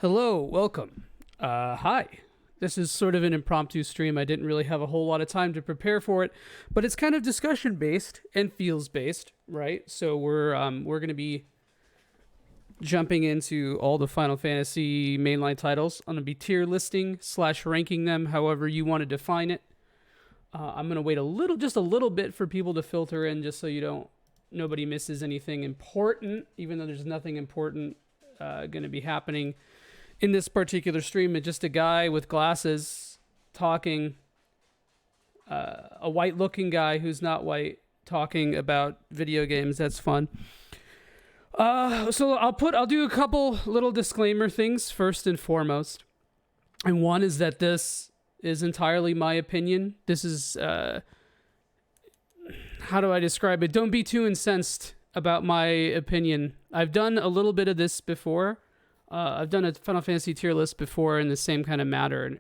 Hello, welcome. Hi. This is sort of an impromptu stream. I didn't really have a whole lot of time to prepare for it, but it's kind of discussion based and feels based, right? So we're gonna be jumping into all the Final Fantasy mainline titles. I'm gonna be tier listing slash ranking them, however you want to define it. I'm gonna wait just a little bit for people to filter in, just so nobody misses anything important, even though there's nothing important gonna be happening in this particular stream. It's just a guy with glasses talking, a white looking guy who's not white talking about video games. That's fun. So I'll do a couple little disclaimer things first and foremost. And one is that this is entirely my opinion. This is, how do I describe it? Don't be too incensed about my opinion. I've done a little bit of this before. I've done a Final Fantasy tier list before in the same kind of manner,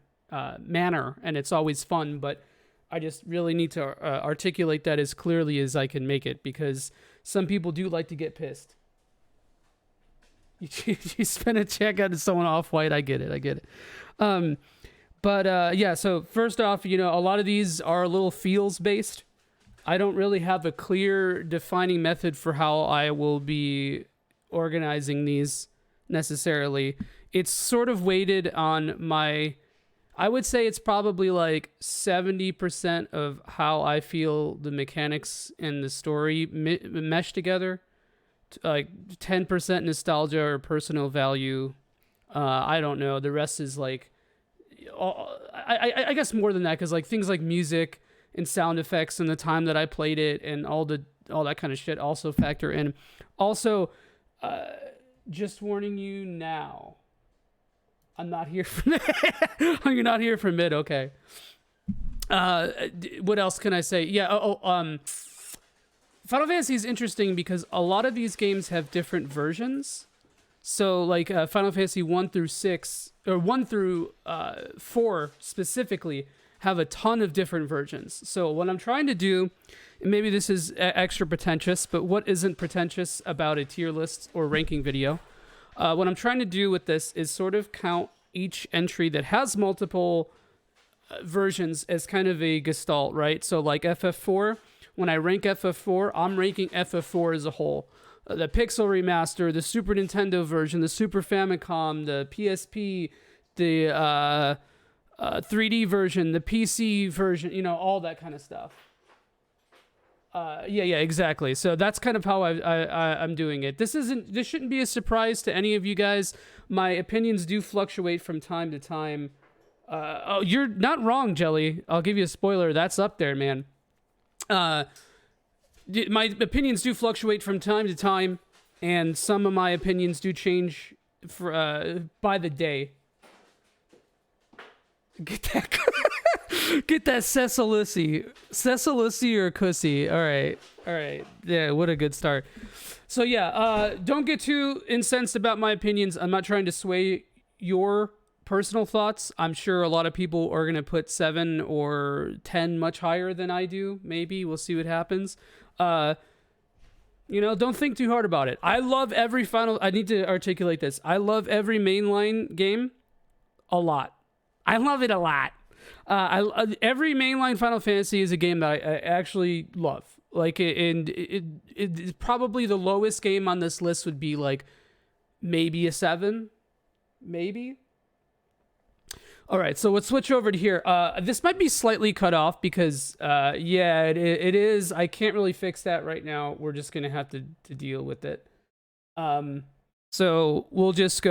and it's always fun, but I just really need to articulate that as clearly as I can make it, because some people do like to get pissed. You spend a check on someone off-white, I get it. Yeah, so first off, a lot of these are a little feels-based. I don't really have a clear defining method for how I will be organizing these necessarily. It's sort of weighted on I would say it's probably like 70% of how I feel the mechanics and the story mesh together, like 10% nostalgia or personal value. I don't know, the rest is like I guess more than that, because like things like music and sound effects and the time that I played it and all that kind of shit also factor in. Also, just warning you now, I'm not here for you're not here for mid. Okay. What else can I say? Yeah. Final Fantasy is interesting because a lot of these games have different versions. So like Final Fantasy 1 through 6 or 1 through 4 specifically have a ton of different versions. So what I'm trying to do, and maybe this is extra pretentious, but what isn't pretentious about a tier list or ranking video? What I'm trying to do with this is sort of count each entry that has multiple versions as kind of a gestalt, right? So like FF4, when I rank FF4, I'm ranking FF4 as a whole. The Pixel Remaster, the Super Nintendo version, the Super Famicom, the PSP, the 3D version, the PC version, all that kind of stuff. Yeah, exactly. So that's kind of how I'm doing it. This shouldn't be a surprise to any of you guys. My opinions do fluctuate from time to time. Oh, you're not wrong, Jelly. I'll give you a spoiler. That's up there, man. My opinions do fluctuate from time to time, and some of my opinions do change by the day. Get that. Get that Cecilussy or Cussy. All right. Yeah, what a good start. So yeah, don't get too incensed about my opinions. I'm not trying to sway your personal thoughts. I'm sure a lot of people are gonna put 7 or 10 much higher than I do. Maybe we'll see what happens. Don't think too hard about it. I need to articulate this. I love every mainline game a lot. I love it a lot. Every mainline Final Fantasy is a game that I actually love. Like, it probably the lowest game on this list would be like maybe a 7, maybe. All right, so let's switch over to here. This might be slightly cut off because, it is. I can't really fix that right now. We're just gonna have to deal with it. So we'll just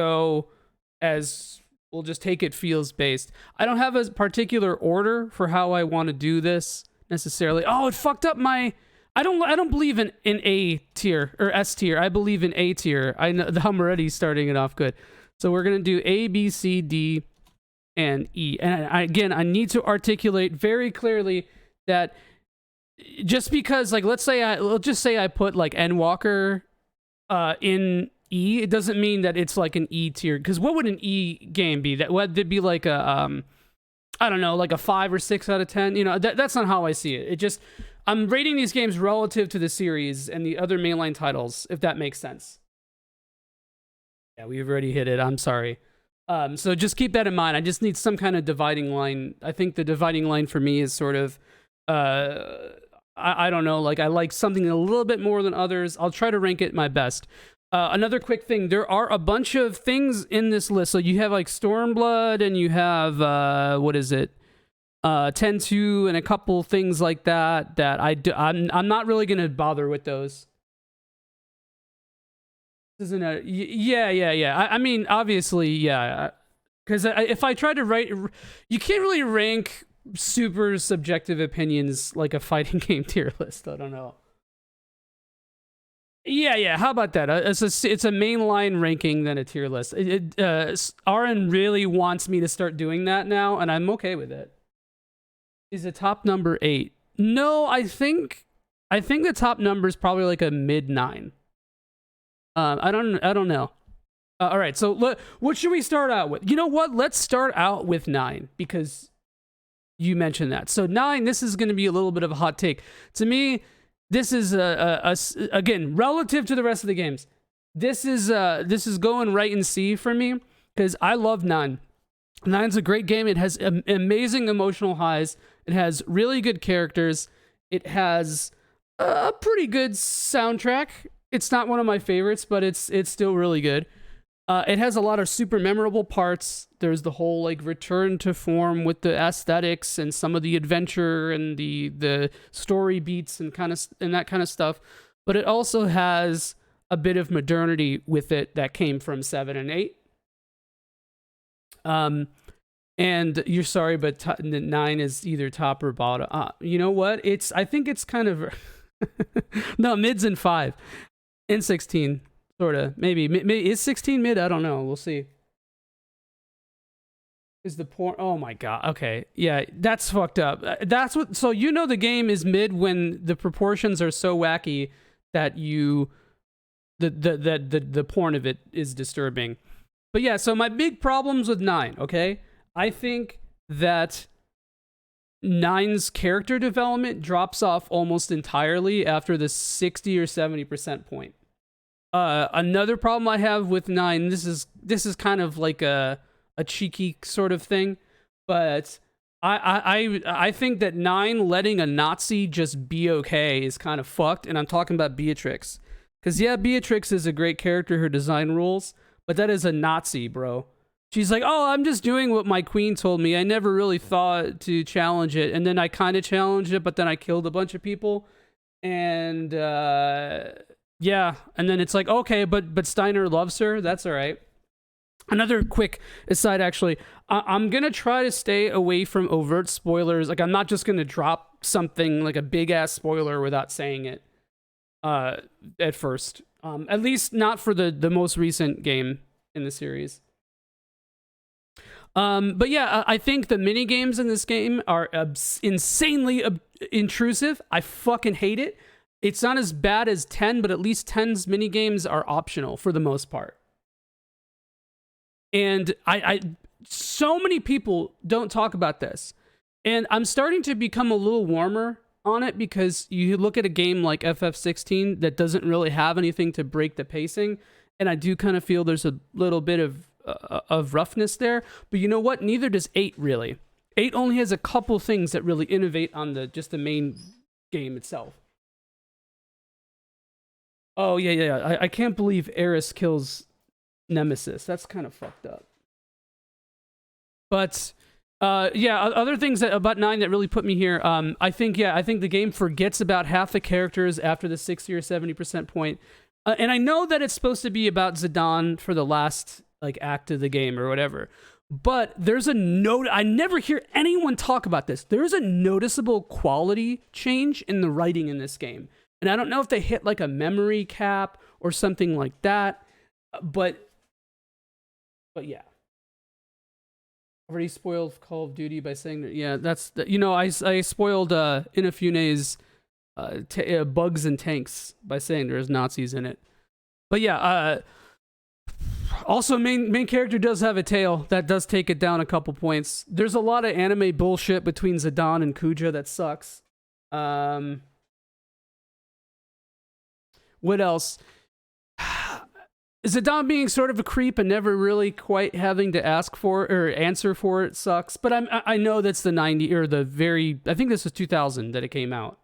take it feels based. I don't have a particular order for how I want to do this necessarily. Oh, it fucked up my. I don't believe in A tier or S tier. I believe in A tier. I know I'm already starting it off good. So we're gonna do A, B, C, D, and E. And I need to articulate very clearly that just because, like, let's just say I put like Endwalker in E, it doesn't mean that it's like an E tier. Because what would an E game be? That would be like a I don't know, like a 5 or 6 out of 10. That's not how I see it. It just, I'm rating these games relative to the series and the other mainline titles, if that makes sense. Yeah, we've already hit it. I'm sorry. So just keep that in mind. I just need some kind of dividing line. I think the dividing line for me is sort of, I don't know, like I like something a little bit more than others. I'll try to rank it my best. Another quick thing, there are a bunch of things in this list. So you have like Stormblood, and you have, what is it? 10-2 and a couple things like that I'm not really going to bother with those. Isn't it? Yeah. I mean, obviously, yeah. Because if I try to write, you can't really rank super subjective opinions like a fighting game tier list. I don't know. Yeah. How about that? It's a mainline ranking than a tier list. Aaron really wants me to start doing that now, and I'm okay with it. Is a top number 8? No, I think the top number is probably like a mid 9. I don't know. All right, so what should we start out with? You know what? Let's start out with 9 because you mentioned that. So 9, this is going to be a little bit of a hot take to me. This is again relative to the rest of the games. This is going right in C for me because I love 9. 9's a great game. It has amazing emotional highs. It has really good characters. It has a pretty good soundtrack. It's not one of my favorites, but it's still really good. It has a lot of super memorable parts. There's the whole like return to form with the aesthetics and some of the adventure and the story beats and that kind of stuff. But it also has a bit of modernity with it that came from 7 and 8. And you're sorry, but 9 is either top or bottom. You know what? I think it's kind of no, mid's in 5. In 16, sort of. Maybe. Is 16 mid? I don't know. We'll see. Is the porn... Oh my god. Okay. Yeah, that's fucked up. That's what... So you know the game is mid when the proportions are so wacky that the porn of it is disturbing. But yeah, so my big problems with 9, okay? I think that 9's character development drops off almost entirely after the 60 or 70% point. Another problem I have with 9, this is kind of like a cheeky sort of thing, but I think that 9 letting a Nazi just be okay is kind of fucked, and I'm talking about Beatrix. Because yeah, Beatrix is a great character, her design rules, but that is a Nazi, bro. She's like, oh, I'm just doing what my queen told me. I never really thought to challenge it, and then I kind of challenged it, but then I killed a bunch of people, and yeah, and then it's like, okay, but Steiner loves her. That's all right. Another quick aside, actually, I'm going to try to stay away from overt spoilers. Like, I'm not just going to drop something like a big-ass spoiler without saying it at first. At least not for the most recent game in the series. But yeah, I think the mini games in this game are insanely intrusive. I fucking hate it. It's not as bad as 10, but at least 10's mini games are optional for the most part. And so many people don't talk about this. And I'm starting to become a little warmer on it because you look at a game like FF16 that doesn't really have anything to break the pacing. And I do kind of feel there's a little bit of roughness there. But you know what? Neither does 8 really. 8 only has a couple things that really innovate on just the main game itself. Oh, yeah. I can't believe Eris kills Nemesis. That's kind of fucked up. But, yeah, other things about 9 that really put me here, I think the game forgets about half the characters after the 60 or 70% point. And I know that it's supposed to be about Zidane for the last, like, act of the game or whatever. But there's a note... I never hear anyone talk about this. There's a noticeable quality change in the writing in this game. And I don't know if they hit like a memory cap or something like that, but yeah. Already spoiled Call of Duty by saying that, yeah, that's the, you know, I spoiled Inafune's Bugs and Tanks by saying there's Nazis in it. But yeah, also main character does have a tail that does take it down a couple points. There's a lot of anime bullshit between Zidane and Kuja that sucks. What else? Zidane being sort of a creep and never really quite having to ask for or answer for it sucks. But I know that's the 90 or the very, I think this was 2000 that it came out.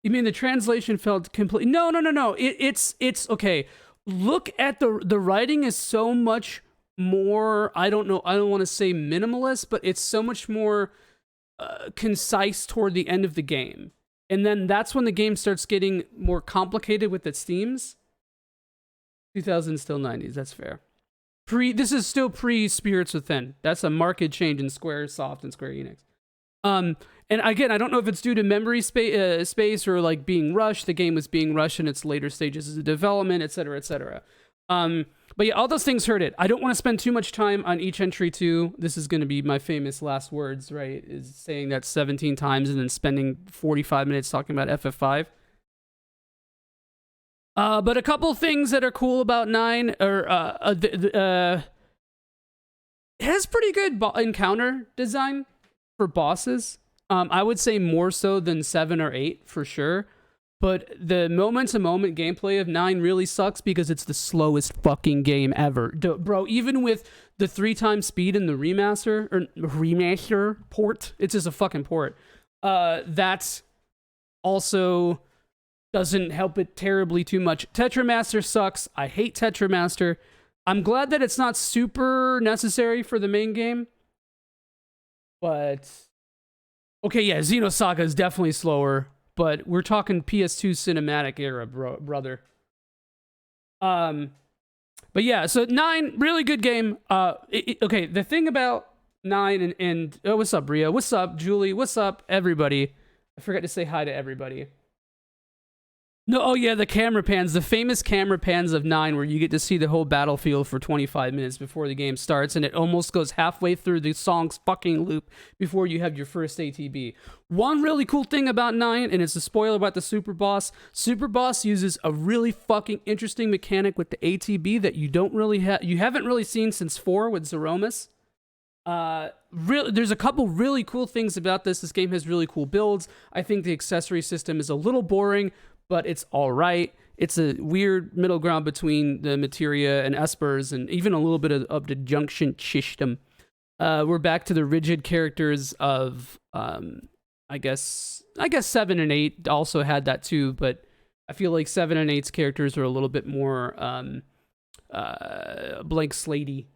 You mean the translation felt complete? No. It's okay. Look at the writing is so much more. I don't want to say minimalist, but it's so much more concise toward the end of the game, and then that's when the game starts getting more complicated with its themes. 2000 still 90s. That's fair. This is still pre Spirits Within. That's a marked change in Squaresoft and Square Enix. And again, I don't know if it's due to memory space or like being rushed. The game was being rushed in its later stages of development, etc., etc. But yeah, all those things hurt it. I don't want to spend too much time on each entry too. This is going to be my famous last words, right? Is saying that 17 times and then spending 45 minutes talking about FF5. But a couple things that are cool about 9 are it has pretty good encounter design for bosses. I would say more so than 7 or 8 for sure. But the moment-to-moment gameplay of 9 really sucks because it's the slowest fucking game ever. Bro, even with the 3x speed in the remaster port, it's just a fucking port. That also doesn't help it terribly too much. Tetramaster sucks. I hate Tetramaster. I'm glad that it's not super necessary for the main game. But okay, yeah, Xenosaga is definitely slower, but we're talking PS2 cinematic era, brother. But yeah, so 9, really good game. Okay, the thing about 9 and oh, what's up, Ria? What's up, Julie? What's up, everybody? I forgot to say hi to everybody. No, oh yeah, the camera pans, the famous camera pans of 9 where you get to see the whole battlefield for 25 minutes before the game starts, and it almost goes halfway through the song's fucking loop before you have your first ATB. One really cool thing about 9, and it's a spoiler about the Super Boss uses a really fucking interesting mechanic with the ATB that you haven't really seen since 4 with Zeromus. There's a couple really cool things about this. This game has really cool builds. I think the accessory system is a little boring, but it's all right. It's a weird middle ground between the Materia and Espers, and even a little bit of the Junction system. We're back to the rigid characters of, I guess 7 and 8 also had that too, but I feel like 7 and 8's characters are a little bit more blank slatey,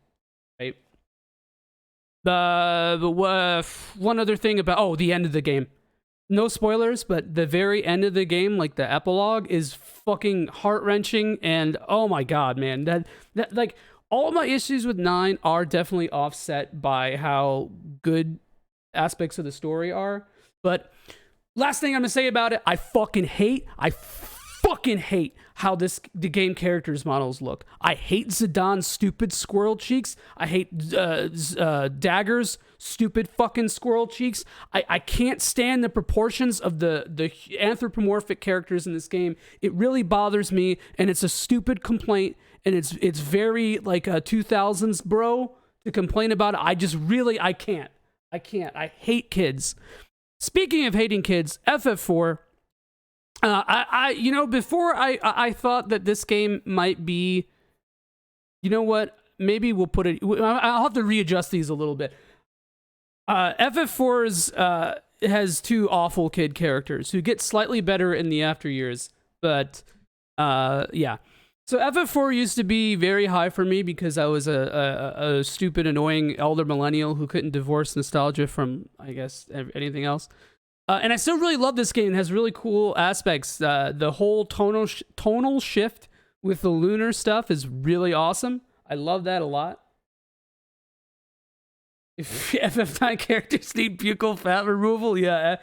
right? One other thing about the end of the game. No spoilers, but the very end of the game, like the epilogue, is fucking heart-wrenching, and oh my god, man, that like all my issues with 9 are definitely offset by how good aspects of the story are. But last thing I'm gonna say about it, I fucking hate how the game characters models look. I hate Zidane's stupid squirrel cheeks. I hate Dagger's stupid fucking squirrel cheeks. I can't stand the proportions of the anthropomorphic characters in this game. It really bothers me, and it's a stupid complaint, and it's very like a 2000s bro to complain about it. I can't. I hate kids. Speaking of hating kids, FF4. Before I thought that this game might be, you know what? Maybe we'll put it. I'll have to readjust these a little bit. FF4's has 2 awful kid characters who get slightly better in the after years, but yeah. So FF4 used to be very high for me because I was a stupid, annoying elder millennial who couldn't divorce nostalgia from, I guess, anything else. And I still really love this game. It has really cool aspects. The whole tonal shift with the lunar stuff is really awesome. I love that a lot. If FF9 characters need buccal fat removal, yeah.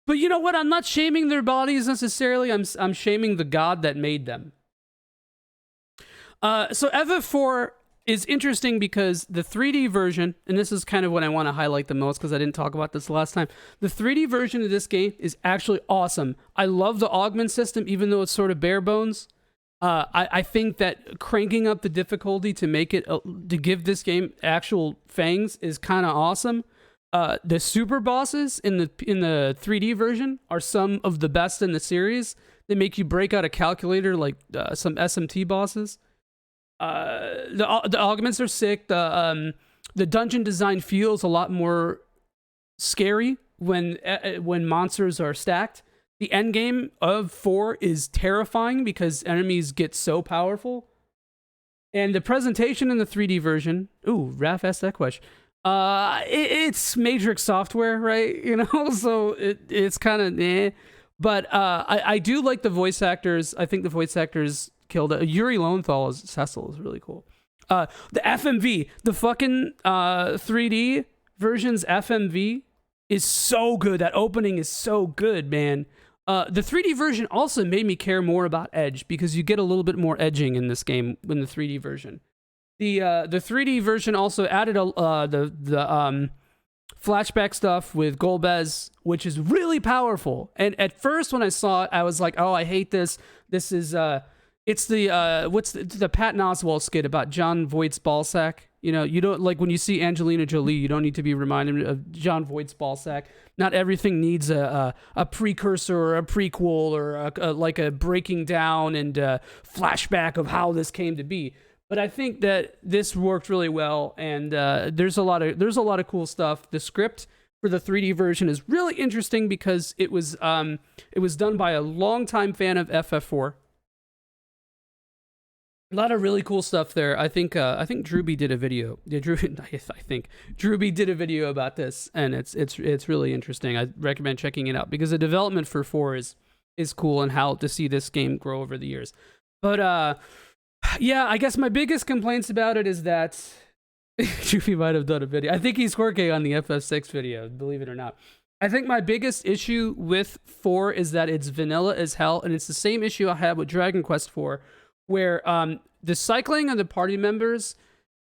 But you know what? I'm not shaming their bodies necessarily. I'm shaming the god that made them. So FF4 is interesting because the 3D version, and this is kind of what I want to highlight the most because I didn't talk about this last time. The 3D version of this game is actually awesome. I love the augment system, even though it's sort of bare bones. I think that cranking up the difficulty to make it to give this game actual fangs is kind of awesome. The super bosses in the 3D version are some of the best in the series. They make you break out a calculator like some SMT bosses. The augments are sick. The dungeon design feels a lot more scary when monsters are stacked. The end game of 4 is terrifying because enemies get so powerful. And the presentation in the 3D version, ooh, Raph asked that question. It's Matrix software, right? You know, so it's kind of eh. But I do like the voice actors. I think the voice actors killed it. Yuri Lowenthal as Cecil is really cool. The FMV, the fucking 3D version's FMV is so good. That opening is so good, man. The 3D version also made me care more about edge because you get a little bit more edging in this game in the 3D version. The 3D version also added the flashback stuff with Golbez, which is really powerful. And at first when I saw it, I was like, oh, I hate this. This is it's the what's the Patton Oswalt skit about John Voight's ballsack. You know, you don't like when you see Angelina Jolie, you don't need to be reminded of John Voight's ballsack. Not everything needs a precursor or a prequel or like a breaking down and flashback of how this came to be. But I think that this worked really well, and there's a lot of cool stuff. The script for the 3D version is really interesting because it was done by a longtime fan of FF4. A lot of really cool stuff there. I think Drewby did a video. Yeah, I think Drewby did a video about this, and it's really interesting. I recommend checking it out because the development for 4 is cool and how to see this game grow over the years. But yeah, I guess my biggest complaints about it is that Drewby might have done a video. I think he's working on the FF6 video, believe it or not. I think my biggest issue with 4 is that it's vanilla as hell, and it's the same issue I had with Dragon Quest 4. Where the cycling of the party members,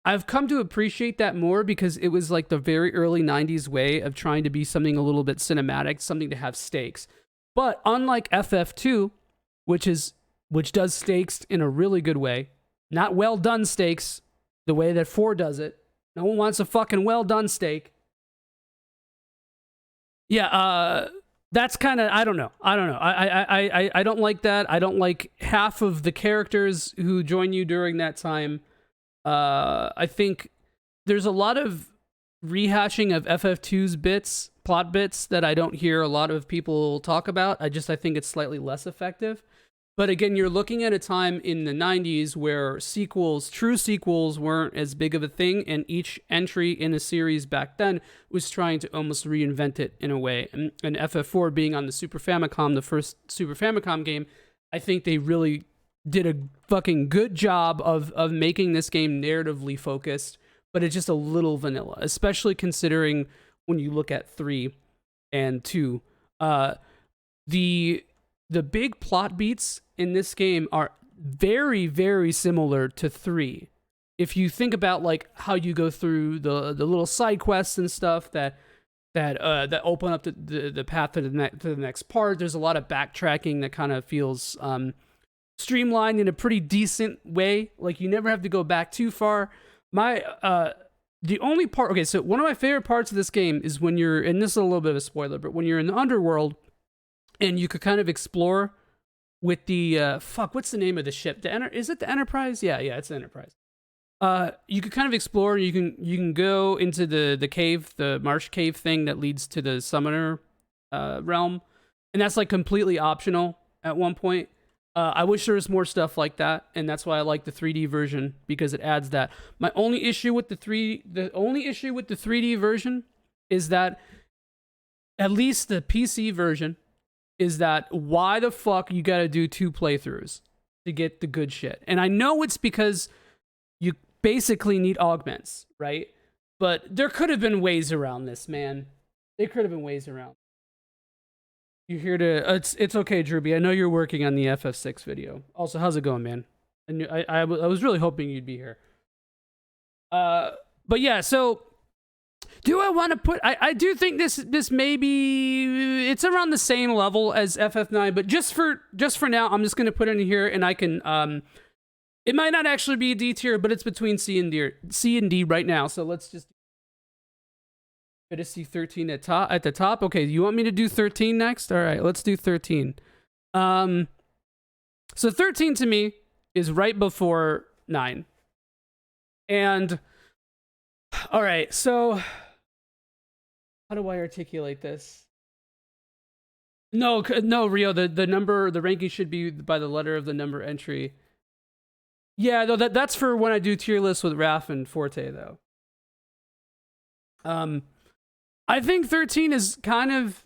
I've come to appreciate that more because it was like the very early 90s way of trying to be something a little bit cinematic, something to have stakes. But unlike FF2, which does stakes in a really good way, not well done stakes the way that 4 does it. No one wants a fucking well done steak. Yeah, that's kind of, I don't know. I don't like that. I don't like half of the characters who join you during that time. I think there's a lot of rehashing of FF2's plot bits that I don't hear a lot of people talk about. I think it's slightly less effective. But again, you're looking at a time in the 90s where true sequels weren't as big of a thing, and each entry in a series back then was trying to almost reinvent it in a way. And FF4 being on the Super Famicom, the first Super Famicom game, I think they really did a fucking good job of making this game narratively focused, but it's just a little vanilla, especially when you look at 3 and 2. The big plot beats in this game are very, very similar to 3. If you think about like how you go through the little side quests and stuff that open up the path to the next part, there's a lot of backtracking that kind of feels streamlined in a pretty decent way. Like you never have to go back too far. The only part, okay, so one of my favorite parts of this game is when you're, and this is a little bit of a spoiler, but when you're in the underworld. And you could kind of explore with the what's the name of the ship? Is it the Enterprise? Yeah, it's the Enterprise. You could kind of explore. You can go into the cave, the marsh cave thing that leads to the summoner realm, and that's like completely optional at one point. I wish there was more stuff like that, and that's why I like the 3D version because it adds that. The only issue with the 3D version is that at least the PC version. Is that why the fuck you gotta do 2 playthroughs to get the good shit? And I know it's because you basically need augments, right? But there could have been ways around this, man. There could have been ways around. You're here to... It's okay, Drewby. I know you're working on the FF6 video. Also, how's it going, man? I was really hoping you'd be here. But yeah, so... Do I want to put... I do think this may be... It's around the same level as FF9, but just for now, I'm just going to put it in here, and I can... It might not actually be a D tier, but it's between C and D right now, so let's just... Fantasy 13 at the top. Okay, you want me to do 13 next? All right, let's do 13. So 13 to me is right before 9. And all right, so how do I articulate this? No, Rio. The number, the ranking should be by the letter of the number entry. Yeah, no, that's for when I do tier lists with Raph and Forte, though. I think 13 is kind of,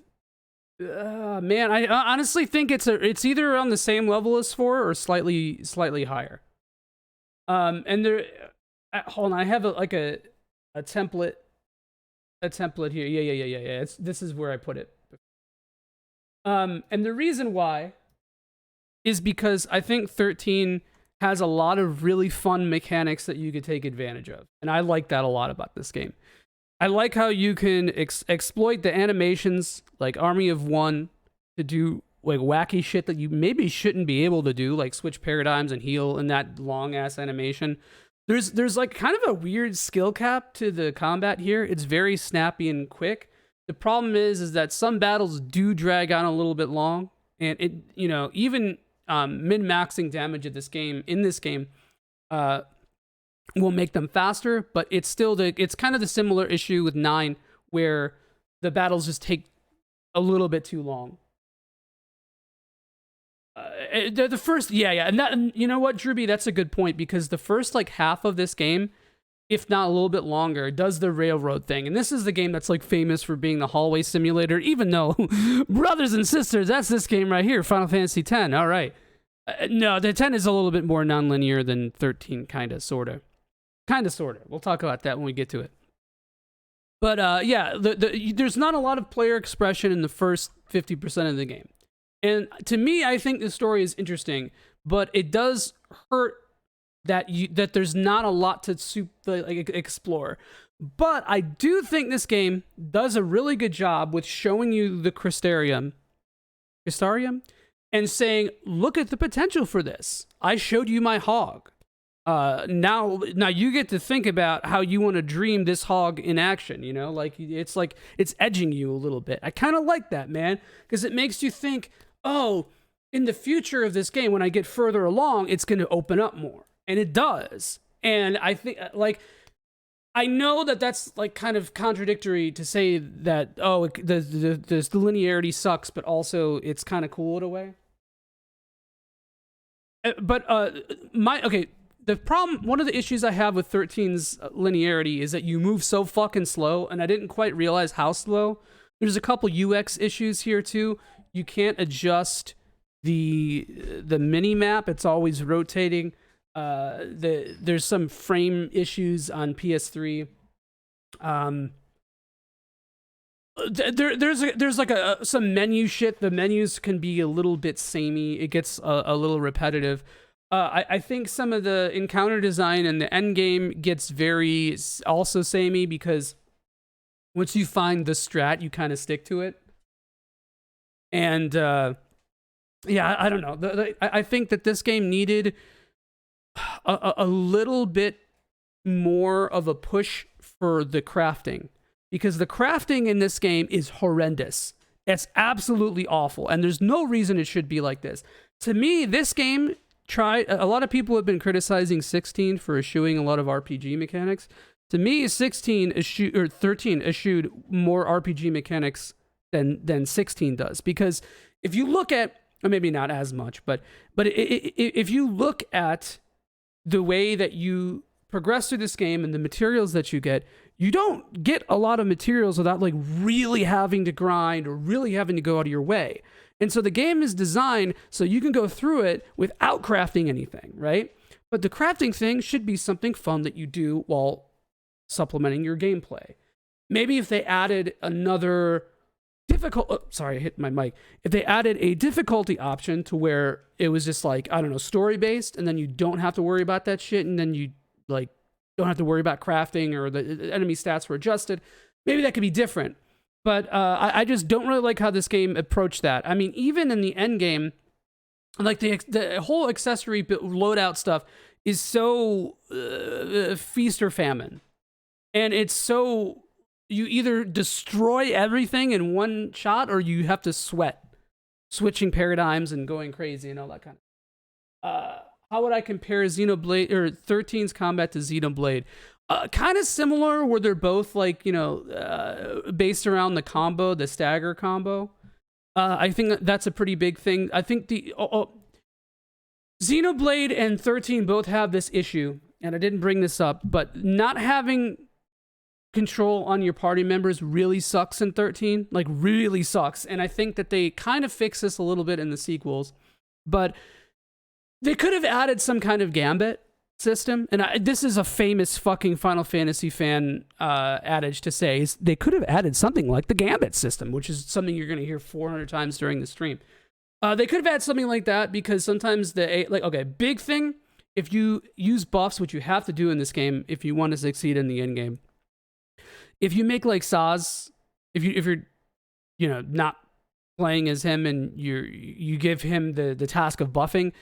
man. I honestly think it's either on the same level as 4 or slightly higher. And there, hold on, I have a template, here. Yeah. This is where I put it. And the reason why is because I think 13 has a lot of really fun mechanics that you could take advantage of. And I like that a lot about this game. I like how you can exploit the animations like Army of One to do like wacky shit that you maybe shouldn't be able to do, like switch paradigms and heal in that long ass animation. There's like kind of a weird skill cap to the combat here. It's very snappy and quick. The problem is that some battles do drag on a little bit long, and it, you know, even min-maxing damage in this game will make them faster, but it's still it's kind of the similar issue with 9 where the battles just take a little bit too long. The first, and that, you know what, Drewby, that's a good point, because the first like half of this game, if not a little bit longer, does the railroad thing. And this is the game that's like famous for being the hallway simulator, even though, brothers and sisters, that's this game right here, Final Fantasy X. All right. No, the 10 is a little bit more nonlinear than 13, kind of, sort of. We'll talk about that when we get to it. But yeah, there's not a lot of player expression in the first 50% of the game. And to me, I think the story is interesting, but it does hurt that there's not a lot to explore. But I do think this game does a really good job with showing you the Crystarium, and saying, look at the potential for this. I showed you my hog. Now you get to think about how you want to dream this hog in action, you know? Like it's edging you a little bit. I kind of like that, man, because it makes you think, oh, in the future of this game, when I get further along, it's going to open up more. And it does. And I think, like, I know that that's like kind of contradictory to say that, oh, the linearity sucks, but also it's kind of cool in a way. But the problem, one of the issues I have with 13's linearity is that you move so fucking slow, and I didn't quite realize how slow. There's a couple UX issues here too. You can't adjust the mini map; it's always rotating. There's some frame issues on PS3. There's like some menu shit. The menus can be a little bit samey. It gets a little repetitive. I think some of the encounter design and the end game gets very also samey, because once you find the strat, you kind of stick to it. And yeah, I don't know. I think that this game needed a little bit more of a push for the crafting, because the crafting in this game is horrendous. It's absolutely awful, and there's no reason it should be like this. To me, this game a lot of people have been criticizing 16 for eschewing a lot of RPG mechanics. To me, 13 eschewed more RPG mechanics than 16 does, because if you look at, or maybe not as much, but if you look at the way that you progress through this game and the materials that you don't get a lot of materials without like really having to grind or really having to go out of your way. And so the game is designed so you can go through it without crafting anything, right? But the crafting thing should be something fun that you do while supplementing your gameplay. Maybe if they added another sorry, I hit my mic. If they added a difficulty option to where it was just like, I don't know, story-based, and then you don't have to worry about that shit, and then you like don't have to worry about crafting, or the enemy stats were adjusted, maybe that could be different. But I just don't really like how this game approached that. I mean, even in the end game, like the whole accessory loadout stuff is so feast or famine. And it's so, you either destroy everything in one shot, or you have to sweat, switching paradigms and going crazy and all that kind of. how would I compare Xenoblade or 13's combat to Xenoblade? Kind of similar, where they're both like, based around the combo, the stagger combo. I think that's a pretty big thing. I think the Xenoblade and 13 both have this issue, and I didn't bring this up, but not having control on your party members really sucks in 13. Like, really sucks. And I think that they kind of fix this a little bit in the sequels, but they could have added some kind of gambit system. And this is a famous fucking Final Fantasy fan adage to say, is they could have added something like the gambit system, which is something you're going to hear 400 times during the stream. They could have had something like that, because sometimes big thing, if you use buffs, which you have to do in this game if you want to succeed in the end game. If you make like Saz, if you're not playing as him and you give him the task of buffing,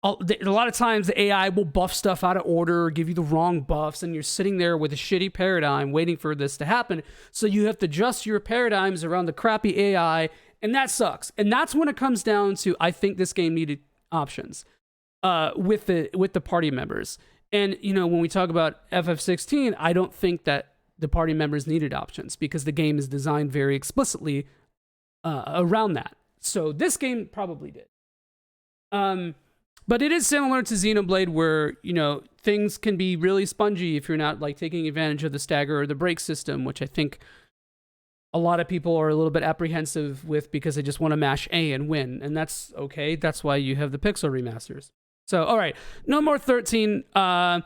a lot of times the AI will buff stuff out of order or give you the wrong buffs, and you're sitting there with a shitty paradigm waiting for this to happen. So you have to adjust your paradigms around the crappy AI, and that sucks. And that's when it comes down to, I think this game needed options with the party members. And when we talk about FF16, I don't think that the party members needed options, because the game is designed very explicitly around that. So this game probably did. But it is similar to Xenoblade, where, things can be really spongy if you're not like taking advantage of the stagger or the break system, which I think a lot of people are a little bit apprehensive with, because they just want to mash A and win. And that's okay. That's why you have the pixel remasters. So, all right, no more 13. The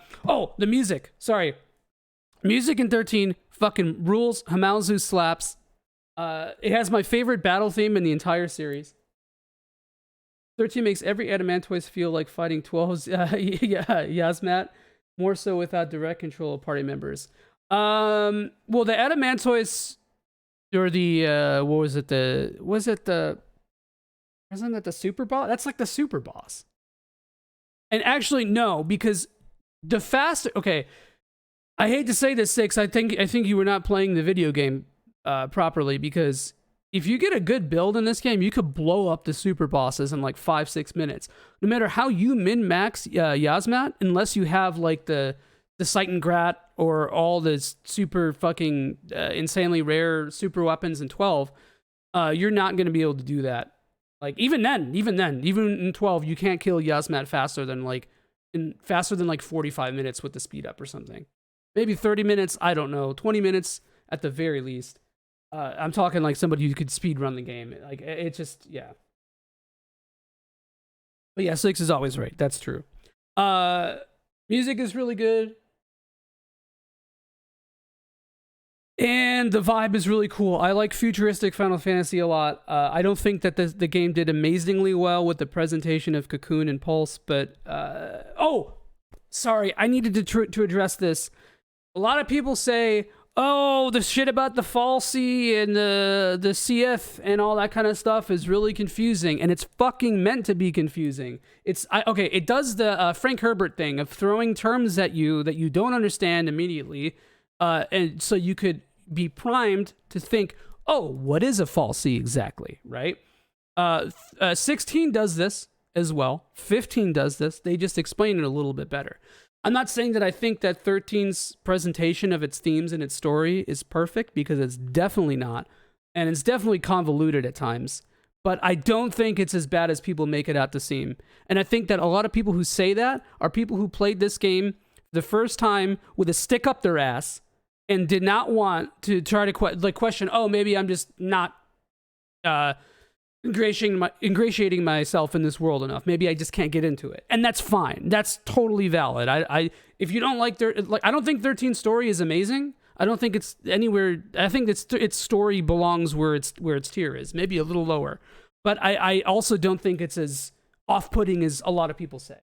music. Sorry. Music in 13 fucking rules. Hamauzu slaps. It has my favorite battle theme in the entire series. 13 makes every Adamantoise feel like fighting 12's Yasmat, more so without direct control of party members. Well, the Adamantoise, or the wasn't that the super boss? That's like the super boss. And actually, no, because the faster. Okay, I hate to say this, Six. I think you were not playing the video game properly, because if you get a good build in this game, you could blow up the super bosses in like 5-6 minutes. No matter how you min-max Yasmat, unless you have like the Seitengrat or all the super fucking insanely rare super weapons in 12, you're not going to be able to do that. Like, even in 12, you can't kill Yasmat faster than like 45 minutes with the speed up or something. Maybe 30 minutes, I don't know, 20 minutes at the very least. I'm talking like somebody who could speed run the game. Like, it's just, yeah. But yeah, Six is always right. That's true. Music is really good. And the vibe is really cool. I like futuristic Final Fantasy a lot. I don't think that the game did amazingly well with the presentation of Cocoon and Pulse, but... sorry, I needed to address this. A lot of people say, oh, the shit about the fal'Cie and the CF and all that kind of stuff is really confusing, and it's fucking meant to be confusing. It does the Frank Herbert thing of throwing terms at you that you don't understand immediately, and so you could be primed to think, oh, what is a fal'Cie exactly, right? 16 does this as well. 15 does this. They just explain it a little bit better. I'm not saying that I think that 13's presentation of its themes and its story is perfect, because it's definitely not. And it's definitely convoluted at times. But I don't think it's as bad as people make it out to seem. And I think that a lot of people who say that are people who played this game the first time with a stick up their ass and did not want to try to question, oh, maybe I'm just not ingratiating myself in this world enough. Maybe I just can't get into it, and that's fine. That's totally valid. If you don't like I don't think 13's story is amazing. I don't think it's anywhere. I think its story belongs where its tier is, maybe a little lower. But I also don't think it's as off-putting as a lot of people say.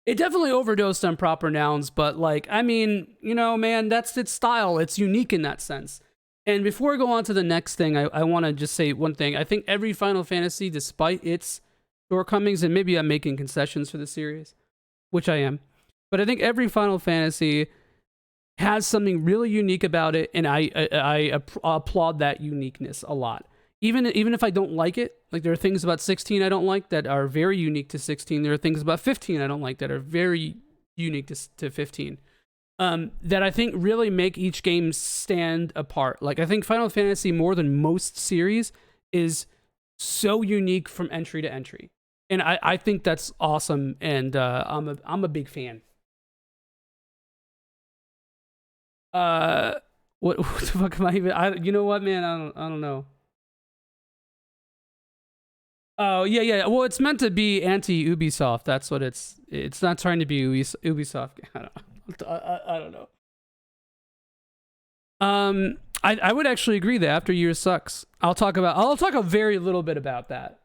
It definitely overdosed on proper nouns, but man, that's its style. It's unique in that sense. And before I go on to the next thing, I want to just say one thing. I think every Final Fantasy, despite its shortcomings, and maybe I'm making concessions for the series, which I am, but I think every Final Fantasy has something really unique about it, and I applaud that uniqueness a lot. even if I don't like it, like there are things about 16 I don't like that are very unique to 16. There are things about 15 I don't like that are very unique to 15. That I think really make each game stand apart. Like I think Final Fantasy, more than most series, is so unique from entry to entry, and I think that's awesome. And I'm a big fan. What the fuck am I even? You know what, man? I don't know. Oh yeah. Well, it's meant to be anti Ubisoft. That's what it's. It's not trying to be Ubisoft. I don't know. I would actually agree that After Years sucks. I'll talk a very little bit about that.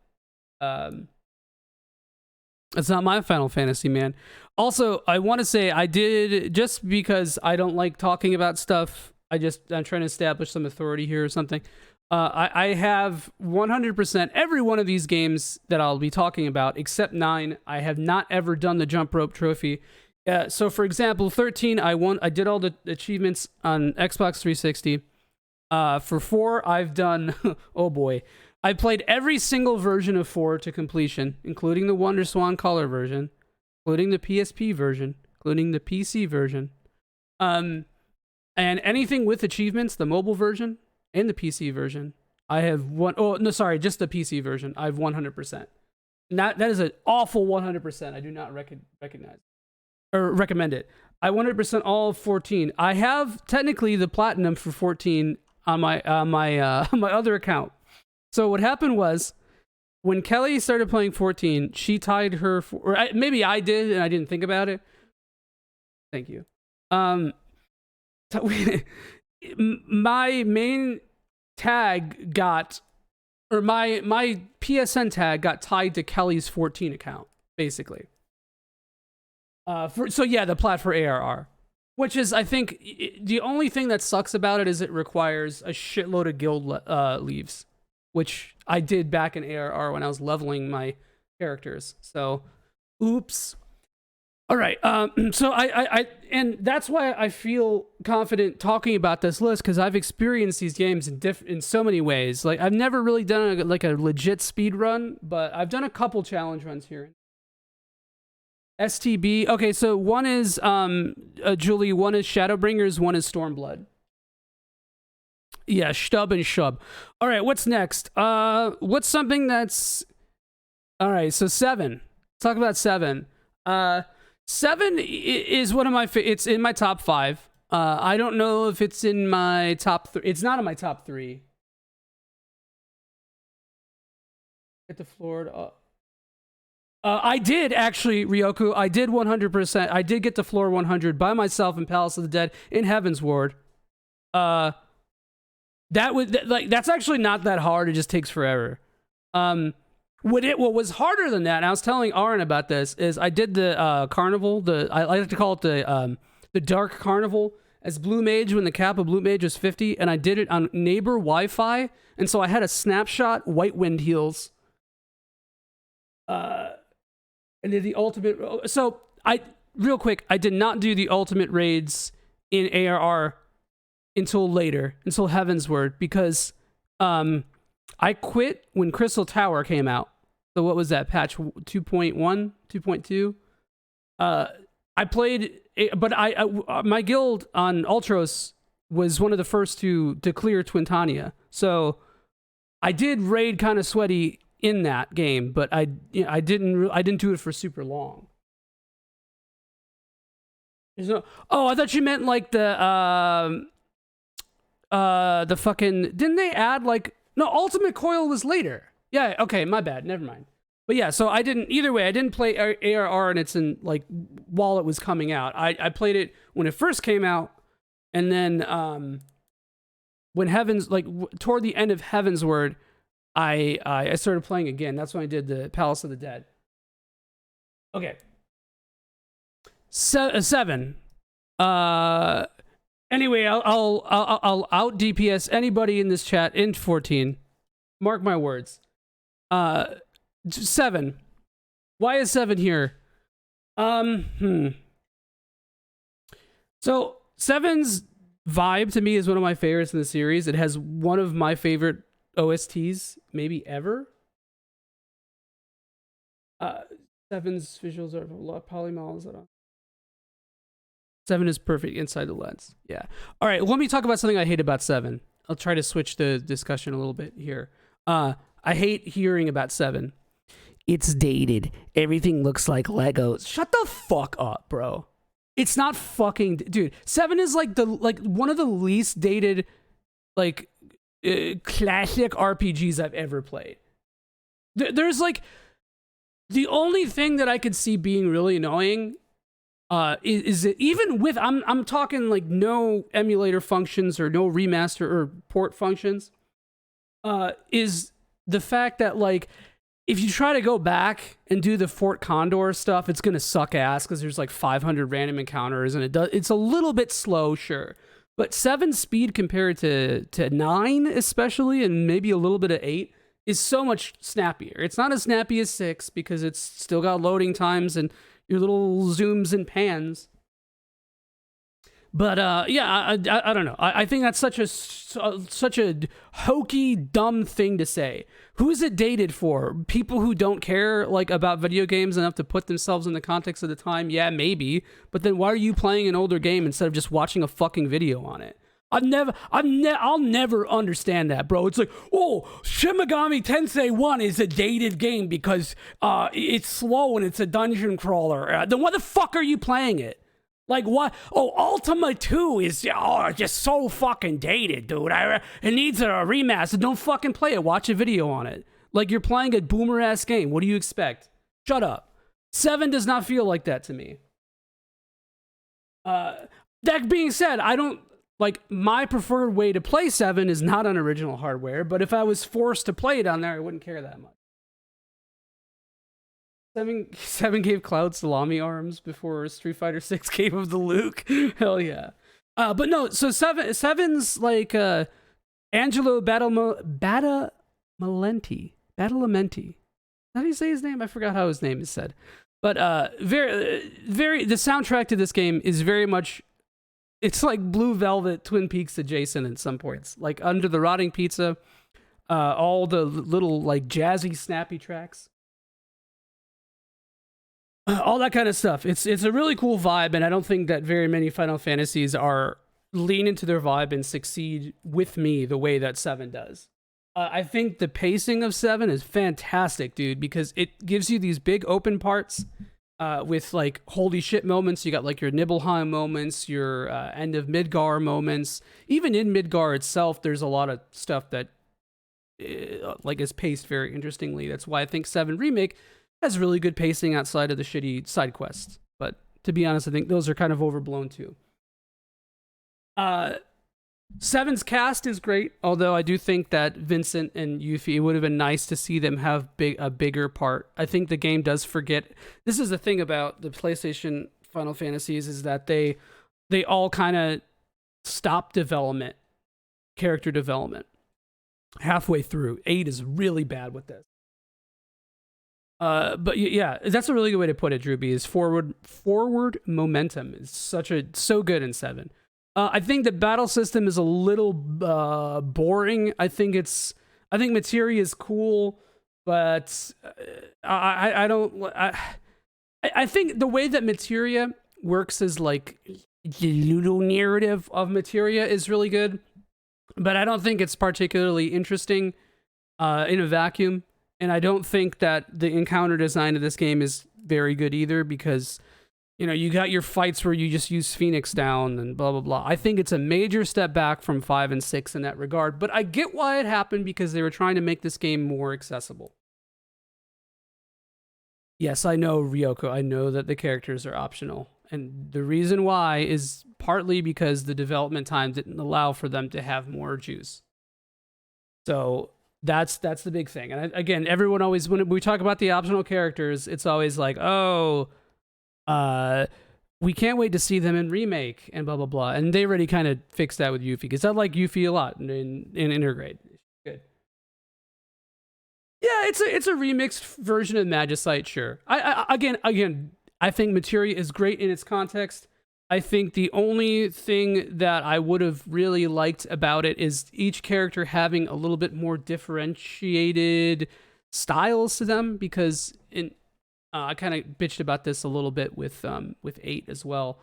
It's not my Final Fantasy, man. Also, I want to say I did, just because I don't like talking about stuff. I'm trying to establish some authority here or something. I have 100% every one of these games that I'll be talking about, except 9. I have not ever done the jump rope trophy. So, for example, 13, I did all the achievements on Xbox 360. For 4, I've done, oh boy, I played every single version of 4 to completion, including the WonderSwan Color version, including the PSP version, including the PC version, and anything with achievements, the mobile version and the PC version. I have just the PC version. I've 100%. That is an awful 100%. I do not recognize or recommend it. I 100% all of 14. I have technically the platinum for 14 on my my other account. So what happened was, when Kelly started playing 14, she tied her, maybe I did and I didn't think about it. Thank you. My main tag got, or my PSN tag got tied to Kelly's 14 account, basically. The plat for ARR, which is, I think, the only thing that sucks about it is it requires a shitload of guild leaves, which I did back in ARR when I was leveling my characters. So, oops. All right. So and that's why I feel confident talking about this list, because I've experienced these games in so many ways. Like, I've never really done a legit speed run, but I've done a couple challenge runs here. STB. Okay, so one is Julie. One is Shadowbringers. One is Stormblood. Yeah, Stub and Shub. All right, what's next? What's something that's... All right, so 7. Let's talk about 7. 7 is one of my... It's in my top 5. I don't know if it's in my top 3. It's not in my top 3. Get the floor... I did, actually, Ryoku. I did 100%. I did get to floor 100 by myself in Palace of the Dead in Heaven's Ward. That's actually not that hard. It just takes forever. What was harder than that, and I was telling Aaron about this, is I did the carnival. I like to call it the dark carnival as Blue Mage, when the cap of Blue Mage was 50, and I did it on neighbor Wi-Fi, and so I had a snapshot White Wind heals. And did the ultimate. So real quick, I did not do the ultimate raids in ARR until later, until Heaven's Word, because I quit when Crystal Tower came out. So what was that, patch 2.1, 2.2? I played, but my guild on Ultros was one of the first to clear Twintania. So I did raid kind of sweaty in that game, but I didn't do it for super long. I thought you meant like the fucking, didn't they add no, Ultimate Coil was later. Yeah, okay, my bad, never mind. But yeah, so I didn't play ARR and it's in while it was coming out. I played it when it first came out, and then when toward the end of Heaven's Word, I started playing again. That's when I did the Palace of the Dead. Okay. 7. Anyway, I'll out DPS anybody in this chat in 14. Mark my words. 7. Why is 7 here? So 7's vibe to me is one of my favorites in the series. It has one of my favorite OSTs maybe ever. Seven's visuals are a lot of polymals. 7 is perfect inside the lens. Yeah. All right. Let me talk about something I hate about 7. I'll try to switch the discussion a little bit here. I hate hearing about 7. It's dated. Everything looks like Legos. Shut the fuck up, bro. It's not fucking, dude. 7 is like one of the least dated like classic RPGs I've ever played. There's like the only thing that I could see being really annoying is it even with I'm talking like no emulator functions or no remaster or port functions, is the fact that like if you try to go back and do the Fort Condor stuff, it's gonna suck ass because there's like 500 random encounters and it's a little bit slow, sure, but 7 speed compared to 9 especially, and maybe a little bit of 8 is so much snappier. It's not as snappy as 6 because it's still got loading times and your little zooms and pans. But yeah, I don't know. I think that's such a hokey, dumb thing to say. Who is it dated for? People who don't care like about video games enough to put themselves in the context of the time? Yeah, maybe. But then why are you playing an older game instead of just watching a fucking video on it? I'll never understand that, bro. It's like, oh, Shin Megami Tensei 1 is a dated game because it's slow and it's a dungeon crawler. Then why the fuck are you playing it? Like, what? Oh, Ultima 2 is just so fucking dated, dude. It needs a remaster. Don't fucking play it. Watch a video on it. Like, you're playing a boomer-ass game. What do you expect? Shut up. 7 does not feel like that to me. That being said, I don't... Like, my preferred way to play 7 is not on original hardware, but if I was forced to play it on there, I wouldn't care that much. 7 gave Cloud salami arms before Street Fighter 6 gave him the Luke. Hell yeah. But no, so 7's like Angelo Badalamenti. How do you say his name? I forgot how his name is said. But the soundtrack to this game is very much, it's like Blue Velvet Twin Peaks adjacent at some points. Like Under the Rotting Pizza, all the little like jazzy, snappy tracks. All that kind of stuff. It's a really cool vibe, and I don't think that very many Final Fantasies are lean into their vibe and succeed with me the way that 7 does. I think the pacing of 7 is fantastic, dude, because it gives you these big open parts with like holy shit moments. You got like your Nibelheim moments, your end of Midgar moments. Even in Midgar itself, there's a lot of stuff that like is paced very interestingly. That's why I think 7 Remake has really good pacing outside of the shitty side quests. But to be honest, I think those are kind of overblown too. 7's cast is great, although I do think that Vincent and Yuffie, it would have been nice to see them have a bigger part. I think the game does forget. This is the thing about the PlayStation Final Fantasies, is that they all kind of stop character development, halfway through. 8 is really bad with this. But yeah, that's a really good way to put it, Drewby, is forward momentum is so good in 7. I think the battle system is a little boring. I think materia is cool, but I think the way that materia works is like the Ludo narrative of materia is really good, but I don't think it's particularly interesting in a vacuum. And I don't think that the encounter design of this game is very good either, because, you know, you got your fights where you just use Phoenix down and blah, blah, blah. I think it's a major step back from 5 and 6 in that regard, but I get why it happened, because they were trying to make this game more accessible. Yes, I know, Ryoko. I know that the characters are optional. And the reason why is partly because the development time didn't allow for them to have more juice. So that's the big thing. And again, everyone always, when we talk about the optional characters, it's always like, oh, we can't wait to see them in Remake and blah, blah, blah. And they already kind of fixed that with Yuffie, because I like Yuffie a lot in Intergrade. Good. Yeah, it's a remixed version of Magicite, sure. Again, I think materia is great in its context. I think the only thing that I would have really liked about it is each character having a little bit more differentiated styles to them, because I kind of bitched about this a little bit with 8 as well.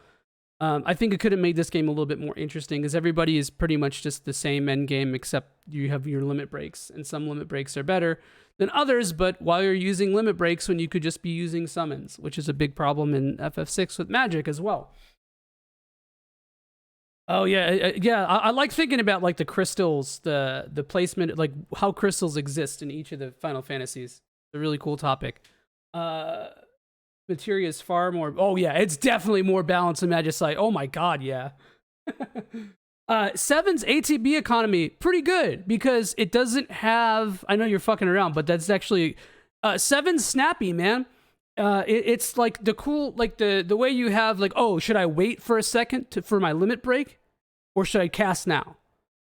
I think it could have made this game a little bit more interesting, because everybody is pretty much just the same end game, except you have your limit breaks, and some limit breaks are better than others. But while you're using limit breaks when you could just be using summons, which is a big problem in FF6 with magic as well. Oh yeah, yeah. I like thinking about like the crystals, the placement, like how crystals exist in each of the Final Fantasies. It's a really cool topic. Materia is far more. Oh yeah, it's definitely more balanced in Magicite. Oh my god, yeah. 7's ATB economy pretty good, because it doesn't have. I know you're fucking around, but that's actually 7's snappy, man. It's like the cool, like the way you have like, oh, should I wait for a second for my limit break, or should I cast now,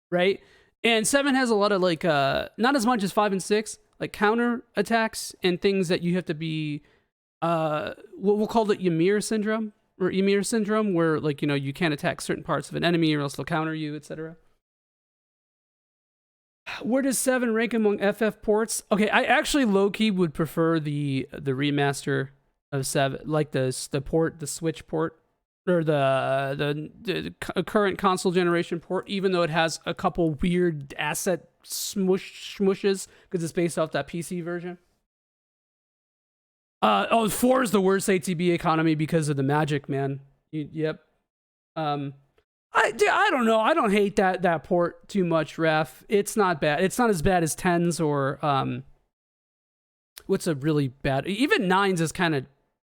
right? And 7 has a lot of like not as much as 5 and 6, like counter attacks and things that you have to be we'll call it Ymir syndrome, where like, you know, you can't attack certain parts of an enemy or else they'll counter you, etc. Where does 7 rank among FF ports? Okay, I actually low-key would prefer the remaster of 7, like the Switch port, or the current console generation port, even though it has a couple weird asset smushes, because it's based off that PC version. 4 is the worst ATB economy because of the magic, man. Yep. I don't know. I don't hate that port too much, Ref. It's not bad. It's not as bad as 10's or what's a really bad. Even 9's is kind of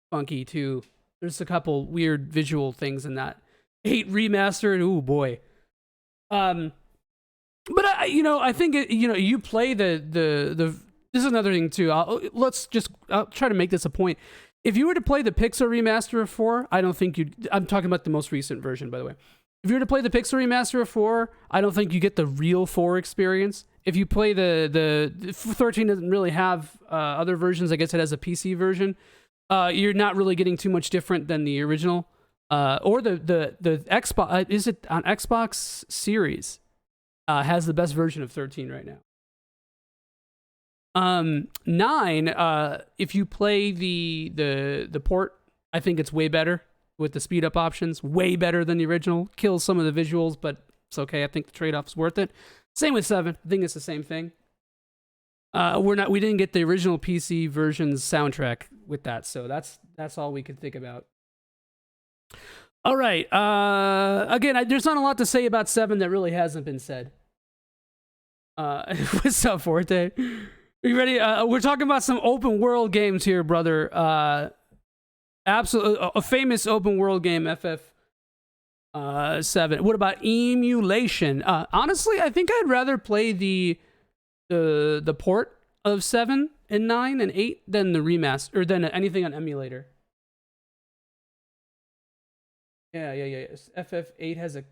funky too. There's a couple weird visual things in that. 8 remastered. Ooh boy. But I think you play the. This is another thing too. I'll try to make this a point. If you were to play the Pixel remaster of 4, I don't think you'd. I'm talking about the most recent version, by the way. If you were to play the Pixel remaster of 4, I don't think you get the real 4 experience. If you play the 13 doesn't really have other versions. I guess it has a PC version. You're not really getting too much different than the original. Or the Xbox. Is it on Xbox Series? Has the best version of 13 right now. 9, if you play the port, I think it's way better with the speed up options, way better than the original. Kills some of the visuals, but it's okay. I think the trade-off's worth it. Same with 7. I think it's the same thing. We didn't get the original PC version's soundtrack with that, so that's all we could think about. All right. Again, there's not a lot to say about 7 that really hasn't been said. What's up, Forte? Are you ready? We're talking about some open world games here, brother. Absolutely, a famous open world game, FF7. What about emulation? Honestly, I think I'd rather play the port of 7 and 9 and 8 than the remaster, or than anything on emulator. Yeah. FF8 has a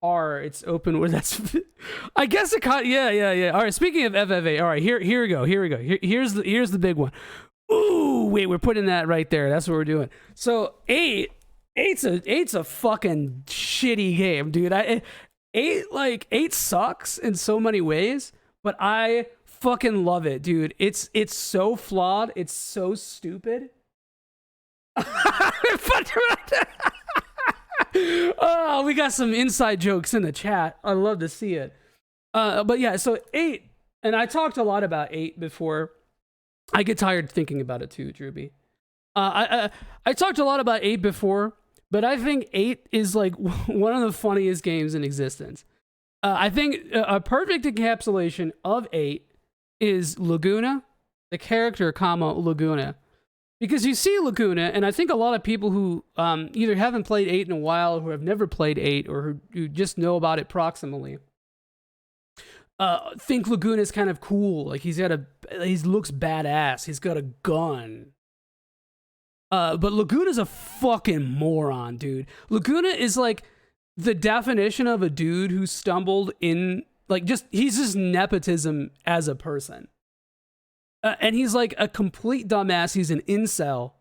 it's open where that's I guess it caught. Yeah. All right, speaking of FF8, all right, here we go. Here's the big one. Ooh, wait, we're putting that right there. That's what we're doing. So 8's a fucking shitty game, dude. 8 sucks in so many ways, but I fucking love it, dude. It's so flawed, it's so stupid. Oh, we got some inside jokes in the chat. I love to see it. But yeah, so 8, and I talked a lot about 8 before. I get tired thinking about it too, Drewby. I talked a lot about 8 before, but I think 8 is like one of the funniest games in existence. I think a perfect encapsulation of 8 is Laguna, the character, Laguna. Because you see Laguna, and I think a lot of people who either haven't played 8 in a while, who have never played 8, or who just know about it proximally, think Laguna's kind of cool. Like he looks badass. He's got a gun. But Laguna's a fucking moron, dude. Laguna is like the definition of a dude who stumbled in, like, he's just nepotism as a person. And he's like a complete dumbass. He's an incel.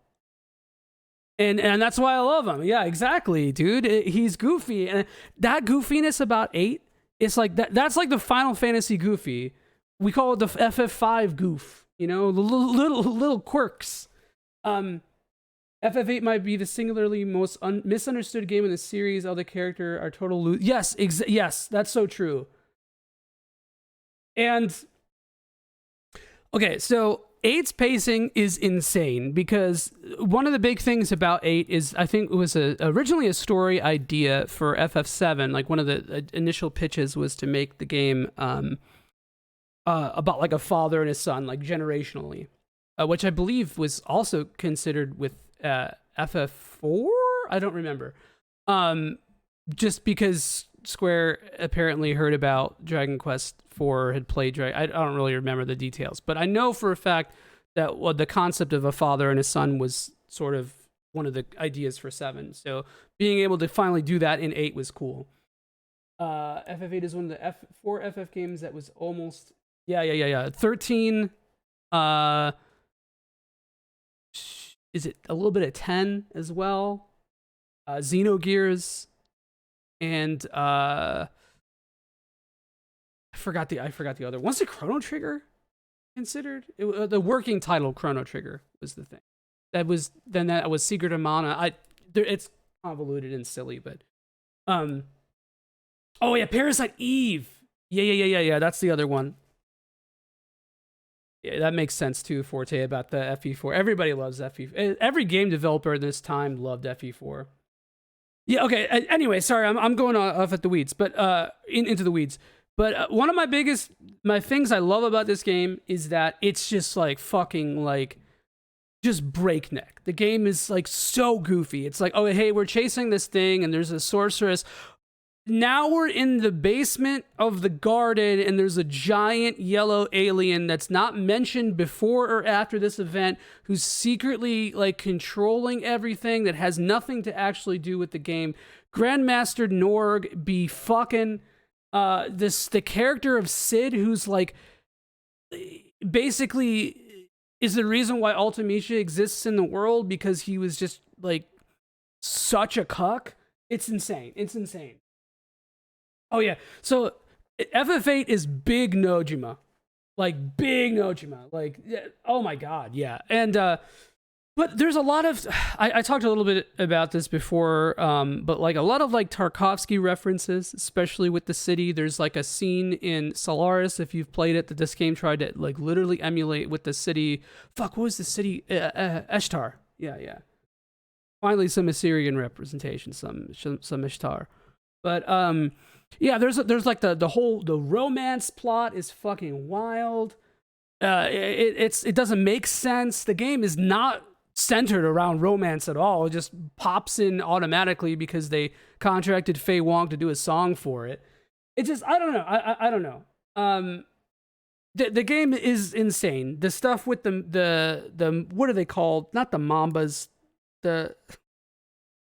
And that's why I love him. Yeah, exactly, dude. He's goofy, and that goofiness about 8, it's like that's like the Final Fantasy goofy. We call it the FF5 goof. You know, the little quirks. FF8 might be the singularly most misunderstood game in the series. All the character are total yes, yes, that's so true. And okay, so 8's pacing is insane because one of the big things about 8 is I think it was originally a story idea for FF7. Like one of the initial pitches was to make the game about like a father and his son, like generationally, which I believe was also considered with FF4. I don't remember. Just because Square apparently heard about Dragon Quest 4, had played Dragon. I don't really remember the details, but I know for a fact that the concept of a father and a son was sort of one of the ideas for 7. So being able to finally do that in 8 was cool. FF8 is one of the four FF games that was almost 13. Is it a little bit of 10 as well? Xenogears, and I forgot the other. Was it Chrono Trigger considered? The working title Chrono Trigger was the thing. That was Secret of Mana. It's convoluted and silly, but oh yeah, Parasite Eve. Yeah. That's the other one. Yeah, that makes sense too, Forte, about the FE4. Everybody loves FE4. Every game developer in this time loved FE4. Yeah, okay. Anyway, sorry, I'm going off at the weeds, but into the weeds. But one of my things I love about this game is that it's just like fucking like just breakneck. The game is like so goofy. It's like, oh hey, we're chasing this thing, and there's a sorceress. Now we're in the basement of the garden, and there's a giant yellow alien that's not mentioned before or after this event, who's secretly like controlling everything, that has nothing to actually do with the game. Grandmaster Norg be fucking the character of Sid, who's like basically is the reason why Ultimecia exists in the world, because he was just like such a cuck. It's insane. Oh yeah, so FF8 is big Nojima, like oh my god, yeah. And but there's a lot of I talked a little bit about this before, but like a lot of like Tarkovsky references, especially with the city. There's like a scene in Solaris, if you've played it, that this game tried to like literally emulate with the city. Fuck, what was the city? Ishtar. Yeah. Finally, some Assyrian representation, some Ishtar, but yeah, there's like the romance plot is fucking wild. It doesn't make sense. The game is not centered around romance at all. It just pops in automatically because they contracted Faye Wong to do a song for it. It just, I don't know. I don't know. The game is insane. The stuff with the what are they called? Not the Mambas. The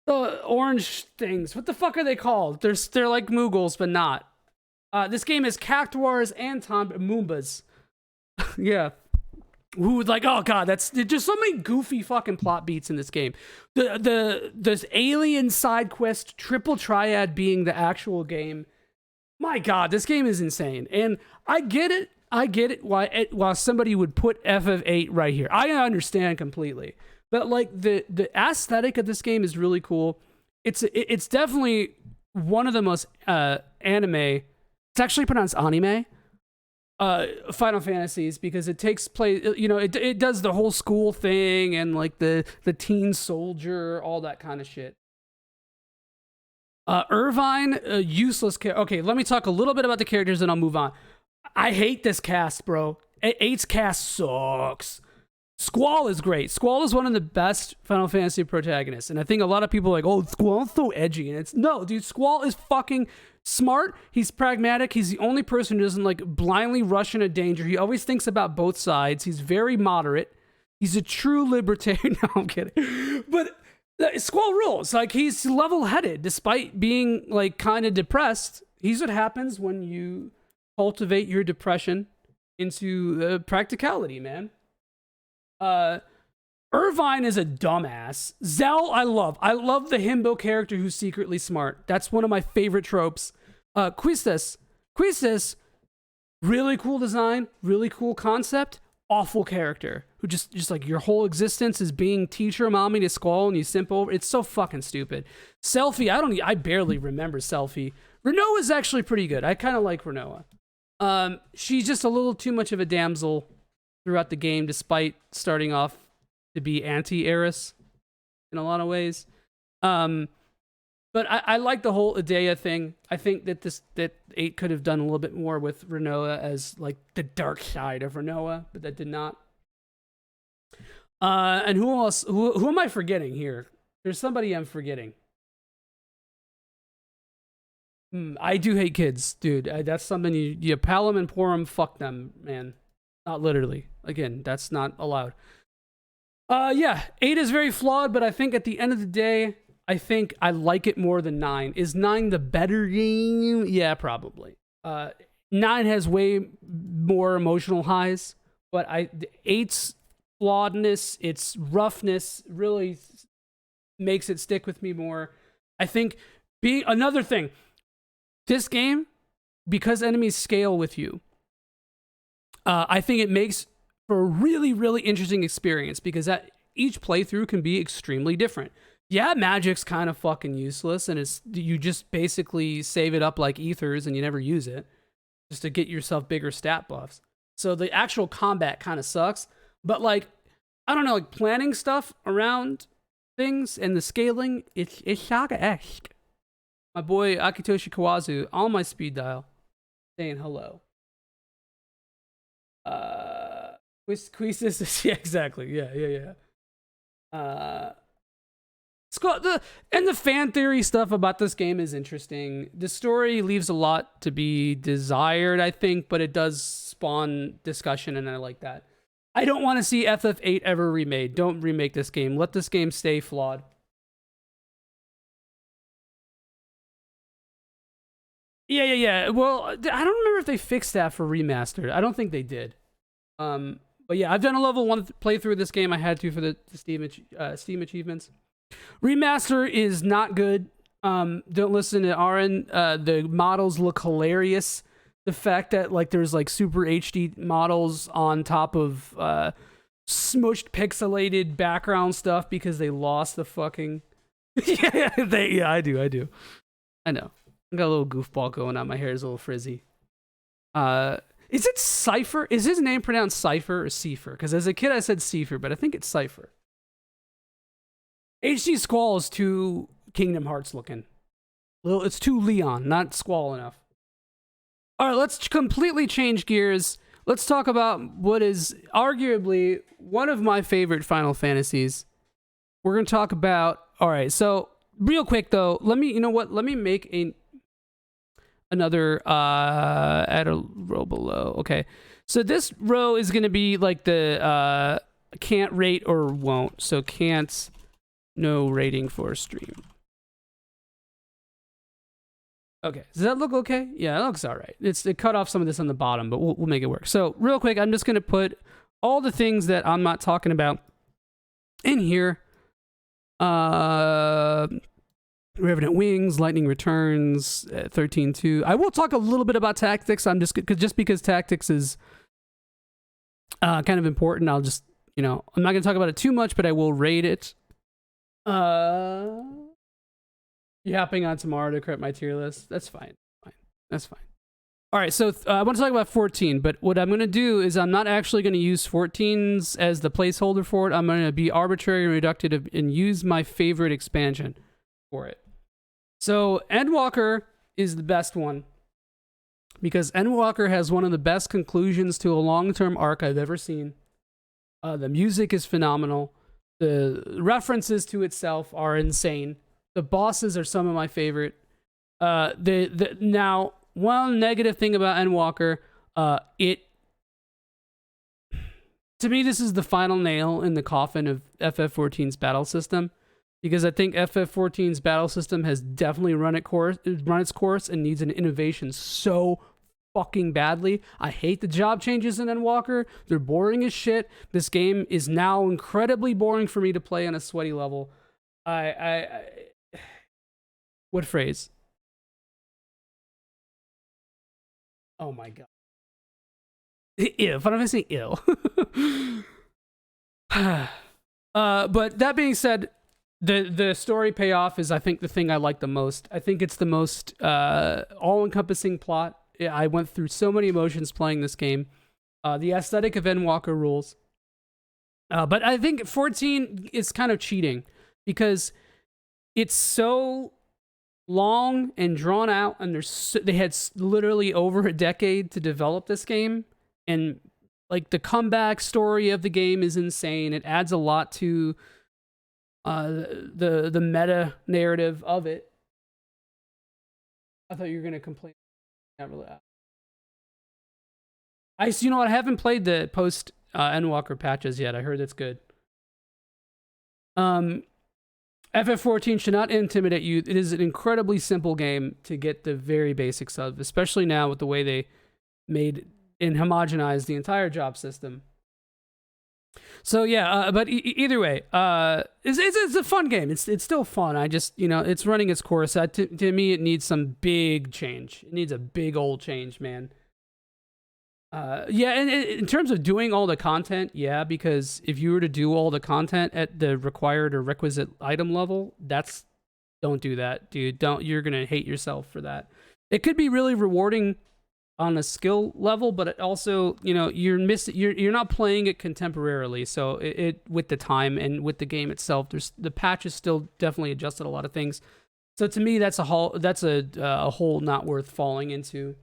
orange things. What the fuck are they called? They're like Moogles, but not. This game is Cactuars and Moombas. Yeah. Who would like? Oh god, there's just so many goofy fucking plot beats in this game. This alien side quest triple triad being the actual game. My god, this game is insane, and I get it. Why somebody would put FF8 right here. I understand completely. But like the aesthetic of this game is really cool. It's definitely one of the most anime. It's actually pronounced anime. Final Fantasies, because it takes place. You know, it does the whole school thing and like the teen soldier, all that kind of shit. Irvine, useless character. Okay, let me talk a little bit about the characters and I'll move on. I hate this cast, bro. 8's cast sucks. Squall is great. Squall is one of the best Final Fantasy protagonists, and I think a lot of people are like, oh, Squall's so edgy, and it's no, dude. Squall is fucking smart. He's pragmatic. He's the only person who doesn't like blindly rush into danger. He always thinks about both sides. He's very moderate. He's a true libertarian. No, I'm kidding. But Squall rules. Like, he's level-headed despite being like kind of depressed. He's what happens when you cultivate your depression into practicality, man. Irvine is a dumbass. Zell, I love. I love the himbo character who's secretly smart. That's one of my favorite tropes. Quistis, really cool design, really cool concept, awful character who just like your whole existence is being teacher mommy to Squall and you simp over. It's so fucking stupid. Selfie, I barely remember Selfie. Renoa is actually pretty good. I kind of like Renoa. She's just a little too much of a damsel throughout the game, despite starting off to be anti-Eris in a lot of ways. But I like the whole Idea thing. I think that 8 could have done a little bit more with Renoa as like the dark side of Renoa, but that did not. And who else? Who am I forgetting here? There's somebody I'm forgetting. I do hate kids, dude. That's something you pal them and pour them, fuck them, man. Not literally. Again, that's not allowed. Yeah, 8 is very flawed, but I think at the end of the day, I think I like it more than 9. Is 9 the better game? Yeah, probably. 9 has way more emotional highs, but 8's flawedness, its roughness really makes it stick with me more. I think another thing, this game, because enemies scale with you, I think it makes for a really, really interesting experience because each playthrough can be extremely different. Yeah, magic's kind of fucking useless, and you just basically save it up like ethers and you never use it just to get yourself bigger stat buffs. So the actual combat kind of sucks, but like, I don't know, like planning stuff around things and the scaling, it's Saga-esque. My boy Akitoshi Kawazu on my speed dial saying hello. Quisis, yeah, exactly. Yeah. And the fan theory stuff about this game is interesting. The story leaves a lot to be desired, I think, but it does spawn discussion, and I like that. I don't want to see FF8 ever remade. Don't remake this game. Let this game stay flawed. Yeah. Well, I don't remember if they fixed that for remastered. I don't think they did. But yeah, I've done a level 1 playthrough of this game. I had to for the Steam achievements. Remaster is not good. Don't listen to Aaron. The models look hilarious. The fact that like there's like super HD models on top of smushed pixelated background stuff because they lost the fucking yeah, I do. I know. I got a little goofball going on. My hair is a little frizzy. Is it Cypher? Is his name pronounced Cypher or Cipher? Because as a kid I said Cipher, but I think it's Cypher. HD Squall is too Kingdom Hearts looking. It's too Leon, not Squall enough. All right, let's completely change gears. Let's talk about what is arguably one of my favorite Final Fantasies. We're going to talk about... All right, so real quick, though, let me make another add a row below. Okay, so this row is going to be like the can't rate or won't. So can't, no rating for stream. Okay, does that look okay? Yeah, it looks all right. It cut off some of this on the bottom, but we'll make it work. So real quick, I'm just going to put all the things that I'm not talking about in here. Revenant Wings, Lightning Returns, 13-2. I will talk a little bit about Tactics. Just because Tactics is kind of important. I'll just, I'm not going to talk about it too much, but I will rate it. You hopping on tomorrow to correct my tier list? That's fine. That's fine. All right, so I want to talk about 14, but what I'm going to do is I'm not actually going to use 14s as the placeholder for it. I'm going to be arbitrary and reductive and use my favorite expansion for it. So Endwalker is the best one because Endwalker has one of the best conclusions to a long-term arc I've ever seen. The music is phenomenal. The references to itself are insane. The bosses are some of my favorite. Now, one negative thing about Endwalker, to me, this is the final nail in the coffin of FF14's battle system, because I think FF14's battle system has definitely run its course and needs an innovation so fucking badly. I hate the job changes in Endwalker. They're boring as shit. This game is now incredibly boring for me to play on a sweaty level. What phrase? Oh my god. Ew. Final Fantasy ill. But that being said, the story payoff is, I think, the thing I like the most. I think it's the most all-encompassing plot. I went through so many emotions playing this game. The aesthetic of Endwalker rules. But I think 14 is kind of cheating because it's so long and drawn out, and they had literally over a decade to develop this game, and like the comeback story of the game is insane. It adds a lot to the meta narrative of it. I thought you were gonna complain. Not really. You know what? I haven't played the post Endwalker patches yet. I heard it's good. FF14 should not intimidate you. It is an incredibly simple game to get the very basics of, especially now with the way they made and homogenized the entire job system. So yeah, but either way, it's a fun game. It's still fun. I just, it's running its course. To me, it needs some big change. It needs a big old change, man. Yeah, and in terms of doing all the content, yeah, because if you were to do all the content at the required or requisite item level, don't do that, dude. You're gonna hate yourself for that. It could be really rewarding on a skill level, but it also, you're not playing it contemporarily. So it with the time and with the game itself, the patch is still definitely adjusted a lot of things. So to me, that's a hole not worth falling into.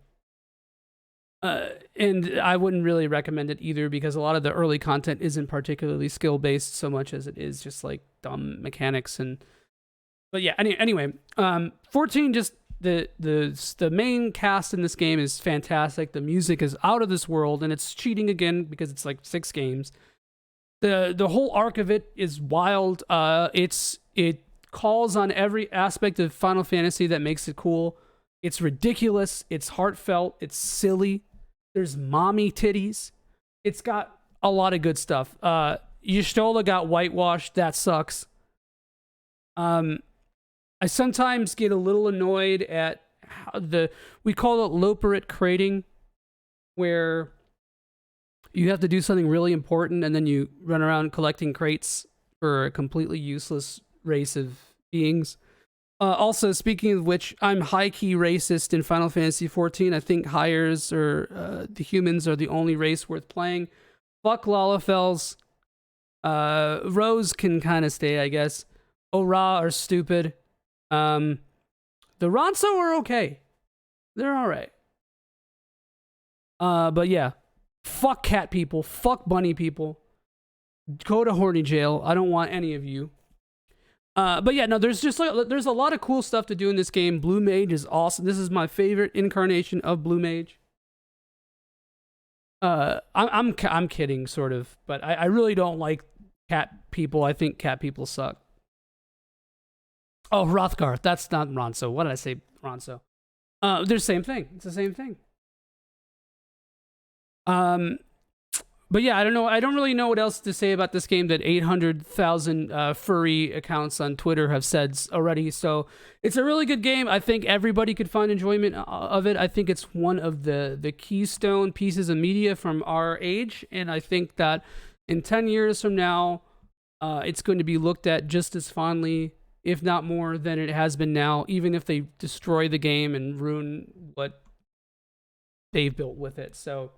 And I wouldn't really recommend it either, because a lot of the early content isn't particularly skill based so much as it is just like dumb mechanics. But yeah, anyway, 14, just the main cast in this game is fantastic. The music is out of this world, and it's cheating again because it's like 6 games. The whole arc of it is wild. It calls on every aspect of Final Fantasy that makes it cool. It's ridiculous. It's heartfelt. It's silly. There's mommy titties. It's got a lot of good stuff. Y'shtola got whitewashed. That sucks. I sometimes get a little annoyed at how we call it loperate crating, where you have to do something really important and then you run around collecting crates for a completely useless race of beings. Also, speaking of which, I'm high-key racist in Final Fantasy XIV. I think Hyers or the humans are the only race worth playing. Fuck Lalafels. Rose can kind of stay, I guess. Ora are stupid. The Ronso are okay. They're alright. But yeah. Fuck cat people. Fuck bunny people. Go to horny jail. I don't want any of you. But yeah, no, there's a lot of cool stuff to do in this game. Blue Mage is awesome. This is my favorite incarnation of Blue Mage. I'm kidding, sort of, but I really don't like cat people. I think cat people suck. Oh, Hrothgar. That's not Ronso. What did I say? Ronso. They're the same thing. It's the same thing. But yeah, I don't know. I don't really know what else to say about this game that 800,000 furry accounts on Twitter have said already. So it's a really good game. I think everybody could find enjoyment of it. I think it's one of the keystone pieces of media from our age. And I think that in 10 years from now, it's going to be looked at just as fondly, if not more, than it has been now, even if they destroy the game and ruin what they've built with it. So...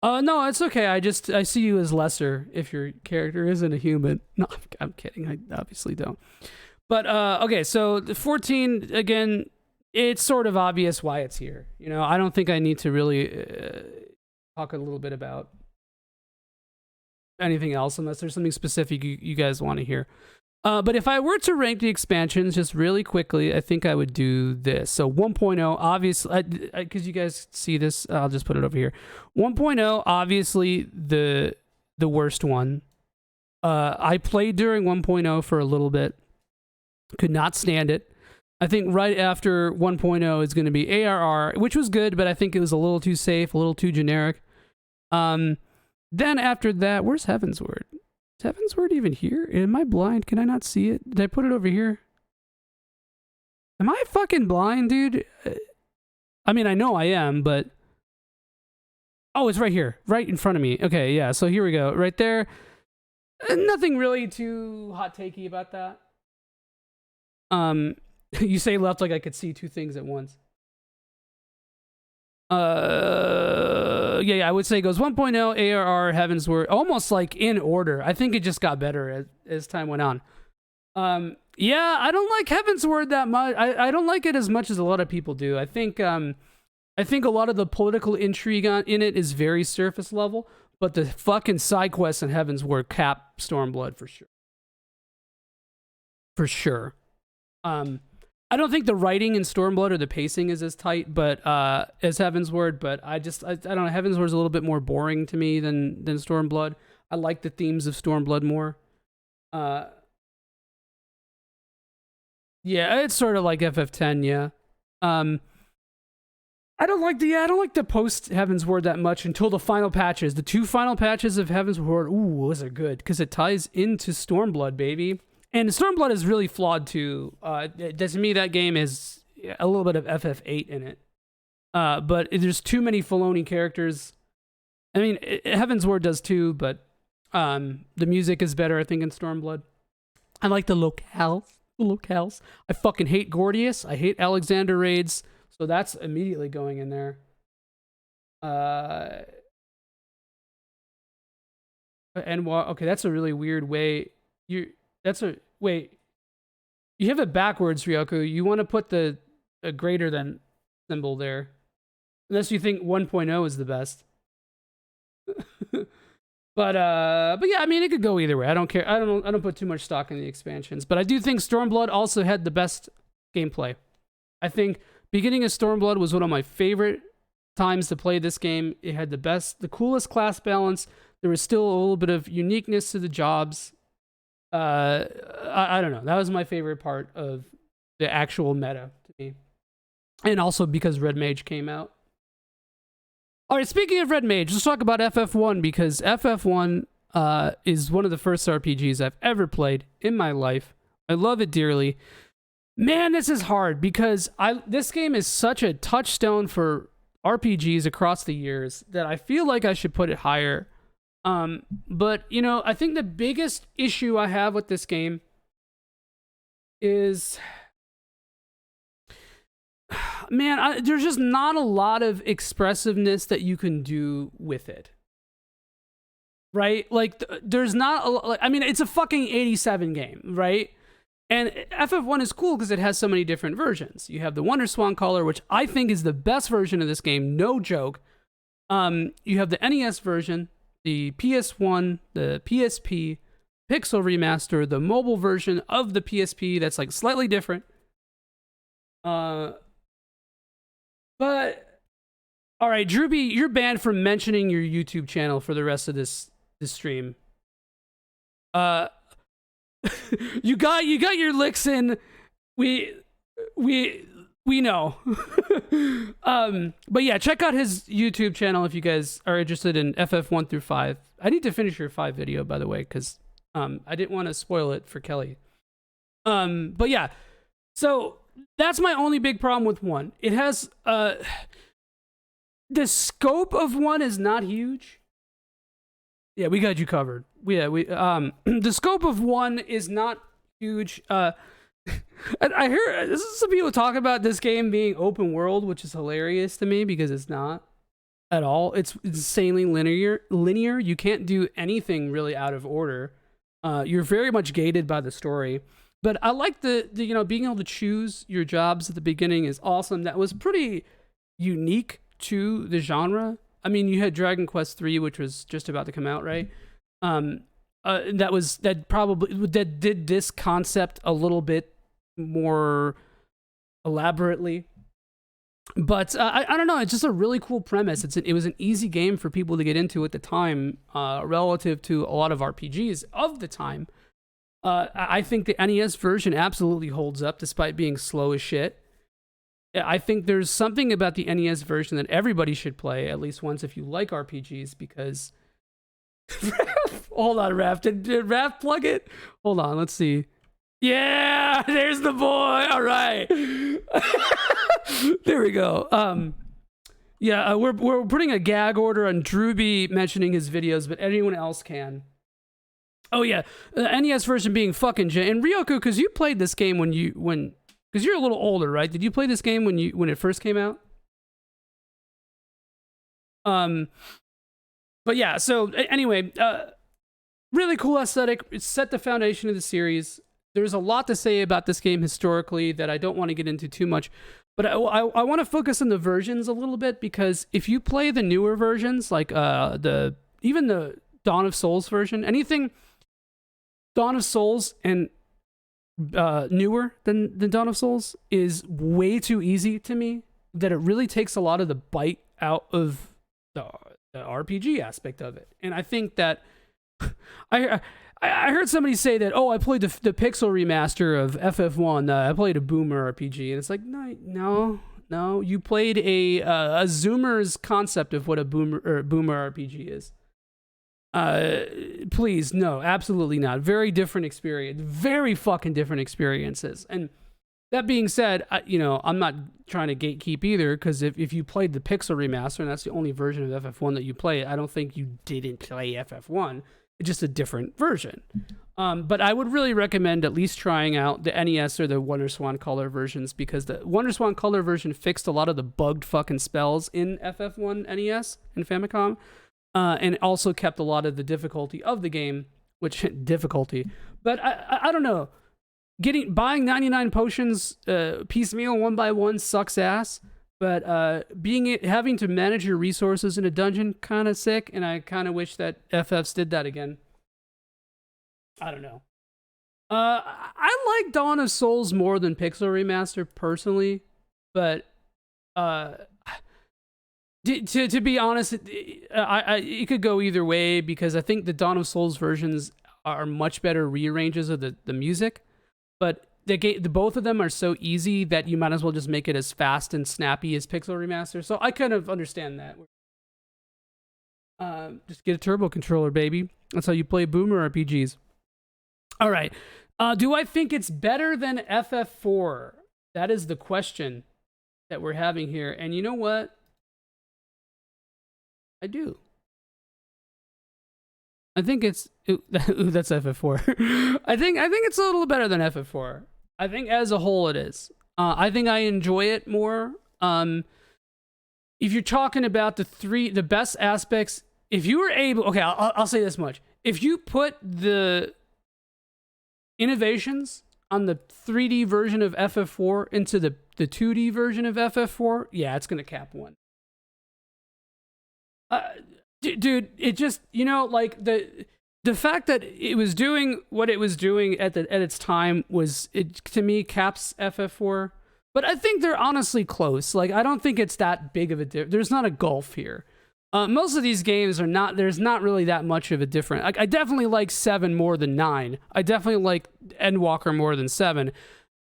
no, it's okay. I see you as lesser if your character isn't a human. No, I'm kidding. I obviously don't. But, okay, so the 14, again, it's sort of obvious why it's here. I don't think I need to really talk a little bit about anything else unless there's something specific you guys want to hear. But if I were to rank the expansions just really quickly, I think I would do this. So 1.0, obviously, because you guys see this, I'll just put it over here. 1.0, obviously the worst one. I played during 1.0 for a little bit. Could not stand it. I think right after 1.0 is going to be ARR, which was good, but I think it was a little too safe, a little too generic. Then after that, where's Heavensward? Is Heavensward even here? Am I blind? Can I not see it? Did I put it over here? Am I fucking blind, dude? I mean, I know I am, but... Oh, it's right here. Right in front of me. Okay, yeah, so here we go. Right there. Nothing really too hot takey about that. You say left like I could see two things at once. Yeah, I would say it goes 1.0, ARR, Heavensward, almost like in order. I think it just got better as time went on. Yeah, I don't like Heavensward that much. I don't like it as much as a lot of people do. I think a lot of the political intrigue in it is very surface level, but the fucking side quests in Heavensward cap Stormblood for sure. For sure. I don't think the writing in Stormblood or the pacing is as tight, but as Heavensward. But I don't know. Heavensward's a little bit more boring to me than Stormblood. I like the themes of Stormblood more. Yeah, it's sort of like FF10. Yeah. I don't like the post Heavensward that much until the final patches. The 2 final patches of Heavensward, those are good because it ties into Stormblood, baby. And Stormblood is really flawed too. To me, that game is a little bit of FF8 in it. But there's too many Filoni characters. I mean, Heavensward does too, but the music is better, I think, in Stormblood. I like the locales. I fucking hate Gordius. I hate Alexander raids. So that's immediately going in there. Okay, that's a really weird way. Wait. You have it backwards, Ryoku. You want to put the greater than symbol there. Unless you think 1.0 is the best. But yeah, I mean, it could go either way. I don't care. I don't put too much stock in the expansions, but I do think Stormblood also had the best gameplay. I think beginning of Stormblood was one of my favorite times to play this game. It had the coolest class balance. There was still a little bit of uniqueness to the jobs. I don't know. That was my favorite part of the actual meta to me. And also because Red Mage came out. All right, speaking of Red Mage, let's talk about FF1 because FF1 is one of the first RPGs I've ever played in my life. I love it dearly. Man, this is hard because this game is such a touchstone for RPGs across the years that I feel like I should put it higher. But, you know, I think the biggest issue I have with this game is... Man, there's just not a lot of expressiveness that you can do with it. Right? Like, there's not a lot... I mean, it's a fucking 87 game, right? And FF1 is cool because it has so many different versions. You have the Wonderswan Color, which I think is the best version of this game, no joke. You have the NES version, the PS1, the PSP, Pixel Remaster, the mobile version of the PSP that's like slightly different. But all right, Drewby, you're banned from mentioning your YouTube channel for the rest of this stream. You got your licks in. We know. But yeah, check out his YouTube channel if you guys are interested in FF1 through 5. I need to finish your 5 video, by the way, because I didn't want to spoil it for Kelly. But yeah, so that's my only big problem with 1. It has the scope of 1 is not huge. Yeah, we got you covered. The scope of 1 is not huge. I hear some people talk about this game being open world, which is hilarious to me because it's not at all. It's insanely linear. You can't do anything really out of order. You're very much gated by the story. But I like the being able to choose your jobs at the beginning is awesome. That was pretty unique to the genre. I mean, you had Dragon Quest III, which was just about to come out, right? That did this concept a little bit more elaborately. But I don't know. It's just a really cool premise. It was an easy game for people to get into at the time, relative to a lot of RPGs of the time. I think the NES version absolutely holds up despite being slow as shit. I think there's something about the NES version that everybody should play at least once if you like RPGs, because hold on, Raph. Did Raph plug it? Hold on, let's see. Yeah, there's the boy. All right. There we go. Yeah, we're putting a gag order on Drewby mentioning his videos, but anyone else can. Oh yeah, the NES version being fucking and Ryoku, because you played this game because you're a little older, right? Did you play this game when it first came out? But yeah, so anyway, really cool aesthetic. It set the foundation of the series. There's a lot to say about this game historically that I don't want to get into too much, but I want to focus on the versions a little bit, because if you play the newer versions, like even the Dawn of Souls version, anything Dawn of Souls and newer than Dawn of Souls is way too easy to me, that it really takes a lot of the bite out of the RPG aspect of it. And I think that I heard somebody say that, oh, I played the pixel remaster of FF1. I played a boomer RPG, and it's like, no, you played a Zoomer's concept of what a boomer RPG is. Please, no, absolutely not. Very different experience. Very fucking different experiences. And that being said, I'm not trying to gatekeep either, because if you played the Pixel Remaster and that's the only version of FF1 that you play, I don't think you didn't play FF1. It's just a different version. But I would really recommend at least trying out the NES or the WonderSwan Color versions, because the WonderSwan Color version fixed a lot of the bugged fucking spells in FF1 NES and Famicom. And also kept a lot of the difficulty of the game, but I don't know. Buying 99 potions piecemeal one by one sucks ass, but having to manage your resources in a dungeon, kind of sick, and I kind of wish that FFs did that again. I don't know. I like Dawn of Souls more than Pixel Remaster personally, but to be honest, it could go either way, because I think the Dawn of Souls versions are much better rearranges of the music, but both of them are so easy that you might as well just make it as fast and snappy as Pixel Remaster. So I kind of understand that. Just get a turbo controller, baby. That's how you play boomer RPGs. All right. Do I think it's better than FF4? That is the question that we're having here. And you know what? I do. I think it's that's FF4. I think it's a little better than FF4. I think as a whole it is. I think I enjoy it more. If you're talking about the best aspects, if you were able, okay, I'll say this much: if you put the innovations on the 3D version of FF4 into the 2D version of FF4, yeah, it's gonna cap one. Dude, it just, like the fact that it was doing what it was doing at its time to me caps FF4. But I think they're honestly close. Like, I don't think it's that big of a difference. There's not a gulf here. Most of these games are not. There's not really that much of a difference. I definitely like 7 more than 9. I definitely like Endwalker more than 7.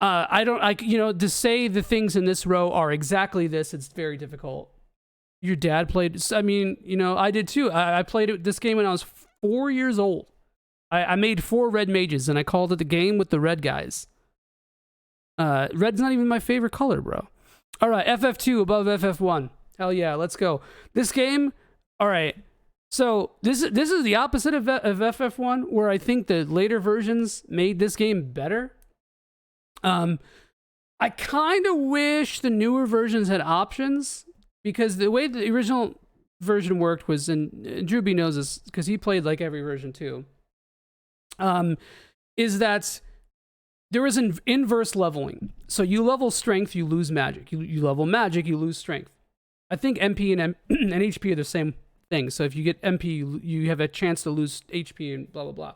To say the things in this row are exactly this, it's very difficult. Your dad played, I did too. I played this game when I was 4 years old. I made 4 red mages, and I called it the game with the red guys. Red's not even my favorite color, bro. All right, FF2 above FF1. Hell yeah, let's go. This game, all right. So this is the opposite of FF1, where I think the later versions made this game better. I kind of wish the newer versions had options, because the way the original version worked was, and Drew B knows this because he played like every version too, is that there was an inverse leveling. So you level strength, you lose magic. You level magic, you lose strength. I think MP and HP are the same thing. So if you get MP, you have a chance to lose HP and blah, blah, blah.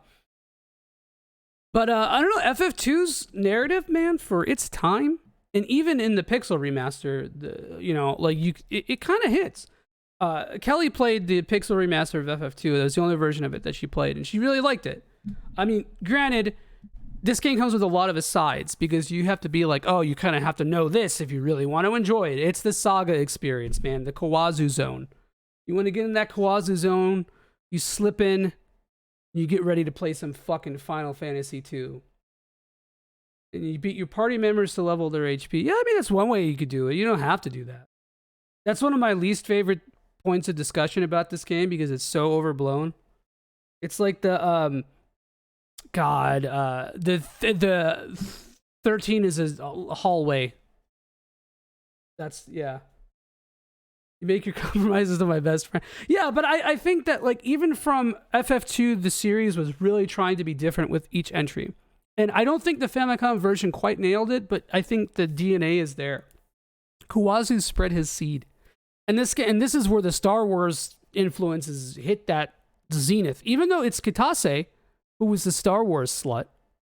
But I don't know, FF2's narrative, man, for its time, and even in the Pixel Remaster, it kind of hits. Kelly played the Pixel Remaster of FF2. That was the only version of it that she played, and she really liked it. I mean, granted, this game comes with a lot of asides because you have to be like, oh, you kind of have to know this if you really want to enjoy it. It's the Saga experience, man. The Kawazu Zone. You want to get in that Kawazu Zone, you slip in, you get ready to play some fucking Final Fantasy 2. And you beat your party members to level their HP. Yeah, I mean, that's one way you could do it. You don't have to do that. That's one of my least favorite points of discussion about this game because it's so overblown. It's like the the 13 is a hallway. That's, yeah. You make your compromises to my best friend. Yeah, but I think that, like, even from FF2, the series was really trying to be different with each entry. And I don't think the Famicom version quite nailed it, but I think the DNA is there. Kawazu spread his seed. And this is where the Star Wars influences hit that zenith. Even though it's Kitase, who was the Star Wars slut,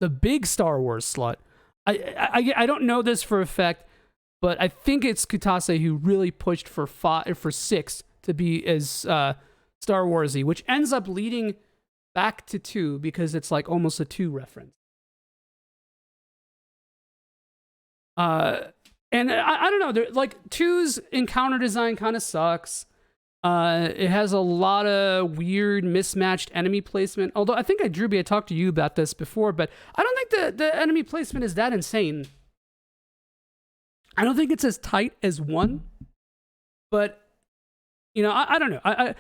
the big Star Wars slut. I don't know this for a fact, but I think it's Kitase who really pushed for 6 to be as Star Warsy, which ends up leading back to 2 because it's like almost a 2 reference. And I don't know, like 2's encounter design kind of sucks. It has a lot of weird mismatched enemy placement. Although I think I talked to you about this before, but I don't think the enemy placement is that insane. I don't think it's as tight as 1, but you know, I don't know.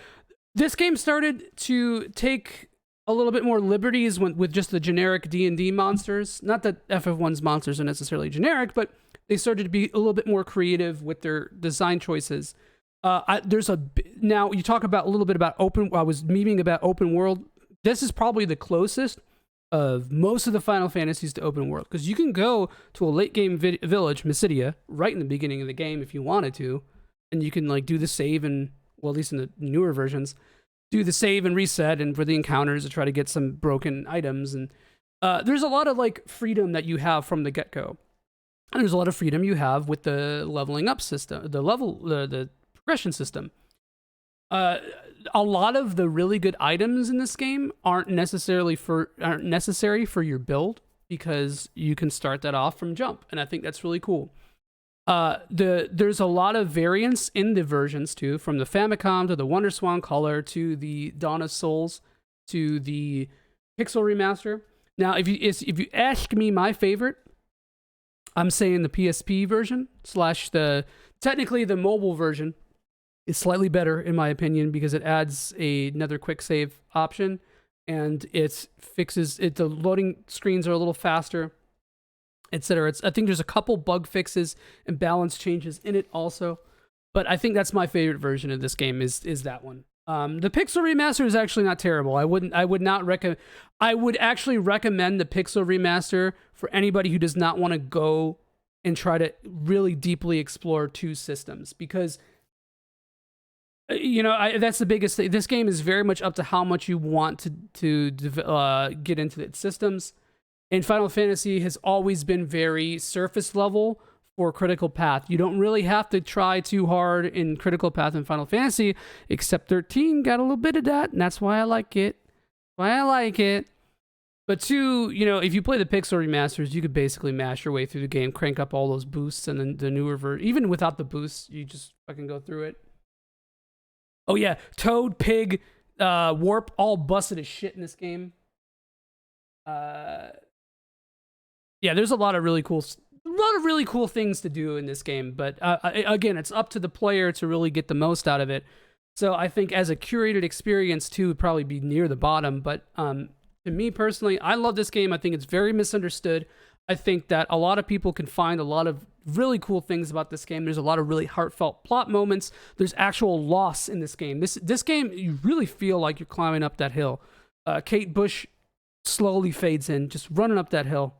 This game started to take a little bit more liberties with just the generic D&D monsters. Not that FF1's monsters are necessarily generic, but they started to be a little bit more creative with their design choices. Now you talk about a little bit about I was memeing about open world. This is probably the closest of most of the Final Fantasies to open world, because you can go to a late game village, Mysidia, right in the beginning of the game if you wanted to, and you can like do the save and, well, at least in the newer versions, do the save and reset and for the encounters to try to get some broken items. And there's a lot of like freedom that you have from the get-go. And there's a lot of freedom you have with the leveling up system, the progression system. A lot of the really good items in this game aren't necessary for your build, because you can start that off from jump, and I think that's really cool. There's a lot of variance in the versions too, from the Famicom to the WonderSwan Color to the Dawn of Souls to the Pixel Remaster. Now, if you ask me my favorite, I'm saying the PSP version / technically the mobile version is slightly better in my opinion, because it adds another quick save option, and it fixes it. The loading screens are a little faster, etc. I think there's a couple bug fixes and balance changes in it also, but I think that's my favorite version of this game is that one. The Pixel Remaster is actually not terrible. I would actually recommend the Pixel Remaster for anybody who does not want to go and try to really deeply explore 2 systems, because you know, that's the biggest thing. This game is very much up to how much you want to get into its systems. And Final Fantasy has always been very surface level for Critical Path. You don't really have to try too hard in Critical Path in Final Fantasy, except 13 got a little bit of that, and that's why I like it. But 2, you know, if you play the Pixel Remasters, you could basically mash your way through the game, crank up all those boosts, and then the newer version, even without the boosts, you just fucking go through it. Oh yeah, Toad, Pig, Warp, all busted as shit in this game. Yeah, there's a lot of really cool things to do in this game, but again, it's up to the player to really get the most out of it. So I think as a curated experience, 2 would probably be near the bottom. But to me personally, I love this game. I think it's very misunderstood. I think that a lot of people can find a lot of really cool things about this game. There's a lot of really heartfelt plot moments. There's actual loss in this game. This game, you really feel like you're climbing up that hill. Kate Bush slowly fades in, just running up that hill.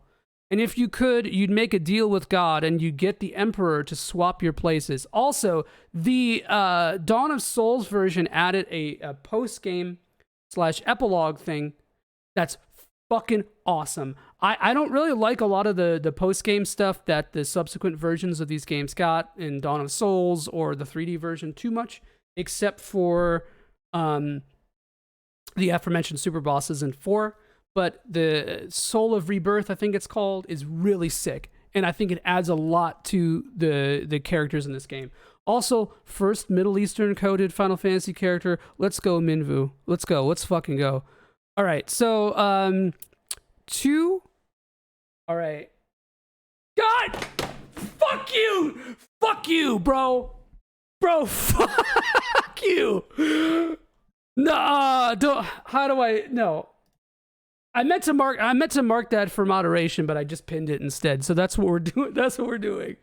And if you could, you'd make a deal with God and you get the Emperor to swap your places. Also, the Dawn of Souls version added a post-game / epilogue thing that's fucking awesome. I don't really like a lot of the post-game stuff that the subsequent versions of these games got in Dawn of Souls or the 3D version too much, except for the aforementioned super bosses in 4. but the Soul of Rebirth, I think it's called, is really sick. And I think it adds a lot to the characters in this game. Also, first Middle Eastern coded Final Fantasy character. Let's go, Minvu. Let's go. Let's fucking go. All right. So, 2. All right. God! Fuck you! Fuck you, bro! Bro, fuck you! Nah, don't. How do I? No. I meant to mark that for moderation, but I just pinned it instead. So that's what we're doing. That's what we're doing.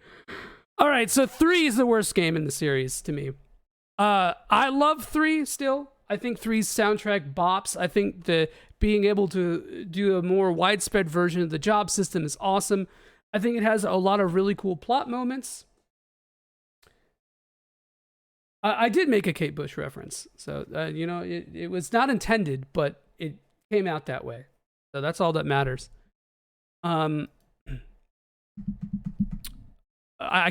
All right. So 3 is the worst game in the series to me. I love 3 still. I think 3's soundtrack bops. I think the being able to do a more widespread version of the job system is awesome. I think it has a lot of really cool plot moments. I did make a Kate Bush reference, so it was not intended, but it came out that way. So that's all that matters. I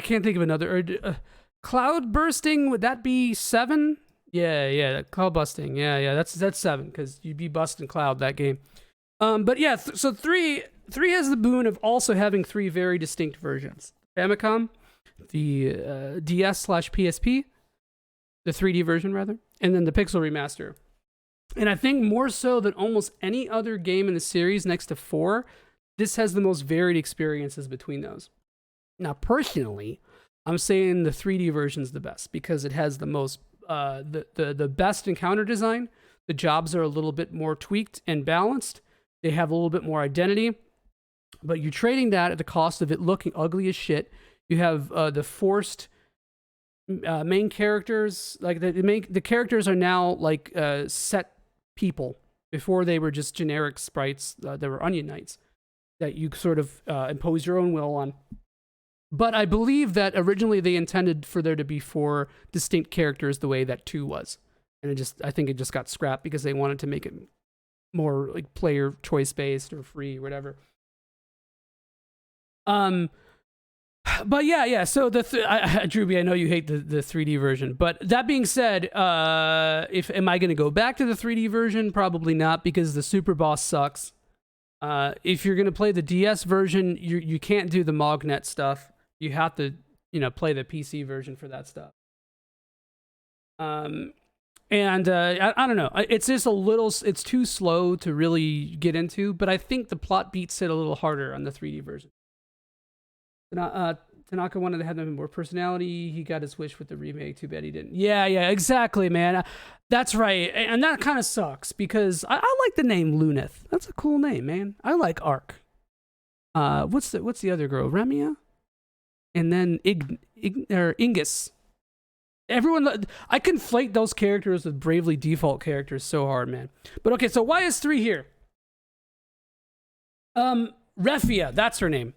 can't think of another. Cloud bursting, would that be 7? Yeah, cloud busting. Yeah, that's 7 because you'd be busting Cloud that game. But yeah, so 3 has the boon of also having 3 very distinct versions: Famicom, the DS/PSP, the 3D version rather, and then the Pixel remaster. And I think more so than almost any other game in the series next to 4, this has the most varied experiences between those. Now, personally, I'm saying the 3D version's the best because it has the most the best encounter design. The jobs are a little bit more tweaked and balanced. They have a little bit more identity, but you're trading that at the cost of it looking ugly as shit. You have the forced main characters. Like the characters are now like set people. Before they were just generic sprites. They were Onion Knights that you sort of impose your own will on. But I believe that originally they intended for there to be 4 distinct characters the way that 2 was. And I think it just got scrapped because they wanted to make it more like player choice based or free, whatever. But yeah. So Drewby, I know you hate the 3D version, but that being said, am I going to go back to the 3D version? Probably not, because the super boss sucks. If you're going to play the DS version, you can't do the Mognet stuff. You have to, play the PC version for that stuff. I don't know. It's just it's too slow to really get into, but I think the plot beats it a little harder on the 3D version. Tanaka wanted to have more personality. He got his wish with the remake. Too bad he didn't. Yeah, exactly, man. That's right. And that kind of sucks because I like the name Luneth. That's a cool name, man. I like Ark. What's the other girl? Remia? And then Ingus. Everyone, I conflate those characters with Bravely Default characters so hard, man. But okay, so why is 3 here? Refia, that's her name.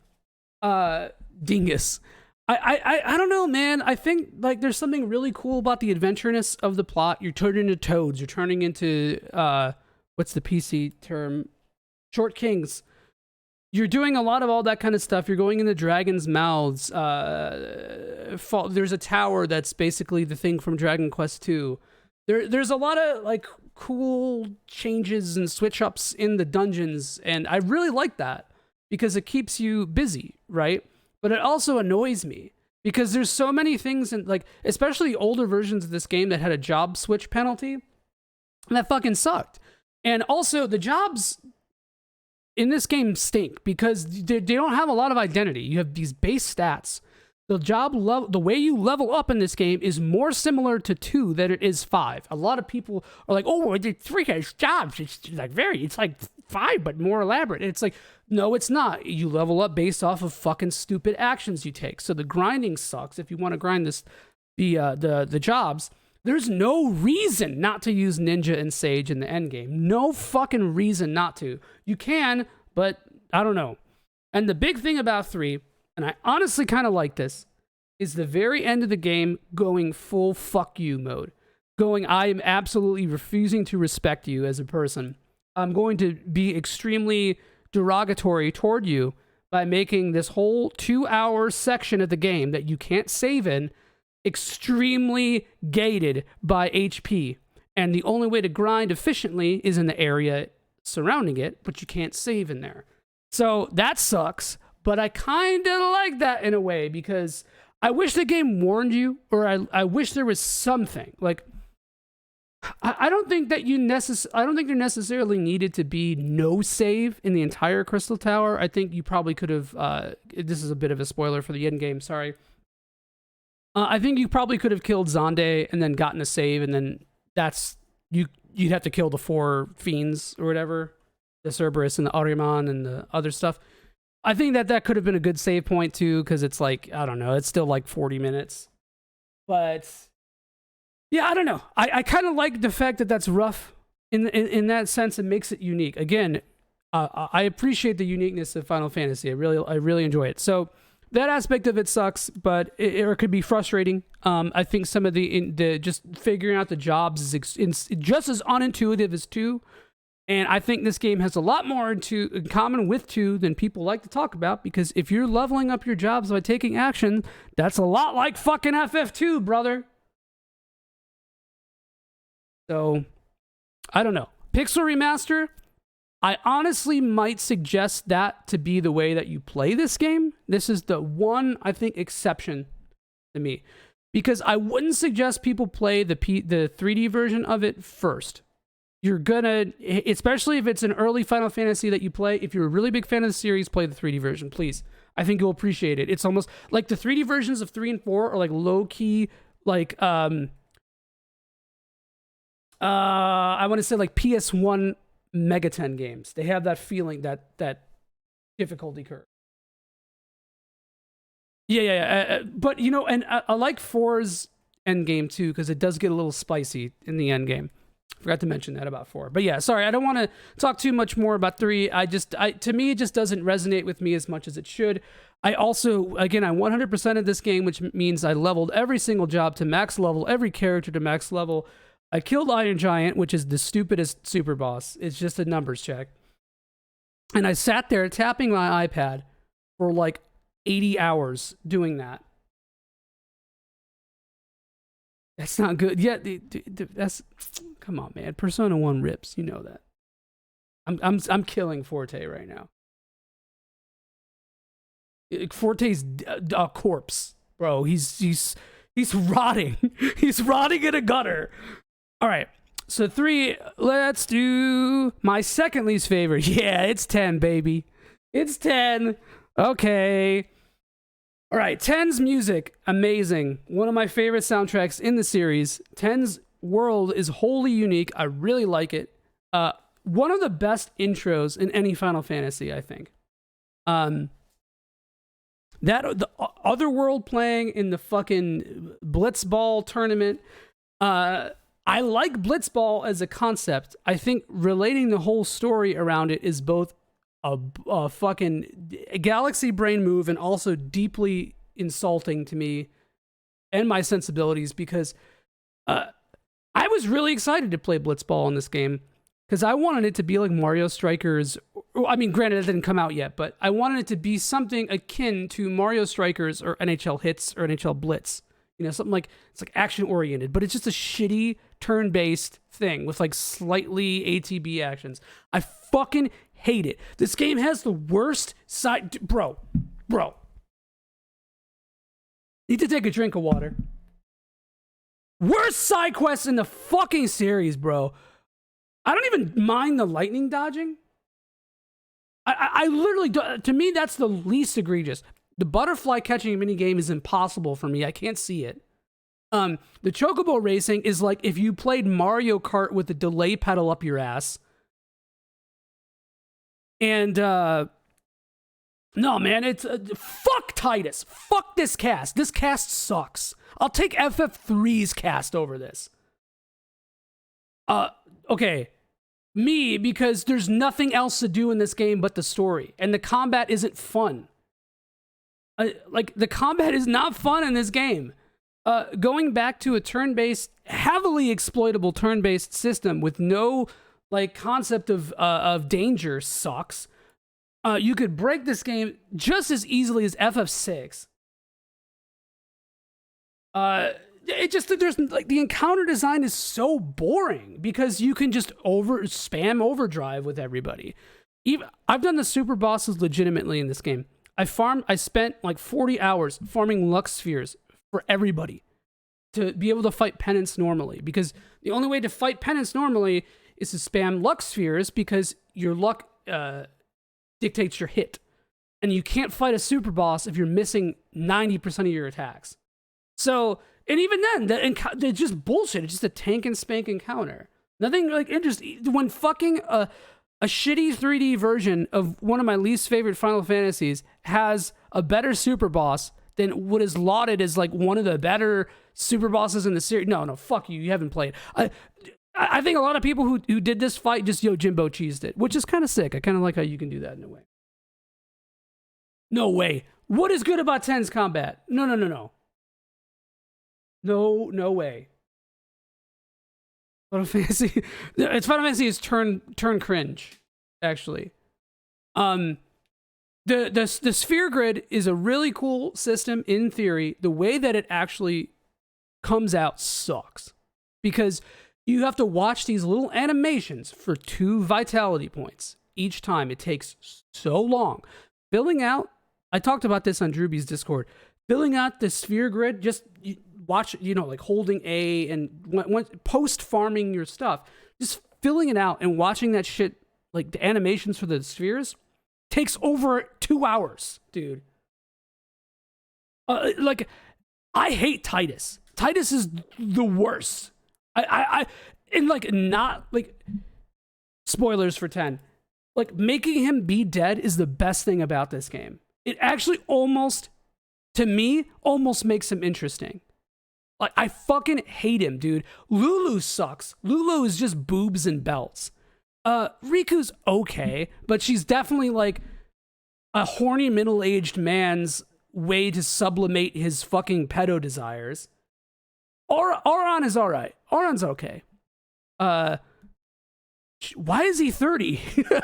Dingus. I don't know, man. I think like there's something really cool about the adventureness of the plot. You're turning into toads. You're turning into what's the PC term? Short Kings. You're doing a lot of all that kind of stuff. You're going into dragons' mouths. There's a tower that's basically the thing from Dragon Quest II. There's a lot of like cool changes and switch ups in the dungeons, and I really like that because it keeps you busy, right? But it also annoys me because there's so many things, in like especially older versions of this game that had a job switch penalty, and that fucking sucked. And also the jobs in this game stink because they don't have a lot of identity. You have these base stats. The way you level up in this game is more similar to 2 than it is 5. A lot of people are like, "Oh, the 3 has jobs. It's like 5 but more elaborate." And it's like, no, it's not. You level up based off of fucking stupid actions you take. So the grinding sucks. If you want to grind the jobs, there's no reason not to use Ninja and Sage in the end game. No fucking reason not to. You can, but I don't know. And the big thing about 3, and I honestly kind of like this, is the very end of the game going full fuck you mode. Going, I am absolutely refusing to respect you as a person. I'm going to be extremely derogatory toward you by making this whole 2-hour section of the game that you can't save in extremely gated by HP. And the only way to grind efficiently is in the area surrounding it, but you can't save in there. So that sucks, but I kind of like that in a way because I wish the game warned you, or I wish there was something. Like, I don't think that I don't think there necessarily needed to be no save in the entire Crystal Tower. I think you probably could have, this is a bit of a spoiler for the end game, sorry. I think you probably could have killed Zonde and then gotten a save, and then you'd have to kill the 4 fiends or whatever, the Cerberus and the Ahriman and the other stuff. I think that could have been a good save point too, because it's like, I don't know, it's still like 40 minutes. But yeah, I don't know. I kind of like the fact that that's rough in that sense. It makes it unique. Again, I appreciate the uniqueness of Final Fantasy. I really enjoy it. So that aspect of it sucks, but it could be frustrating. I think some of the just figuring out the jobs is just as unintuitive as 2. And I think this game has a lot more in common with 2 than people like to talk about, because if you're leveling up your jobs by taking action, that's a lot like fucking FF2, brother. So, I don't know. Pixel Remaster, I honestly might suggest that to be the way that you play this game. This is the one, I think, exception to me. Because I wouldn't suggest people play the 3D version of it first. You're gonna, especially if it's an early Final Fantasy that you play, if you're a really big fan of the series, play the 3D version, please. I think you'll appreciate it. It's almost like the 3D versions of 3 and 4 are like low-key, like, I want to say like PS1 Megaten games. They have that feeling, that difficulty curve. Yeah. But, you know, and I like 4's endgame too, because it does get a little spicy in the endgame. Forgot to mention that about 4. But yeah, sorry, I don't want to talk too much more about 3. To me, it just doesn't resonate with me as much as it should. I also, again, I 100%ed this game, which means I leveled every single job to max level, every character to max level. I killed Iron Giant, which is the stupidest super boss. It's just a numbers check. And I sat there tapping my iPad for like 80 hours doing that. That's not good. Yeah, that's, come on, man. Persona 1 rips. You know that. I'm killing Forte right now. Forte's a corpse, bro. He's rotting. He's rotting in a gutter. All right. So 3, let's do my second least favorite. Yeah, it's 10, baby. It's 10. Okay. All right, 10's music, amazing. One of my favorite soundtracks in the series. 10's world is wholly unique. I really like it. One of the best intros in any Final Fantasy, I think. The other world playing in the fucking Blitzball tournament. I like Blitzball as a concept. I think relating the whole story around it is both a fucking galaxy brain move and also deeply insulting to me and my sensibilities, because I was really excited to play Blitzball in this game because I wanted it to be like Mario Strikers. I mean, granted, it didn't come out yet, but I wanted it to be something akin to Mario Strikers or NHL Hits or NHL Blitz. You know, something like, it's like action oriented, but it's just a shitty turn-based thing with like slightly ATB actions. I fucking hate it. This game has the worst side... Bro. Need to take a drink of water. Worst side quest in the fucking series, bro. I don't even mind the lightning dodging. I literally... To me, that's the least egregious. The butterfly catching minigame is impossible for me. I can't see it. The chocobo racing is like if you played Mario Kart with the delay pedal up your ass. And, no, man, it's, fuck Titus. Fuck this cast. This cast sucks. I'll take FF3's cast over this. Okay. Me, because there's nothing else to do in this game but the story. And the combat isn't fun. Like, the combat is not fun in this game. Going back to a turn-based, heavily exploitable turn-based system with no... like concept of danger sucks. You could break this game just as easily as FF6. it just, there's like, the encounter design is so boring because you can just spam overdrive with everybody. Even I've done the super bosses legitimately in this game. I spent like 40 hours farming Lux Spheres for everybody to be able to fight Penance normally, because the only way to fight Penance normally is to spam Lux Spheres, because your luck dictates your hit. And you can't fight a super boss if you're missing 90% of your attacks. So, and even then, it's just bullshit. It's just a tank and spank encounter. Nothing like interesting. When fucking a shitty 3D version of one of my least favorite Final Fantasies has a better super boss than what is lauded as like one of the better super bosses in the series. No, fuck you. You haven't played. I think a lot of people who did this fight just Jimbo cheesed it, which is kind of sick. I kind of like how you can do that in a way. No way. What is good about 10's combat? No. No way. Final Fantasy. It's Final Fantasy is turn cringe, actually. The sphere grid is a really cool system in theory. The way that it actually comes out sucks, because you have to watch these little animations for 2 vitality points each time. It takes so long. Filling out, I talked about this on Drewby's Discord, filling out the sphere grid, just watch, like holding A and post farming your stuff, just filling it out and watching that shit, like the animations for the spheres, takes over 2 hours, dude. Like, I hate Titus. Titus is the worst. And like, not like, spoilers for 10, like making him be dead is the best thing about this game. It actually almost, to me, almost makes him interesting. Like, I fucking hate him, dude. Lulu sucks. Lulu is just boobs and belts. Riku's okay, but she's definitely like a horny middle-aged man's way to sublimate his fucking pedo desires. Auron is alright. Auron's okay. Why is he 30?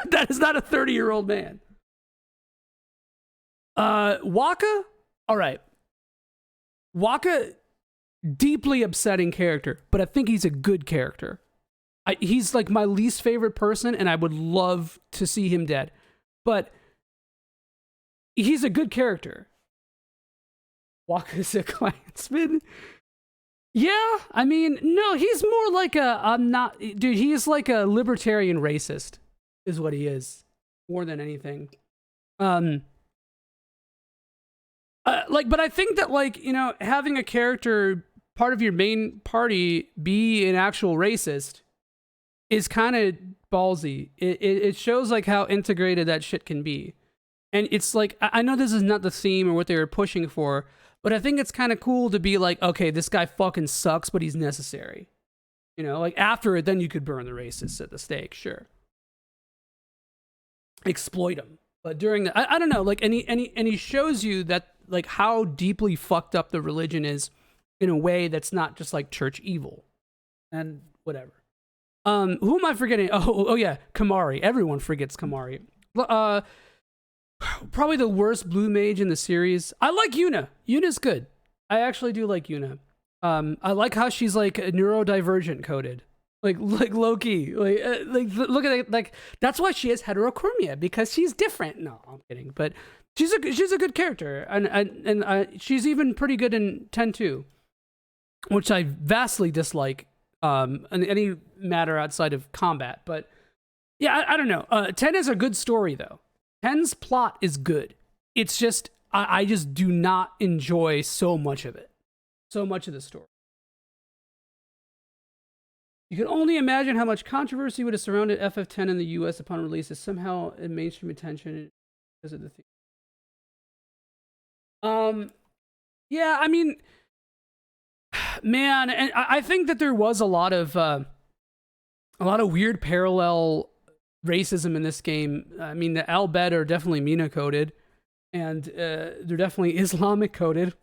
That is not a 30-year-old man. Waka? Alright. Waka, deeply upsetting character, but I think he's a good character. He's like my least favorite person, and I would love to see him dead. But he's a good character. Waka's a clansman? Yeah, I mean, no, he's more like dude, he's like a libertarian racist, is what he is, more than anything. But I think that, like, having a character, part of your main party, be an actual racist is kind of ballsy. It shows, like, how integrated that shit can be. And it's like, I know this is not the theme or what they were pushing for, but I think it's kind of cool to be like, okay, this guy fucking sucks, but he's necessary. Like, after it, then you could burn the racists at the stake, sure. Exploit them. But during the, I don't know, like, and he shows you that, like, how deeply fucked up the religion is in a way that's not just like church evil and whatever. Who am I forgetting? Oh yeah, Kamari. Everyone forgets Kamari. Probably the worst blue mage in the series. I like Yuna. Yuna's good. I actually do like Yuna. I like how she's like neurodivergent coded. Like low-key. Like look at it, like that's why she has heterochromia, because she's different. No, I'm kidding. But she's a good character, and she's even pretty good in 10-2, which I vastly dislike in any matter outside of combat. But yeah, I don't know. 10 is a good story though. 10's plot is good. It's just I just do not enjoy so much of it. So much of the story. You can only imagine how much controversy would have surrounded FF10 in the US upon release, as somehow in mainstream attention because of the theme. Yeah, I mean, man, and I think that there was a lot of weird parallel racism in this game. I mean, the Albed are definitely Mina coded, and they're definitely Islamic coded.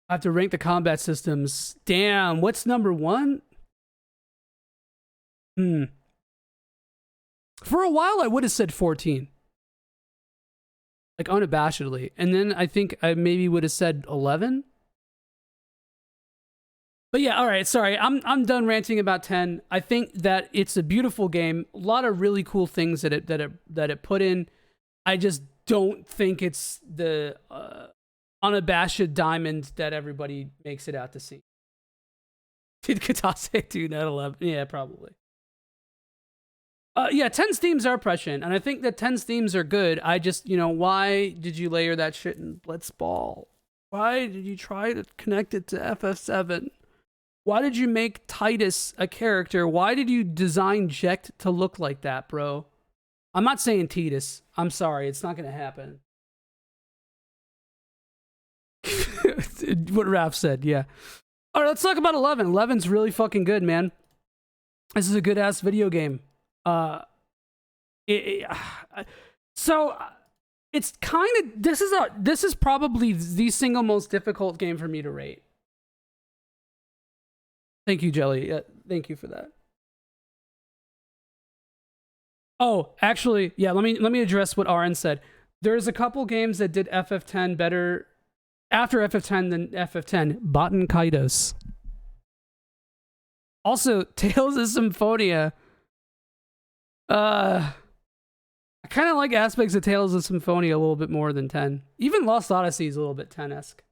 I have to rank the combat systems. Damn, what's number 1? For a while, I would have said 14. Like, unabashedly. And then I think I maybe would have said 11. But yeah, all right. Sorry, I'm done ranting about 10. I think that it's a beautiful game. A lot of really cool things that it put in. I just don't think it's the unabashed diamond that everybody makes it out to see. Did Katase do that 11? Yeah, probably. Yeah, 10's themes are prescient, and I think that 10's themes are good. I just, why did you layer that shit in Blitzball? Why did you try to connect it to FF7? Why did you make Titus a character? Why did you design Jekt to look like that, bro? I'm not saying Titus. I'm sorry, it's not gonna happen. What Raph said, yeah. All right, let's talk about 11. 11's really fucking good, man. This is a good ass video game. So it's kind of this is probably the single most difficult game for me to rate. Thank you, Jelly. Thank you for that. Oh, actually, yeah. Let me address what RN said. There's a couple games that did FF10 better after FF10 than FF10. Baten Kaidos. Also, Tales of Symphonia. I kind of like aspects of Tales of Symphonia a little bit more than 10. Even Lost Odyssey is a little bit 10-esque.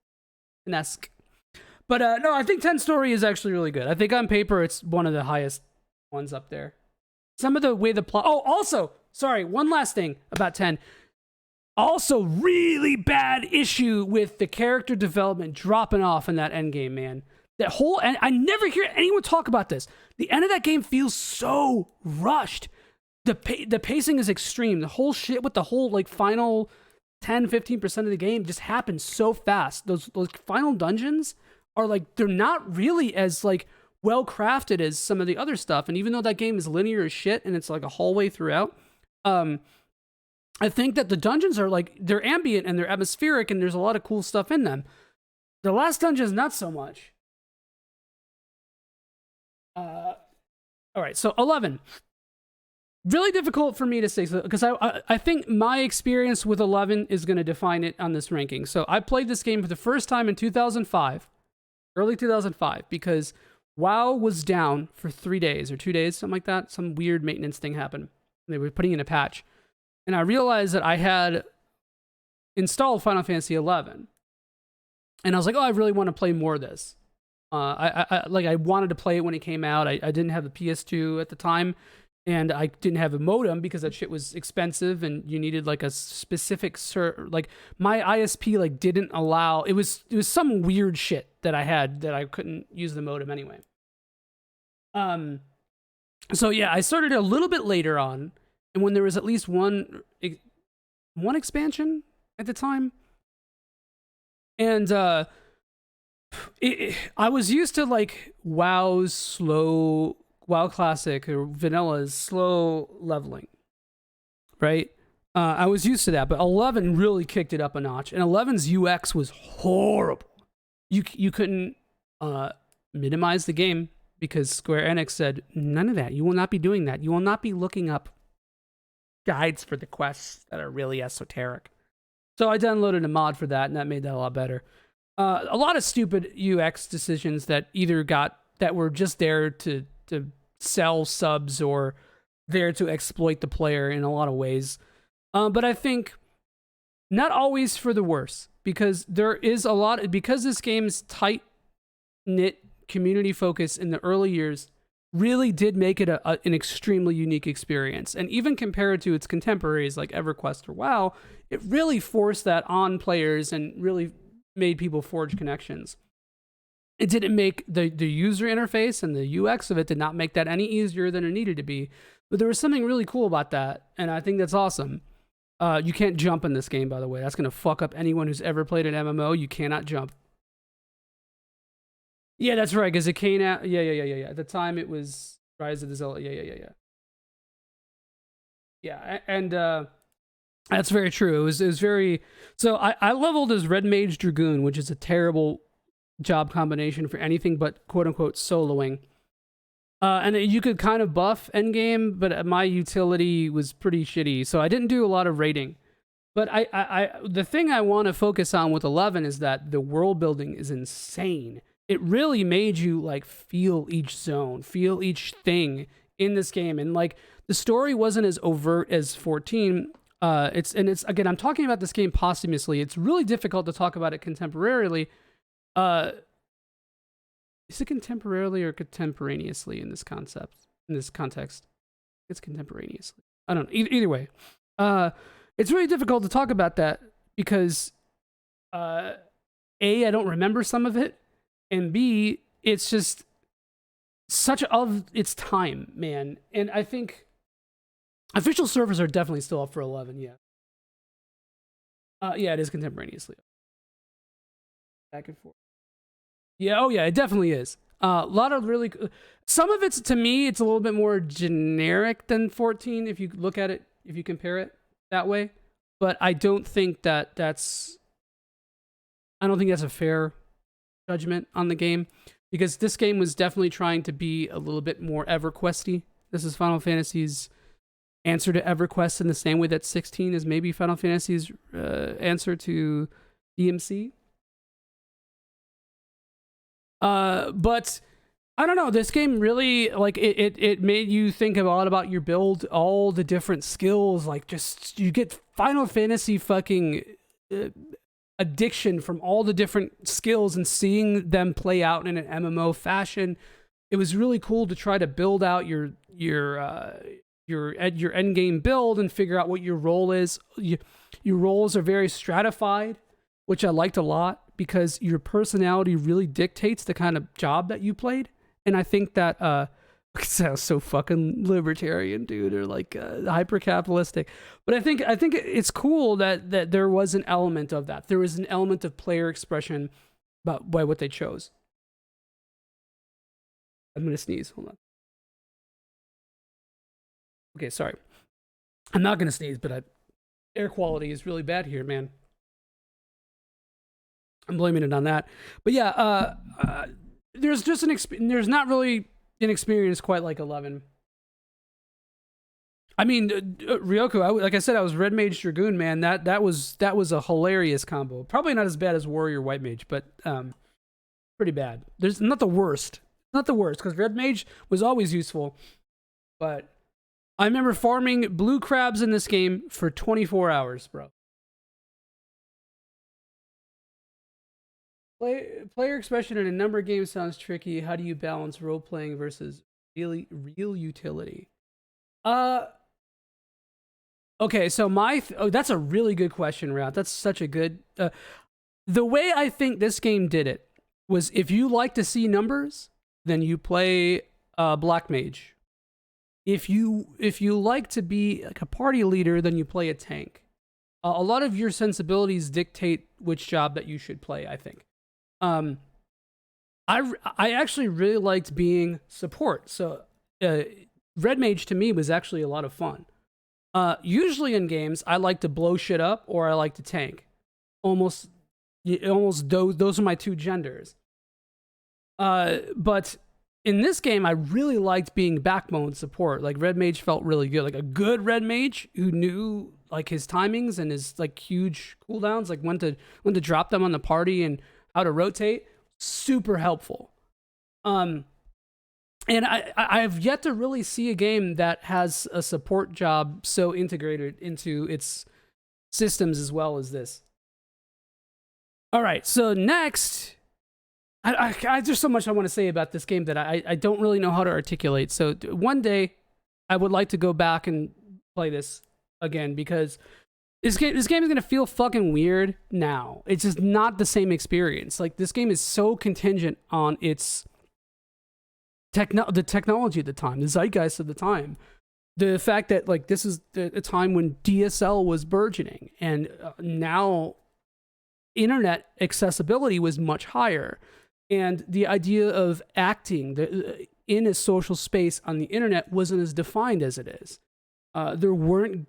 But no, I think 10 story is actually really good. I think on paper it's one of the highest ones up there. Some of the way the plot... Oh, also, sorry, one last thing about 10. Also, really bad issue with the character development dropping off in that endgame, man. That whole... And I never hear anyone talk about this. The end of that game feels so rushed. The pacing is extreme. The whole shit with the whole, like, final 10-15% of the game just happens so fast. Those final dungeons are, like, they're not really as, like, well crafted as some of the other stuff. And even though that game is linear as shit and it's like a hallway throughout, I think that the dungeons are like, they're ambient and they're atmospheric and there's a lot of cool stuff in them. The last dungeon is not so much. All right, so 11. Really difficult for me to say, because I think my experience with 11 is going to define it on this ranking. So I played this game for the first time in 2005, early 2005, because WoW was down for 3 days or 2 days, something like that. Some weird maintenance thing happened. They were putting in a patch. And I realized that I had installed Final Fantasy 11. And I was like, oh, I really want to play more of this. I wanted to play it when it came out. I didn't have a PS2 at the time. And I didn't have a modem because that shit was expensive and you needed like a specific like my ISP like didn't allow, it was some weird shit that I had that I couldn't use the modem anyway. So yeah, I started a little bit later on, and when there was at least one expansion at the time. And I was used to like WoW Classic or Vanilla's slow leveling, right? I was used to that, but 11 really kicked it up a notch, and 11's UX was horrible. You couldn't minimize the game because Square Enix said, none of that. You will not be doing that. You will not be looking up guides for the quests that are really esoteric. So I downloaded a mod for that, and that made that a lot better. A lot of stupid UX decisions that were just there to sell subs or there to exploit the player in a lot of ways. But I think not always for the worse, because there is because this game's tight-knit community focus in the early years really did make it an extremely unique experience. And even compared to its contemporaries like EverQuest or WoW, it really forced that on players and really made people forge connections. It didn't make the user interface and the UX of it did not make that any easier than it needed to be. But there was something really cool about that, and I think that's awesome. You can't jump in this game, by the way. That's going to fuck up anyone who's ever played an MMO. You cannot jump. Yeah, that's right, because it came out... Yeah. At the time, it was Rise of the Zealot. Yeah. Yeah, and that's very true. It was very... So I leveled as Red Mage Dragoon, which is a terrible job combination for anything but quote-unquote soloing. And you could kind of buff endgame, but my utility was pretty shitty, so I didn't do a lot of raiding. But the thing I want to focus on with 11 is that the world building is insane. it really made you like feel each zone, feel each thing in this game. And like the story wasn't as overt as 14. It's again, I'm talking about this game posthumously. It's really difficult to talk about it contemporarily. Is it contemporarily or contemporaneously in this context? It's contemporaneously. I don't know. Either way, it's really difficult to talk about that because I don't remember some of it, and B, it's just such of its time, man. And I think official servers are definitely still up for 11. Yeah. Yeah, it is contemporaneously. Back and forth. Yeah. Oh, yeah. It definitely is. A lot of really. Some of it's, to me, it's a little bit more generic than 14 if you look at it, if you compare it that way. But I don't think that's a fair judgment on the game, because this game was definitely trying to be a little bit more EverQuest-y. This is Final Fantasy's answer to EverQuest in the same way that 16 is maybe Final Fantasy's answer to DMC. But I don't know, this game really, like, it made you think a lot about your build, all the different skills, like, just, you get Final Fantasy fucking addiction from all the different skills and seeing them play out in an MMO fashion. It was really cool to try to build out your end game build and figure out what your role is. Your roles are very stratified, which I liked a lot, because your personality really dictates the kind of job that you played. And I think that it sounds so fucking libertarian, dude, or like hyper capitalistic. But I think it's cool that there was an element of that. There was an element of player expression by what they chose. I'm gonna sneeze. Hold on. Okay, sorry. I'm not gonna sneeze, but air quality is really bad here, man. I'm blaming it on that. But yeah, there's just there's not really an experience quite like 11. I mean, Ryoko, like I said, I was Red Mage Dragoon, man. That was a hilarious combo. Probably not as bad as Warrior White Mage, but pretty bad. There's not the worst. Not the worst, because Red Mage was always useful. But I remember farming blue crabs in this game for 24 hours, bro. Player expression in a number of games sounds tricky. How do you balance role playing versus real utility? Okay, so that's a really good question, Ralph. That's such a good. The way I think this game did it was, if you like to see numbers, then you play Black Mage. If you like to be like a party leader, then you play a tank. A lot of your sensibilities dictate which job that you should play, I think. I actually really liked being support. So Red Mage to me was actually a lot of fun. Usually in games, I like to blow shit up or I like to tank. Almost those are my two genders. But in this game, I really liked being backbone support. Like, Red Mage felt really good. Like a good Red Mage who knew like his timings and his like huge cooldowns, like when to drop them on the party and how to rotate. Super helpful. And I've yet to really see a game that has a support job so integrated into its systems as well as this. All right, so next, there's so much I want to say about this game that I don't really know how to articulate. So one day, I would like to go back and play this again, because this game is going to feel fucking weird now. It's just not the same experience. Like, this game is so contingent on its the technology at the time, the zeitgeist of the time. The fact that, like, this is a time when DSL was burgeoning, and now internet accessibility was much higher. And the idea of acting in a social space on the internet wasn't as defined as it is. There weren't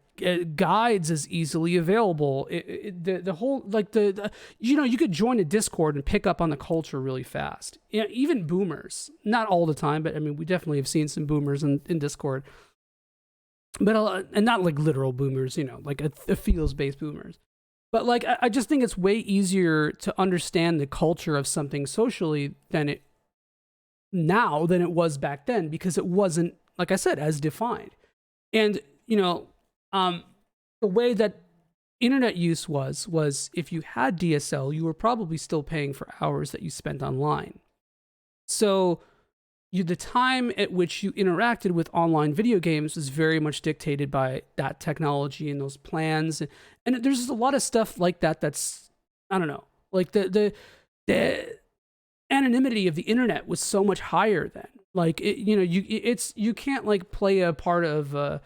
guides as easily available. The whole, like, you could join a Discord and pick up on the culture really fast. Yeah, even boomers, not all the time, but I mean, we definitely have seen some boomers in Discord. But and not like literal boomers, like a feels-based boomers. But like, I just think it's way easier to understand the culture of something socially than it was back then, because it wasn't, like I said, as defined. And the way that internet use was if you had DSL, you were probably still paying for hours that you spent online. So the time at which you interacted with online video games was very much dictated by that technology and those plans. And there's a lot of stuff like that that's, I don't know, like the anonymity of the internet was so much higher then. Like, you can't like play a part of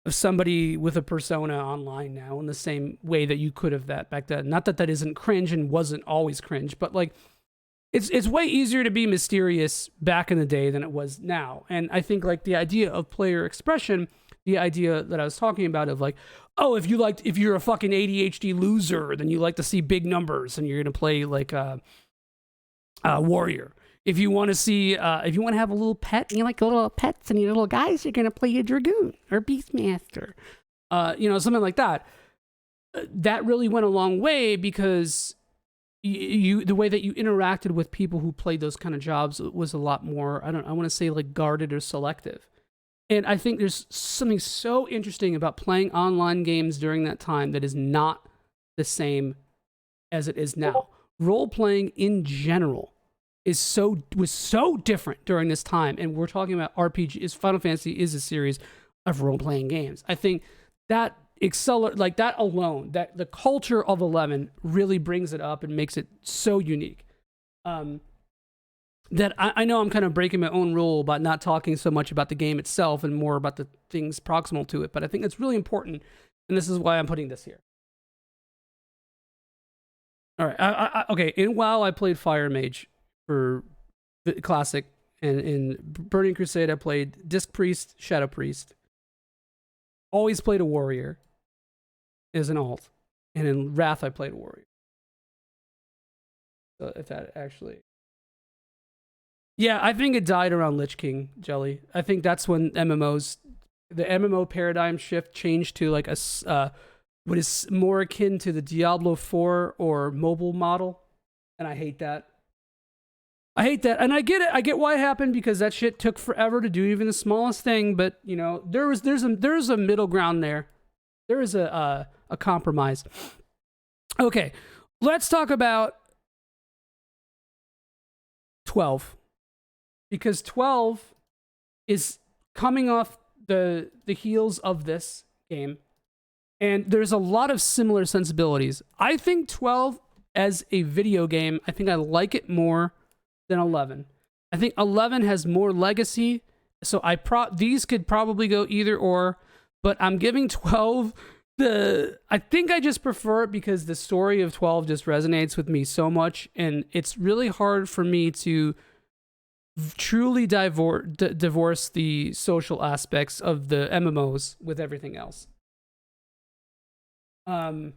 somebody with a persona online now in the same way that you could have that back then. Not that that isn't cringe and wasn't always cringe, but like, it's way easier to be mysterious back in the day than it was now. And I think like the idea of player expression, the idea that I was talking about of like, oh, if you're a fucking ADHD loser, then you like to see big numbers and you're gonna play like Warrior. If you want to see, if you want to have a little pet and you like little pets and your little guys, you're gonna play a Dragoon or Beastmaster, something like that. That really went a long way because the way that you interacted with people who played those kind of jobs was a lot more, I want to say like guarded or selective. And I think there's something so interesting about playing online games during that time that is not the same as it is now. Role playing in general was so different during this time. And we're talking about RPGs. Final Fantasy is a series of role playing games. I think that like that alone, that the culture of 11 really brings it up and makes it so unique. That I know I'm kind of breaking my own rule about not talking so much about the game itself and more about the things proximal to it, but I think it's really important, and this is why I'm putting this here. All right, okay. In WoW, I played Fire Mage for the Classic, and in Burning Crusade, I played Disc Priest, Shadow Priest. Always played a Warrior as an alt, and in Wrath, I played a Warrior. So if that actually... Yeah, I think it died around Lich King, Jelly. I think that's when the MMO paradigm shift changed to like what is more akin to the Diablo 4 or mobile model. And I hate that. And I get it. I get why it happened, because that shit took forever to do even the smallest thing. But, there's a middle ground there. There is a compromise. Okay, let's talk about 12. Because 12 is coming off the heels of this game. And there's a lot of similar sensibilities. I think 12 as a video game, I think I like it more than 11. I think 11 has more legacy. So these could probably go either or. But I'm giving 12 I think I just prefer it because the story of 12 just resonates with me so much. And it's really hard for me to truly divorce the social aspects of the MMOs with everything else. But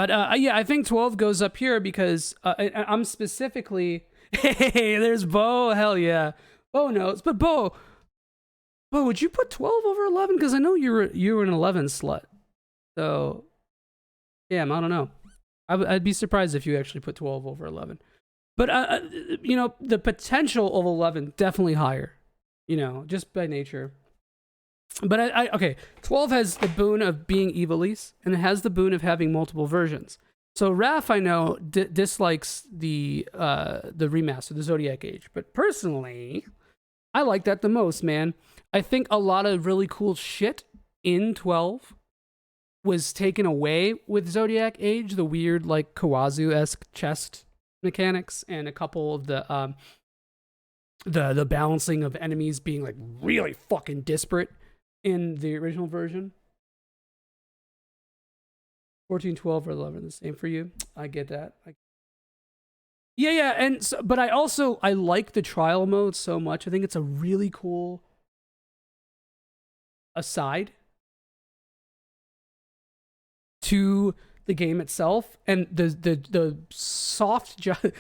yeah, I think 12 goes up here because I'm specifically... Hey, there's Bo. Hell yeah. Bo knows. But Bo, would you put 12 over 11? Because I know you were an 11 slut. So, damn, I don't know. I'd be surprised if you actually put 12 over 11. But, the potential of 11, definitely higher, just by nature. But okay, 12 has the boon of being Ivalice, and it has the boon of having multiple versions. So Raph, I know, dislikes the remaster, the Zodiac Age. But personally, I like that the most, man. I think a lot of really cool shit in 12 was taken away with Zodiac Age, the weird, like, Kawazu-esque chest mechanics, and a couple of the balancing of enemies being like really fucking disparate in the original version. 14, 12, or 11 the same for you. I get that. Yeah, and so, but I like the trial mode so much. I think it's a really cool aside to the game itself, and the soft I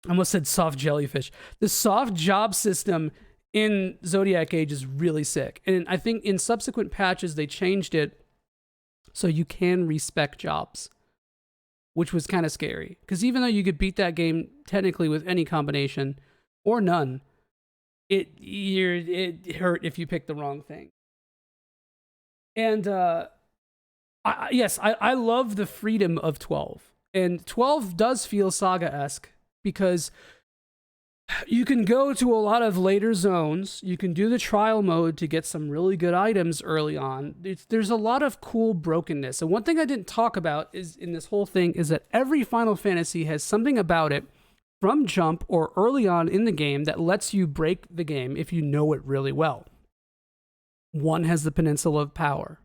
almost said soft jellyfish. The soft job system in Zodiac Age is really sick, and I think in subsequent patches they changed it So you can respec jobs, which was kind of scary. Because even though you could beat that game technically with any combination or none, it hurt if you picked the wrong thing. And I love the freedom of 12. And 12 does feel Saga-esque because you can go to a lot of later zones. You can do the trial mode to get some really good items early on. There's a lot of cool brokenness. And one thing I didn't talk about is in this whole thing is that every Final Fantasy has something about it from jump or early on in the game that lets you break the game if you know it really well. One has the Peninsula of Power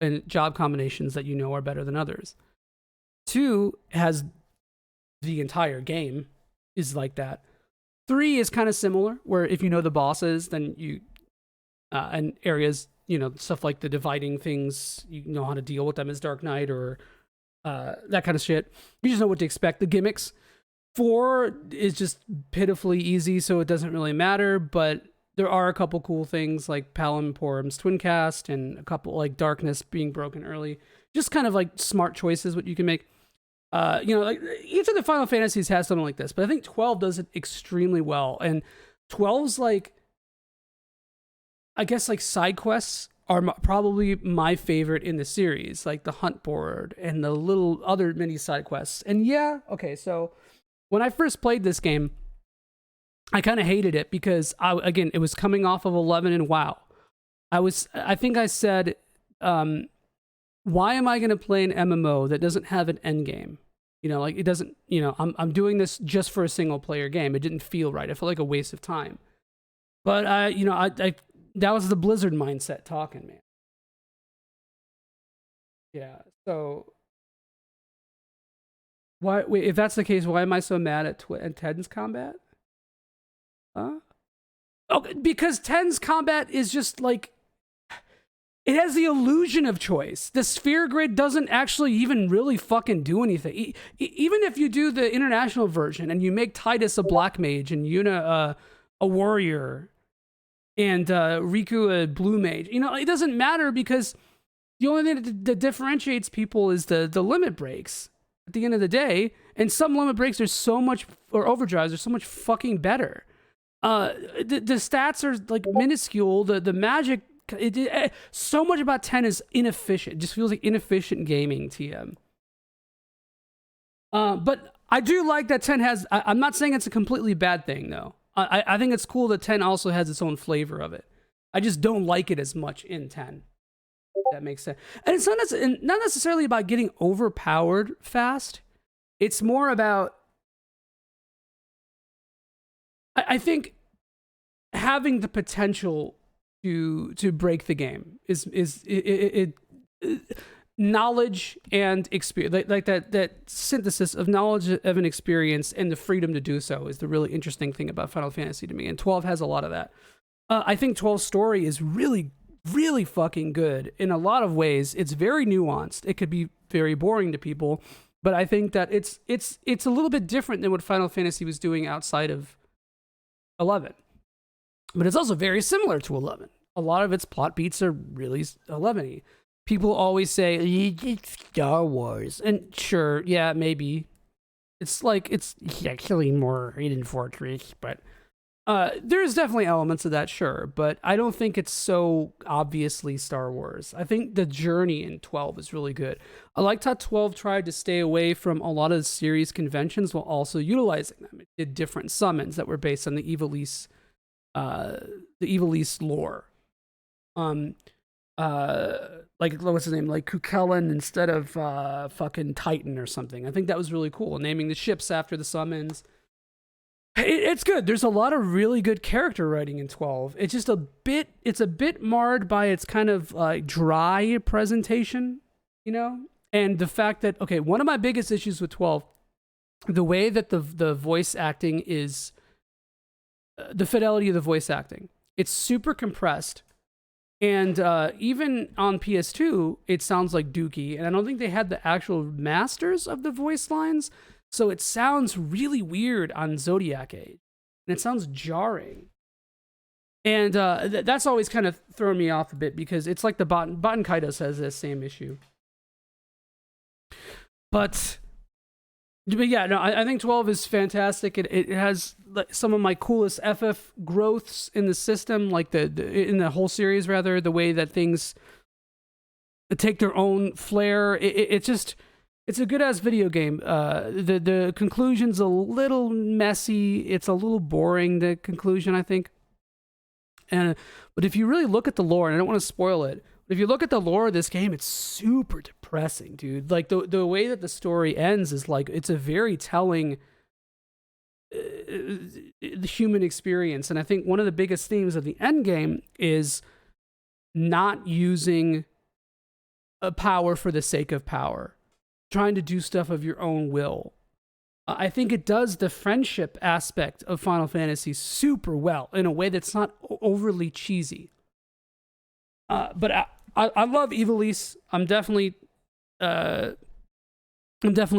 and job combinations that you know are better than others. 2 has the entire game is like that. 3 is kind of similar, where if you know the bosses, then you and areas, stuff like the dividing things, you know how to deal with them as Dark Knight or that kind of shit. You just know what to expect. The gimmicks. 4 is just pitifully easy, so it doesn't really matter, but there are a couple cool things like Palimporum's Twin Cast and a couple like Darkness being broken early. Just kind of like smart choices what you can make. Like each of the Final Fantasies has something like this, but I think 12 does it extremely well. And 12's like, I guess like side quests are probably my favorite in the series, like the hunt board and the little other mini side quests. And so when I first played this game, I kind of hated it because it was coming off of 11 and WoW. I think I said, why am I going to play an MMO that doesn't have an end game? It doesn't, I'm doing this just for a single player game. It didn't feel right. I felt like a waste of time. But, that was the Blizzard mindset talking, man. Yeah. So if that's the case, why am I so mad at 10's combat? Huh? Okay, because 10's combat is just like, it has the illusion of choice. The sphere grid doesn't actually even really fucking do anything. Even if you do the international version and you make Titus a black mage and Yuna a warrior and Riku a blue mage, it doesn't matter because the only thing that differentiates people is the limit breaks at the end of the day. And some limit breaks are so much, or overdrives are so much fucking better. The stats are like minuscule. The magic, so much about 10 is inefficient. It just feels like inefficient gaming, TM. But I do like that 10 has, I'm not saying it's a completely bad thing, though. I think it's cool that 10 also has its own flavor of it. I just don't like it as much in 10. That makes sense. And it's not necessarily about getting overpowered fast. It's more about, I think, having the potential to break the game is knowledge and experience, like that synthesis of knowledge of an experience and the freedom to do so is the really interesting thing about Final Fantasy to me. And 12 has a lot of that. I think 12's story is really, really fucking good in a lot of ways. It's very nuanced. It could be very boring to people, but I think that it's a little bit different than what Final Fantasy was doing outside of 11. But it's also very similar to 11. A lot of its plot beats are really 11-y. People always say, it's Star Wars. And sure, yeah, maybe. It's actually more Hidden Fortress, but there's definitely elements of that, sure. But I don't think it's so obviously Star Wars. I think the journey in 12 is really good. I liked how 12 tried to stay away from a lot of the series conventions while also utilizing them. It did different summons that were based on the Ivalice lore. Like what's his name, like Kukellan instead of fucking Titan or something. I think that was really cool, naming the ships after the summons. It's good. There's a lot of really good character writing in 12. It's just a bit marred by its kind of dry presentation, and the fact that, okay, one of my biggest issues with 12, the way that the voice acting is, the fidelity of the voice acting, it's super compressed. And even on PS2, it sounds like Dookie. And I don't think they had the actual masters of the voice lines. So it sounds really weird on Zodiac Age. And it sounds jarring. And that's always kind of thrown me off a bit because it's like the Baten Kaitos has this same issue. But yeah, no, I think 12 is fantastic. It has like some of my coolest FF growths in the system, like in the whole series, rather, the way that things take their own flair. It's just, it's a good ass video game. The conclusion's a little messy. It's a little boring, the conclusion, I think. But if you really look at the lore, and I don't want to spoil it, but if you look at the lore of this game, it's super depressing, dude. Like the way that the story ends is like, it's a very telling the human experience. And I think one of the biggest themes of the end game is not using a power for the sake of power, trying to do stuff of your own will. I think it does the friendship aspect of Final Fantasy super well in a way that's not overly cheesy. But I love Ivalice. I'm definitely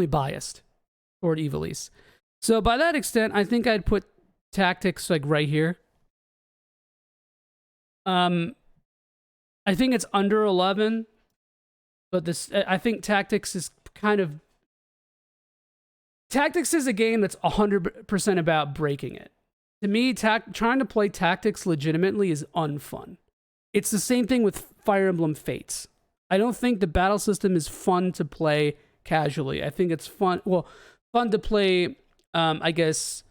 biased toward Ivalice. So by that extent, I think I'd put Tactics like right here. I think it's under 11, but I think Tactics is Tactics is a game that's 100% about breaking it. To me, trying to play Tactics legitimately is unfun. It's the same thing with Fire Emblem Fates. I don't think the battle system is fun to play casually. I think it's fun to play, I guess,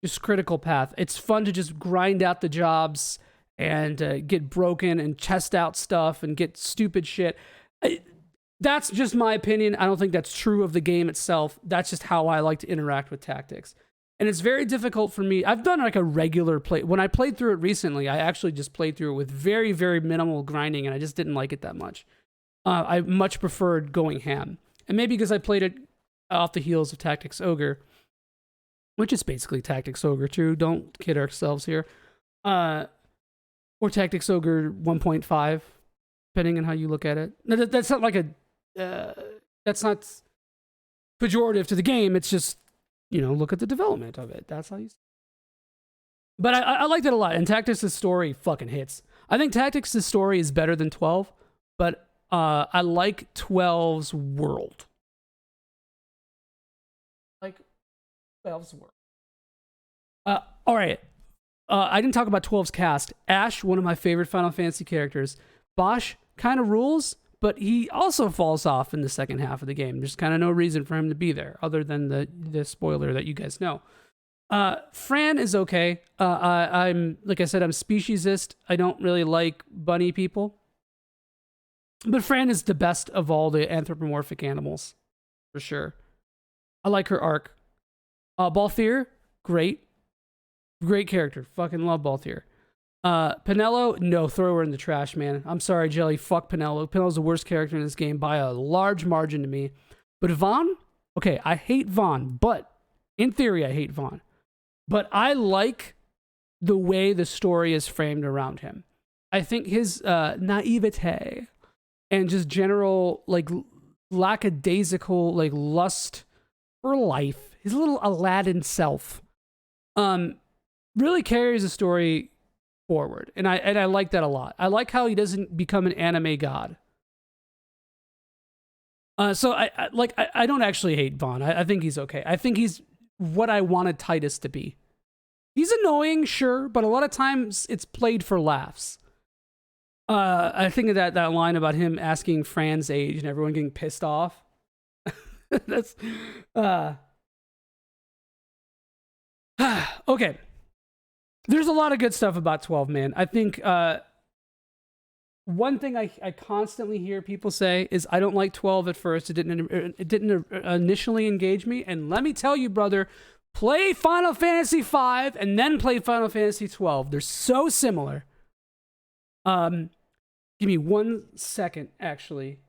just Critical Path. It's fun to just grind out the jobs and get broken and test out stuff and get stupid shit. That's just my opinion. I don't think that's true of the game itself. That's just how I like to interact with Tactics. And it's very difficult for me. I've done like a regular play. When I played through it recently, I actually just played through it with very, very minimal grinding, and I just didn't like it that much. I much preferred going ham. And maybe because I played it off the heels of Tactics Ogre, which is basically Tactics Ogre 2. Don't kid ourselves here. Or Tactics Ogre 1.5, depending on how you look at it. That's not like that's not pejorative to the game. It's just, look at the development of it. That's how you. But I liked it a lot, and Tactics' story fucking hits. I think Tactics' story is better than 12, but I like 12's world. Like 12's world. All right. I didn't talk about 12's cast. Ash, one of my favorite Final Fantasy characters. Bosch kind of rules, but he also falls off in the second half of the game. There's kind of no reason for him to be there, other than the spoiler that you guys know. Fran is okay. I'm like I said, I'm speciesist. I don't really like bunny people. But Fran is the best of all the anthropomorphic animals, for sure. I like her arc. Balthier, great. Great character. Fucking love Balthier. Penelo, no, throw her in the trash, man. I'm sorry, Jelly. Fuck Penelo. Penelo's the worst character in this game by a large margin to me. But Vaughn? Okay, I hate Vaughn, but in theory, I hate Vaughn. But I like the way the story is framed around him. I think his naivete and just general, like, lackadaisical, like, lust for life, his little Aladdin self, really carries the story forward, and I like that a lot. I like how he doesn't become an anime god. So I don't actually hate Vaughn. I think he's okay. I think he's what I wanted Titus to be. He's annoying, sure, but a lot of times it's played for laughs. I think of that line about him asking Fran's age and everyone getting pissed off. That's okay. There's a lot of good stuff about 12, man. I think one thing I constantly hear people say is I don't like 12 at first. It didn't initially engage me. And let me tell you, brother, play Final Fantasy V and then play Final Fantasy 12. They're so similar. Give me 1 second, actually.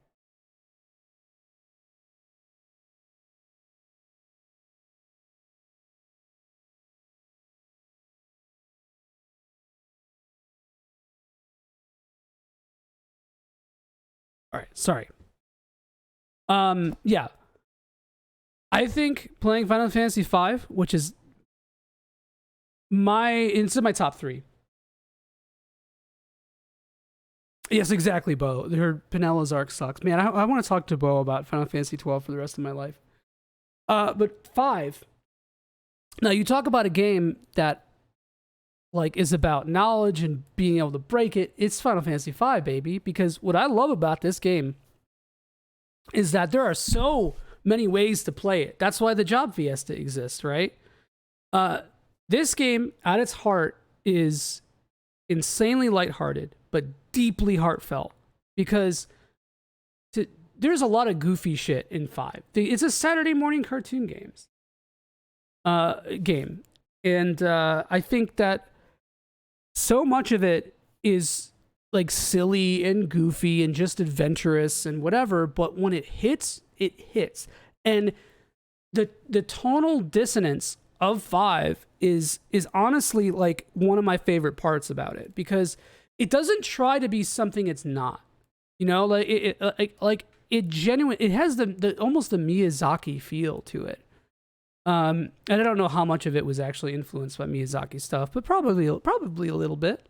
All right, sorry. Yeah. I think playing Final Fantasy V, which is it's in my top 3. Yes, exactly, Bo. Her Penella's arc sucks. Man, I want to talk to Bo about Final Fantasy 12 for the rest of my life. But 5. Now, you talk about a game that like is about knowledge and being able to break it. It's Final Fantasy 5, baby, because what I love about this game is that there are so many ways to play it. That's why the job fiesta exists, right? This game, at its heart, is insanely lighthearted, but deeply heartfelt, because there's a lot of goofy shit in 5. It's a Saturday morning cartoon game. And I think that so much of it is like silly and goofy and just adventurous and whatever, but when it hits, it hits. And the tonal dissonance of 5 is honestly like one of my favorite parts about it, because it doesn't try to be something it's not. You know, like it has the almost the Miyazaki feel to it. And I don't know how much of it was actually influenced by Miyazaki stuff, but probably a little bit.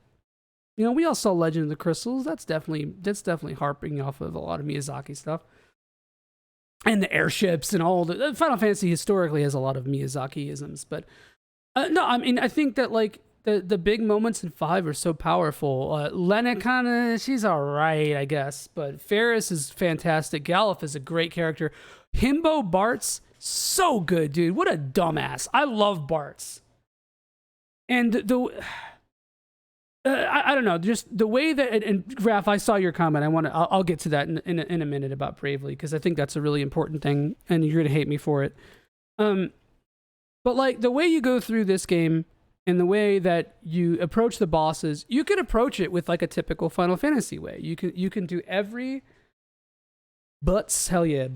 You know, we all saw Legend of the Crystals. That's definitely harping off of a lot of Miyazaki stuff. And the airships and all the Final Fantasy historically has a lot of Miyazaki-isms, but no, I mean, I think that like the big moments in 5 are so powerful. Lena kinda, she's all right, I guess, but Ferris is fantastic. Galuf is a great character. Himbo Bart's so good, dude. What a dumbass. I love Bart's. And I don't know, just the way that, and Raph, I saw your comment. I'll get to that in a minute about Bravely, because I think that's a really important thing, and you're gonna hate me for it. But like the way you go through this game and the way that you approach the bosses, you can approach it with like a typical Final Fantasy way. You can do every hell yeah,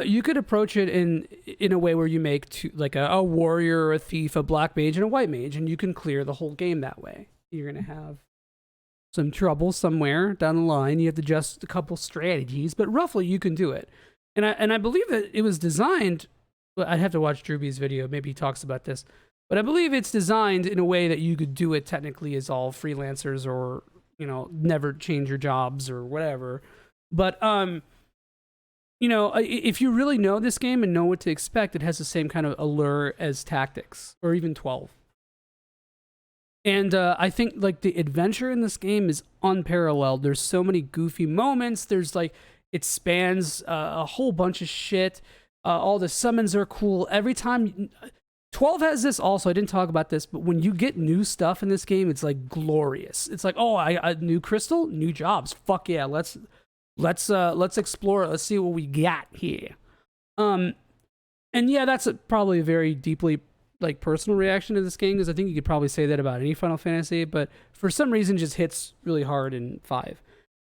you could approach it in a way where you make like a warrior, a thief, a black mage, and a white mage, and you can clear the whole game that way. You're gonna have some trouble somewhere down the line. You have to adjust a couple strategies, but roughly you can do it. And I believe that it was designed. I'd have to watch Drewby's video. Maybe he talks about this, but I believe it's designed in a way that you could do it technically as all freelancers, or you know, never change your jobs or whatever. But you know, if you really know this game and know what to expect, it has the same kind of allure as Tactics or even 12. And I think like the adventure in this game is unparalleled. There's so many goofy moments. There's like, it spans a whole bunch of shit. All the summons are cool. Every time 12 has this also, I didn't talk about this, but when you get new stuff in this game, it's like glorious. It's like, oh, I new crystal, new jobs. Fuck yeah, let's explore. Let's see what we got here. And yeah, that's probably a very deeply like personal reaction to this game, because I think you could probably say that about any Final Fantasy, but for some reason, it just hits really hard in 5.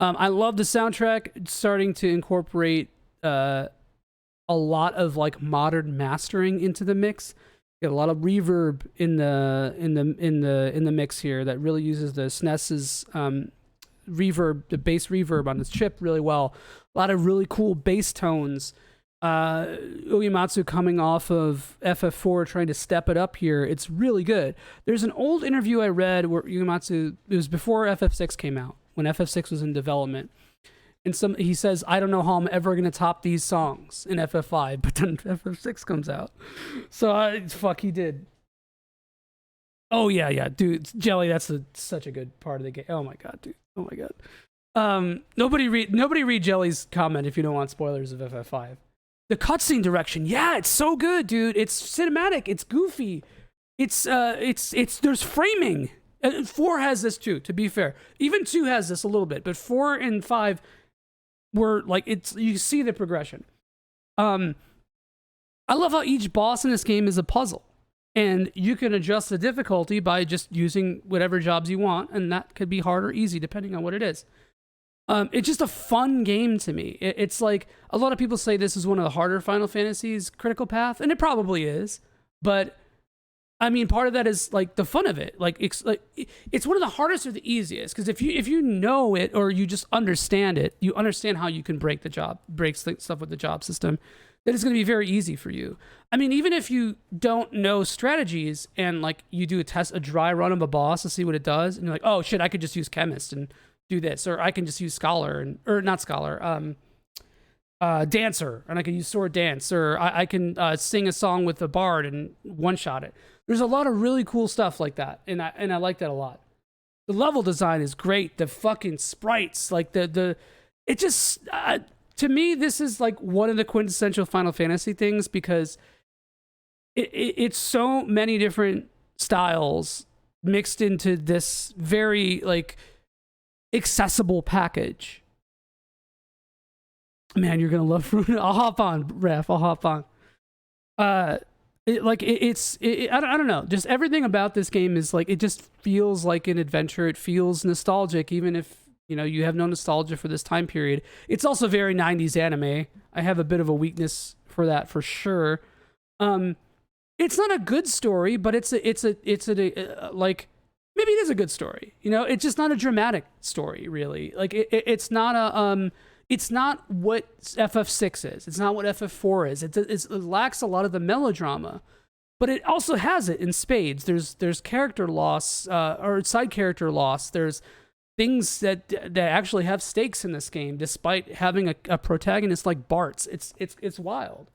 I love the soundtrack. It's starting to incorporate a lot of like modern mastering into the mix. Get a lot of reverb in the mix here that really uses the SNES's reverb, the bass reverb on this chip really well. A lot of really cool bass tones. Uematsu coming off of FF4 trying to step it up here. It's really good. There's an old interview I read where Uematsu, it was before FF6 came out, when FF6 was in development. And he says, I don't know how I'm ever going to top these songs in FF5, but then FF6 comes out. So, fuck, he did. Oh, yeah, dude. Jelly, that's such a good part of the game. Oh, my God, dude. Oh, my God. Nobody read Jelly's comment if you don't want spoilers of FF5. The cutscene direction, yeah, it's so good, dude. It's cinematic. It's goofy. It's there's framing. And 4 has this too, to be fair. Even 2 has this a little bit, but 4 and 5 were like, you see the progression. I love how each boss in this game is a puzzle, and you can adjust the difficulty by just using whatever jobs you want, and that could be hard or easy depending on what it is. It's just a fun game to me. It's like, a lot of people say this is one of the harder Final Fantasies critical path, and it probably is, but I mean, part of that is like the fun of it. Like it's one of the hardest or the easiest, because if you know it or you just understand it, you understand how you can break stuff with the job system. that it's going to be very easy for you. I mean, even if you don't know strategies and like you do a dry run of a boss to see what it does, and you're like, oh shit, I could just use Chemist and do this, or I can just use Scholar or not Scholar, Dancer, and I can use Sword Dance, or I can sing a song with a bard and one shot it. There's a lot of really cool stuff like that, and I like that a lot. The level design is great. The fucking sprites, like it just to me, this is like one of the quintessential Final Fantasy things because it's so many different styles mixed into this very like accessible package. Man, you're gonna love Runa. I'll hop on, Ref. I'll hop on. I don't know. Just everything about this game is like, it just feels like an adventure. It feels nostalgic, even if, you know, you have no nostalgia for this time period. It's also very 90s anime. I have a bit of a weakness for that for sure. It's not a good story, but it's like, maybe it is a good story. You know, it's just not a dramatic story, really. Like it's not a, it's not what FF6 is. It's not what FF4 is. It lacks a lot of the melodrama, but it also has it in spades. There's character loss, or side character loss. There's things that actually have stakes in this game, despite having a protagonist like Bart's. It's wild.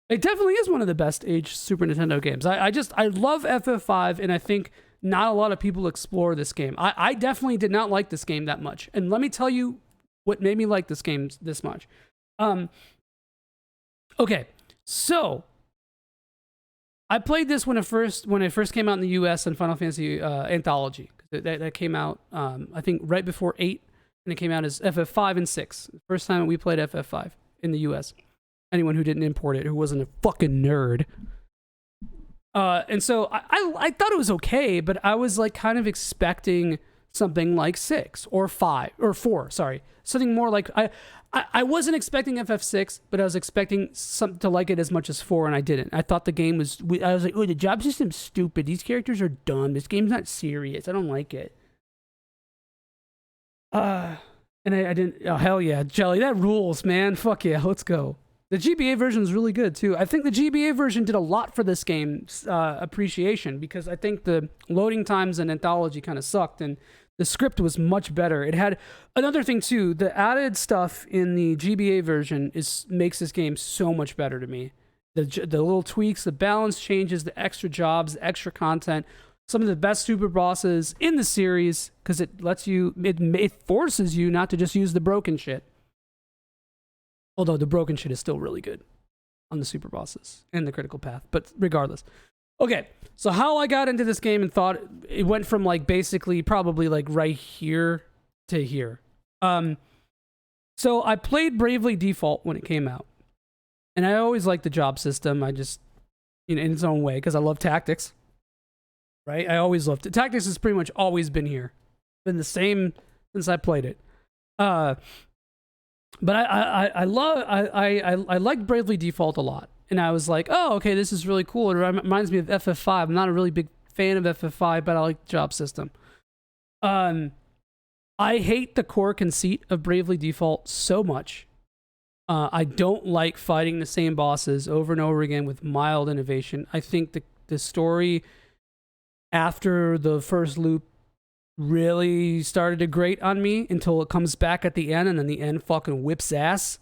It definitely is one of the best aged Super Nintendo games. I love FF5, and I think not a lot of people explore this game. I definitely did not like this game that much. And let me tell you what made me like this game this much. Okay, so I played this when it first came out in the US in Final Fantasy Anthology. That came out, I think, right before 8, and it came out as FF5 and 6. The first time we played FF5 in the US. Anyone who didn't import it, who wasn't a fucking nerd. And so I thought it was okay, but I was like kind of expecting something like 6 or 5 or 4, sorry. Something more like, I wasn't expecting FF6, but I was expecting to like it as much as 4, and I didn't. I thought the game was, I was like, oh, the job system's stupid. These characters are dumb. This game's not serious. I don't like it. And I didn't, oh, hell yeah, Jelly, that rules, man. Fuck yeah, let's go. The GBA version is really good, too. I think the GBA version did a lot for this game's appreciation, because I think the loading times in Anthology kind of sucked, and the script was much better. It had another thing, too. The added stuff in the GBA version makes this game so much better to me. The little tweaks, the balance changes, the extra jobs, the extra content, some of the best super bosses in the series, because it forces you not to just use the broken shit. Although the broken shit is still really good on the super bosses and the critical path. But regardless. Okay, so how I got into this game and thought it went from like basically probably like right here to here. So I played Bravely Default when it came out. And I always liked the job system. I just, you know, in its own way, because I love tactics. Right? I always loved it. Tactics has pretty much always been here. Been the same since I played it. But I liked Bravely Default a lot. And I was like, oh, okay, this is really cool. It reminds me of FF5. I'm not a really big fan of FF5, but I like the job system. I hate the core conceit of Bravely Default so much. I don't like fighting the same bosses over and over again with mild innovation. I think the story after the first loop really started to grate on me until it comes back at the end, and then the end fucking whips ass.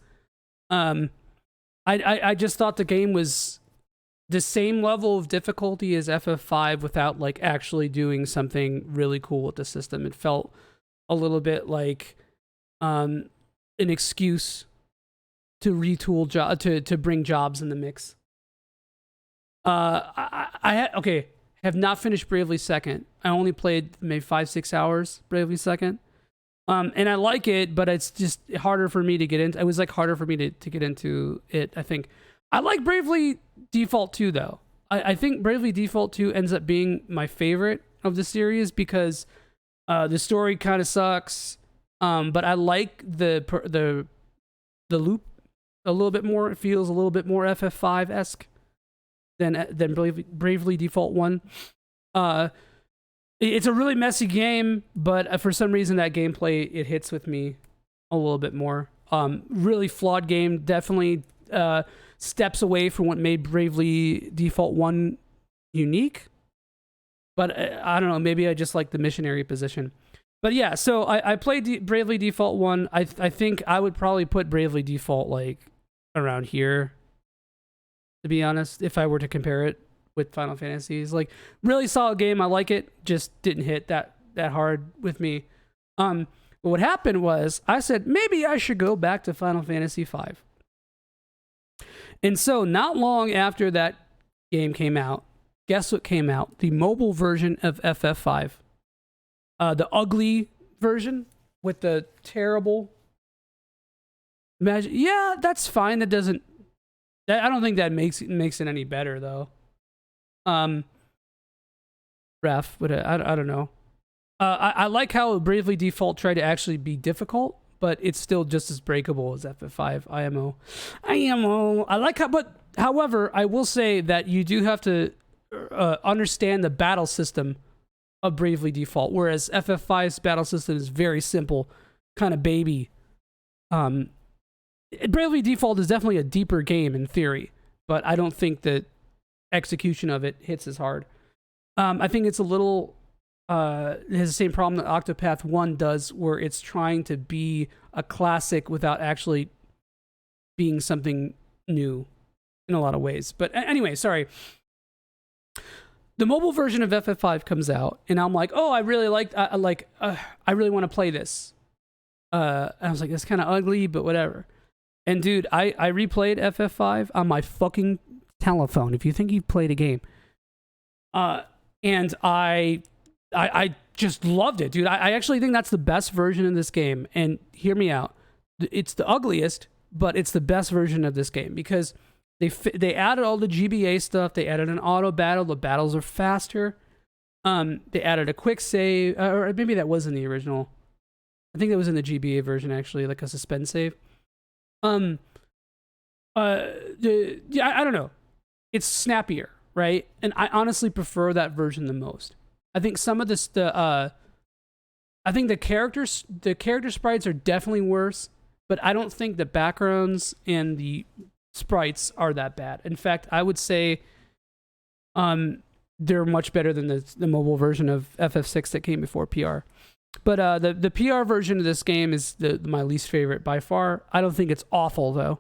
I just thought the game was the same level of difficulty as FF5 without like actually doing something really cool with the system. It felt a little bit like an excuse to retool to bring jobs in the mix. Have not finished Bravely Second. I only played maybe 5-6 hours Bravely Second. And I like it, but it's just harder for me to get into. It was like harder for me to get into it, I think. I like Bravely Default 2, though. I think Bravely Default 2 ends up being my favorite of the series because the story kind of sucks. But I like the loop a little bit more. It feels a little bit more FF5-esque than Bravely Default 1. It's a really messy game, but for some reason that gameplay, it hits with me a little bit more. Really flawed game. Definitely steps away from what made Bravely Default 1 unique. But I don't know. Maybe I just like the missionary position. But yeah, so I played Bravely Default 1. I think I would probably put Bravely Default like around here, to be honest, if I were to compare it with Final Fantasies. Like, really solid game. I like it. Just didn't hit that hard with me. But what happened was I said maybe I should go back to Final Fantasy V. And so not long after that game came out, guess what came out? The mobile version of FF5. The ugly version with the terrible magic. Yeah, that's fine. That doesn't. I don't think that makes it any better though. Ref, but I don't know. I like how Bravely Default tried to actually be difficult, but it's still just as breakable as FF5 IMO. I like how, but however, I will say that you do have to understand the battle system of Bravely Default, whereas FF5's battle system is very simple, kind of baby. Bravely Default is definitely a deeper game in theory, but I don't think that execution of it hits as hard. I think it's a little it has the same problem that Octopath 1 does, where it's trying to be a classic without actually being something new in a lot of ways. But anyway, sorry. The mobile version of FF5 comes out, and I'm like, oh, I really I really want to play this. I was like, it's kind of ugly, but whatever. And dude, I replayed FF5 on my fucking telephone. If you think you've played a game, and I just loved it, dude. I actually think that's the best version of this game. And hear me out. It's the ugliest, but it's the best version of this game because they added all the GBA stuff. They added an auto battle. The battles are faster. They added a quick save, or maybe that was in the original. I think that was in the GBA version actually, like a suspend save. I don't know. It's snappier, right? And I honestly prefer that version the most. I think some of this, I think the character sprites are definitely worse, but I don't think the backgrounds and the sprites are that bad. In fact, I would say, they're much better than the mobile version of FF6 that came before PR. But the PR version of this game is my least favorite by far. I don't think it's awful though.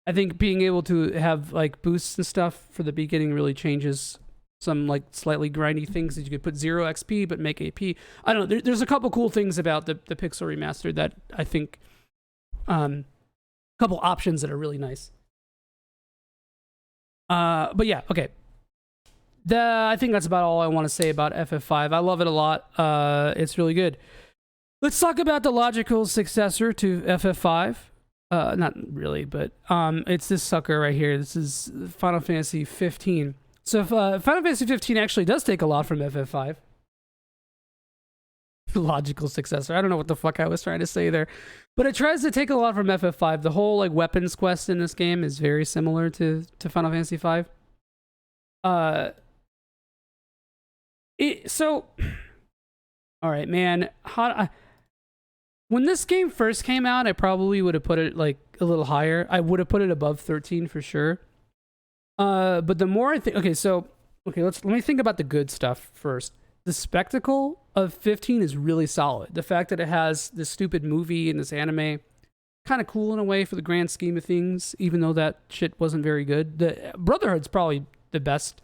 I think being able to have like boosts and stuff for the beginning really changes some like slightly grindy things that you could put 0 XP but make AP. I don't know. There's a couple cool things about the Pixel Remastered that I think, couple options that are really nice. But yeah, okay. I think that's about all I want to say about FF5. I love it a lot. It's really good. Let's talk about the logical successor to FF5. Not really, but it's this sucker right here. This is Final Fantasy 15. So if, Final Fantasy 15 actually does take a lot from FF5. Logical successor. I don't know what the fuck I was trying to say there. But it tries to take a lot from FF5. The whole like weapons quest in this game is very similar to Final Fantasy 5. So, all right, man. When this game first came out, I probably would have put it like a little higher. I would have put it above 13 for sure. But the more I think, let me think about the good stuff first. The spectacle of 15 is really solid. The fact that it has this stupid movie and this anime, kind of cool in a way for the grand scheme of things, even though that shit wasn't very good. The Brotherhood's probably the best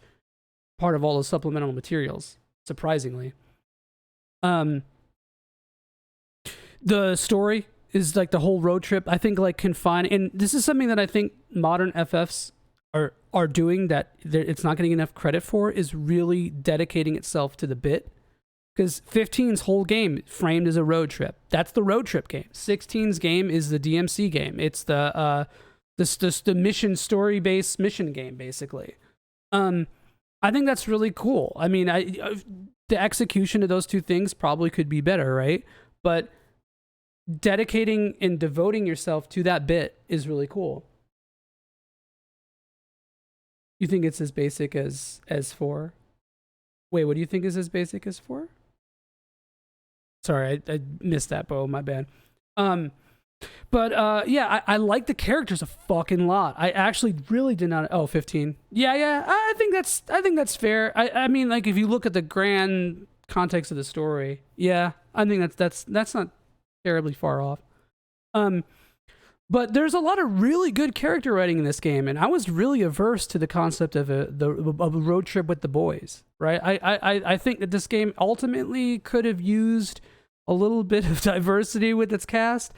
part of all the supplemental materials, surprisingly. The story is like the whole road trip. I think like and this is something that I think modern FFs are doing that it's not getting enough credit for, is really dedicating itself to the bit. Because 15's whole game framed as a road trip. That's the road trip game. 16's game is the DMC game. It's the mission story-based mission game, basically. I think that's really cool. I mean, the execution of those two things probably could be better, right? But dedicating and devoting yourself to that bit is really cool. You think it's as basic as 4? Wait, what do you think is as basic as 4? Sorry, I missed that, Bo. My bad. But yeah, I like the characters a fucking lot. I actually really did not. Oh, 15. Yeah, yeah. I think that's fair. I mean, like if you look at the grand context of the story, yeah, I think that's not terribly far off. Um, but there's a lot of really good character writing in this game, and I was really averse to the concept of a road trip with the boys. Right? I think that this game ultimately could have used a little bit of diversity with its cast.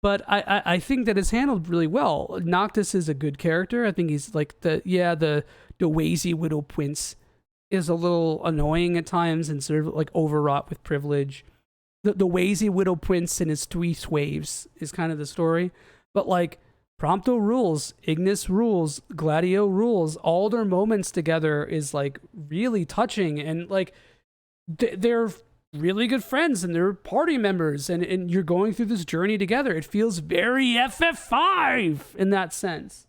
But I think that it's handled really well. Noctis is a good character. I think he's like the Wazy Widow Prince is a little annoying at times and sort of like overwrought with privilege. The Wazy Widow Prince and his three swaves is kind of the story. But like Prompto rules, Ignis rules, Gladio rules, all their moments together is like really touching, and like they're really good friends and they're party members, and you're going through this journey together. It feels very FF5 in that sense.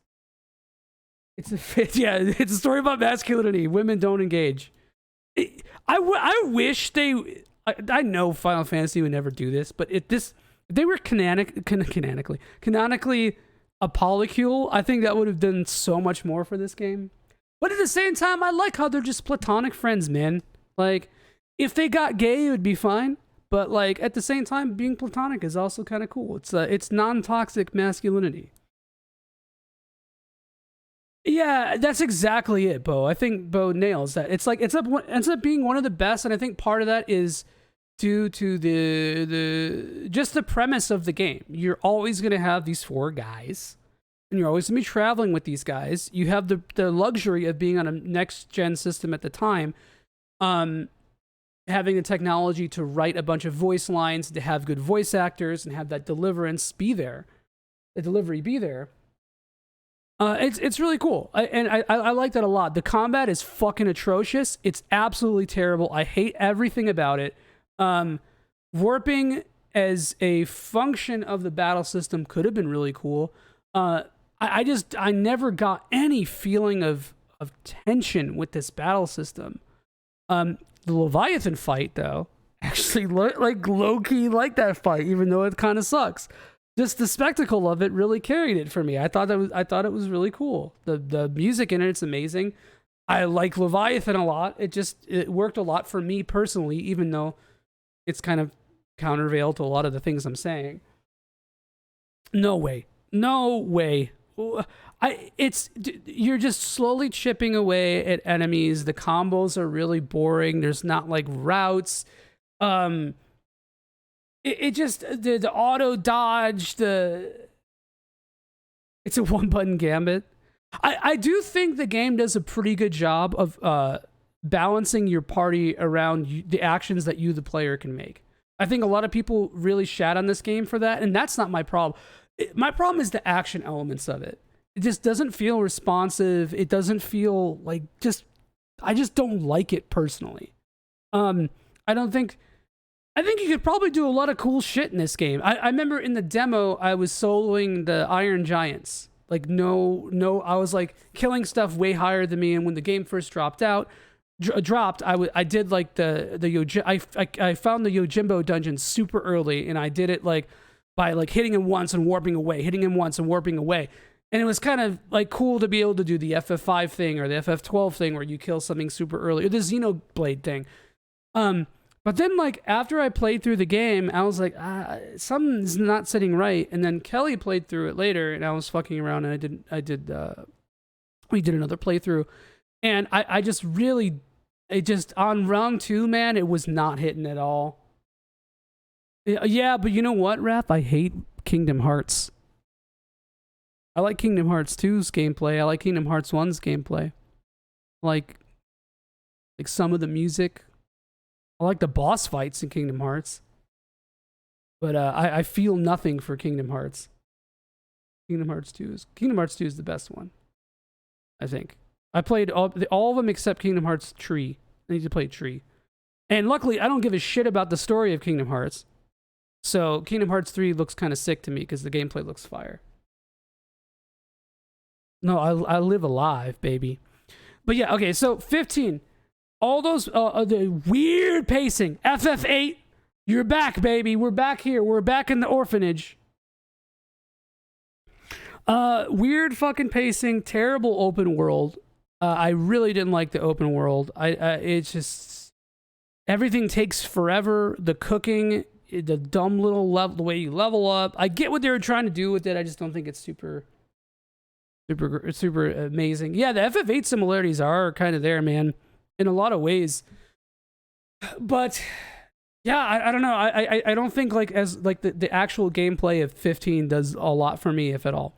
It's a story about masculinity. Women don't engage. I wish they. I know Final Fantasy would never do this, but if they were canonically a polycule, I think that would have done so much more for this game. But at the same time, I like how they're just platonic friends, man. Like, if they got gay, it would be fine. But like at the same time, being platonic is also kind of cool. It's non-toxic masculinity. Yeah, that's exactly it, Bo. I think Bo nails that. It's like ends up being one of the best, and I think part of that is due to the just the premise of the game. You're always gonna have these four guys, and you're always gonna be traveling with these guys. You have the luxury of being on a next gen system at the time. Having the technology to write a bunch of voice lines, to have good voice actors, and have that delivery be there. It's really cool. I like that a lot. The combat is fucking atrocious. It's absolutely terrible. I hate everything about it. Warping as a function of the battle system could have been really cool. I never got any feeling of tension with this battle system. The Leviathan fight, though, actually like low-key like that fight, even though it kind of sucks. Just the spectacle of it really carried it for me. I thought it was really cool. The music in it's amazing. I like Leviathan a lot. It worked a lot for me personally, even though it's kind of countervail to a lot of the things I'm saying. No way. You're just slowly chipping away at enemies. The combos are really boring. There's not like routes. It just the auto dodge. It's a one button gambit. I do think the game does a pretty good job of balancing your party around the actions that you, the player, can make. I think a lot of people really shat on this game for that, and that's not my problem. My problem is the action elements of it. It just doesn't feel responsive. It doesn't feel like I just don't like it personally. I think you could probably do a lot of cool shit in this game. I remember in the demo, I was soloing the Iron Giants. Like, I was like killing stuff way higher than me. And when the game first dropped, I did like I found the Yojimbo dungeon super early, and I did it like by like hitting him once and warping away, And it was kind of like cool to be able to do the FF5 thing or the FF12 thing where you kill something super early, or the Xenoblade thing. But then like after I played through the game, I was like, something's not sitting right. And then Kelly played through it later, and I was fucking around, and we did another playthrough, and I just really, on round 2, man, it was not hitting at all. Yeah, but you know what, Raph? I hate Kingdom Hearts. I like Kingdom Hearts 2's gameplay. I like Kingdom Hearts 1's gameplay. Like some of the music. I like the boss fights in Kingdom Hearts. But I feel nothing for Kingdom Hearts. Kingdom Hearts 2 is the best one, I think. I played all of them except Kingdom Hearts Tree. I need to play Tree. And luckily, I don't give a shit about the story of Kingdom Hearts. So Kingdom Hearts 3 looks kind of sick to me because the gameplay looks fire. No, I live alive, baby. But yeah, okay, so 15. All those, the weird pacing. FF8, you're back, baby. We're back here. We're back in the orphanage. Weird fucking pacing, terrible open world. I really didn't like the open world. It's just everything takes forever. The cooking, the dumb little level, the way you level up. I get what they were trying to do with it. I just don't think it's super amazing. Yeah, the FF8 similarities are kind of there, man, in a lot of ways. But yeah, I don't know. I don't think like as like the actual gameplay of 15 does a lot for me, if at all.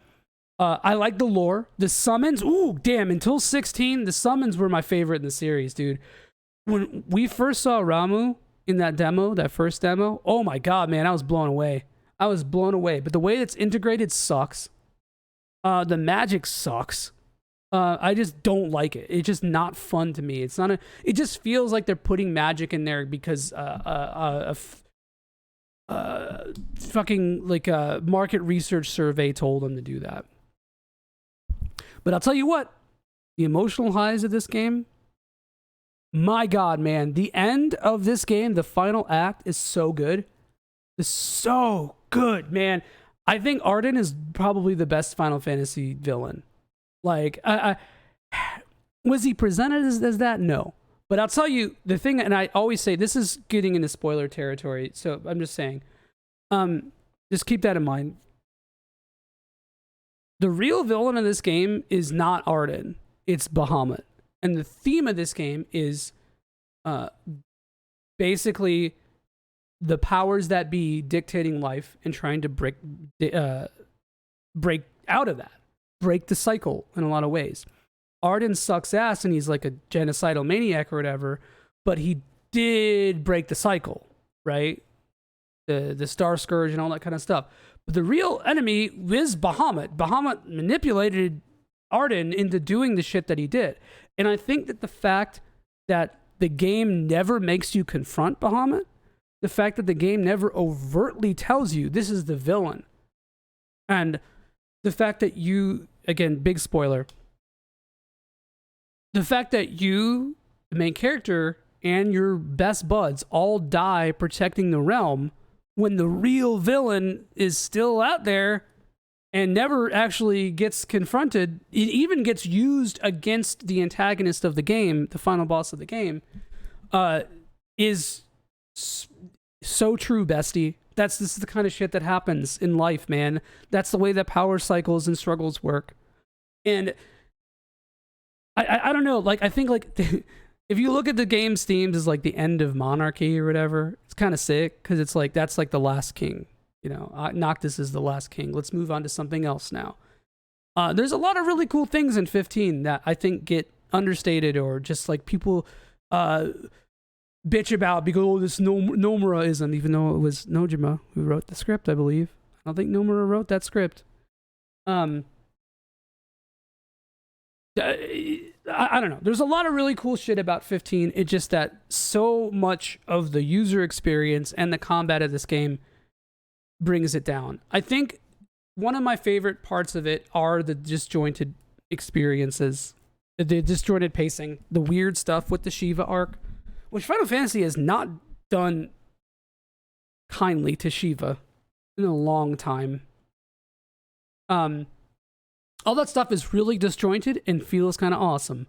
I like the lore. The summons, ooh, damn, until 16, the summons were my favorite in the series, dude. When we first saw Ramu in that demo, that first demo, oh my god, man, I was blown away. But the way it's integrated sucks. The magic sucks. I just don't like it. It's just not fun to me. It just feels like they're putting magic in there because fucking like a market research survey told them to do that. But I'll tell you what, the emotional highs of this game, my god, man, the end of this game, the final act is so good. It's so good, man. I think Arden is probably the best Final Fantasy villain. Like, was he presented as that? No. But I'll tell you the thing, and I always say this is getting into spoiler territory, so I'm just saying, just keep that in mind. The real villain of this game is not Arden, it's Bahamut. And the theme of this game is basically the powers that be dictating life and trying to break out of that. Break the cycle in a lot of ways. Arden sucks ass and he's like a genocidal maniac or whatever, but he did break the cycle, right? The Star Scourge and all that kind of stuff. But the real enemy is Bahamut. Bahamut manipulated Arden into doing the shit that he did. And I think that the fact that the game never makes you confront Bahamut, the fact that the game never overtly tells you this is the villain, and the fact that you, again, big spoiler, the fact that you, the main character, and your best buds all die protecting the realm when the real villain is still out there and never actually gets confronted. It even gets used against the antagonist of the game, the final boss of the game, is so true, bestie. This is the kind of shit that happens in life, man. That's the way that power cycles and struggles work. And I don't know, like, I think, like, if you look at the game's themes as, like, the end of monarchy or whatever, it's kind of sick, because it's like, that's, like, the last king. You know, Noctis is the last king. Let's move on to something else now. There's a lot of really cool things in 15 that I think get understated or just, like, people bitch about because, oh, this Nomura-ism, even though it was Nojima who wrote the script, I believe. I don't think Nomura wrote that script. I don't know. There's a lot of really cool shit about 15. It's just that so much of the user experience and the combat of this game brings it down. I think one of my favorite parts of it are the disjointed experiences, the disjointed pacing, the weird stuff with the Shiva arc, which Final Fantasy has not done kindly to Shiva in a long time. All that stuff is really disjointed and feels kind of awesome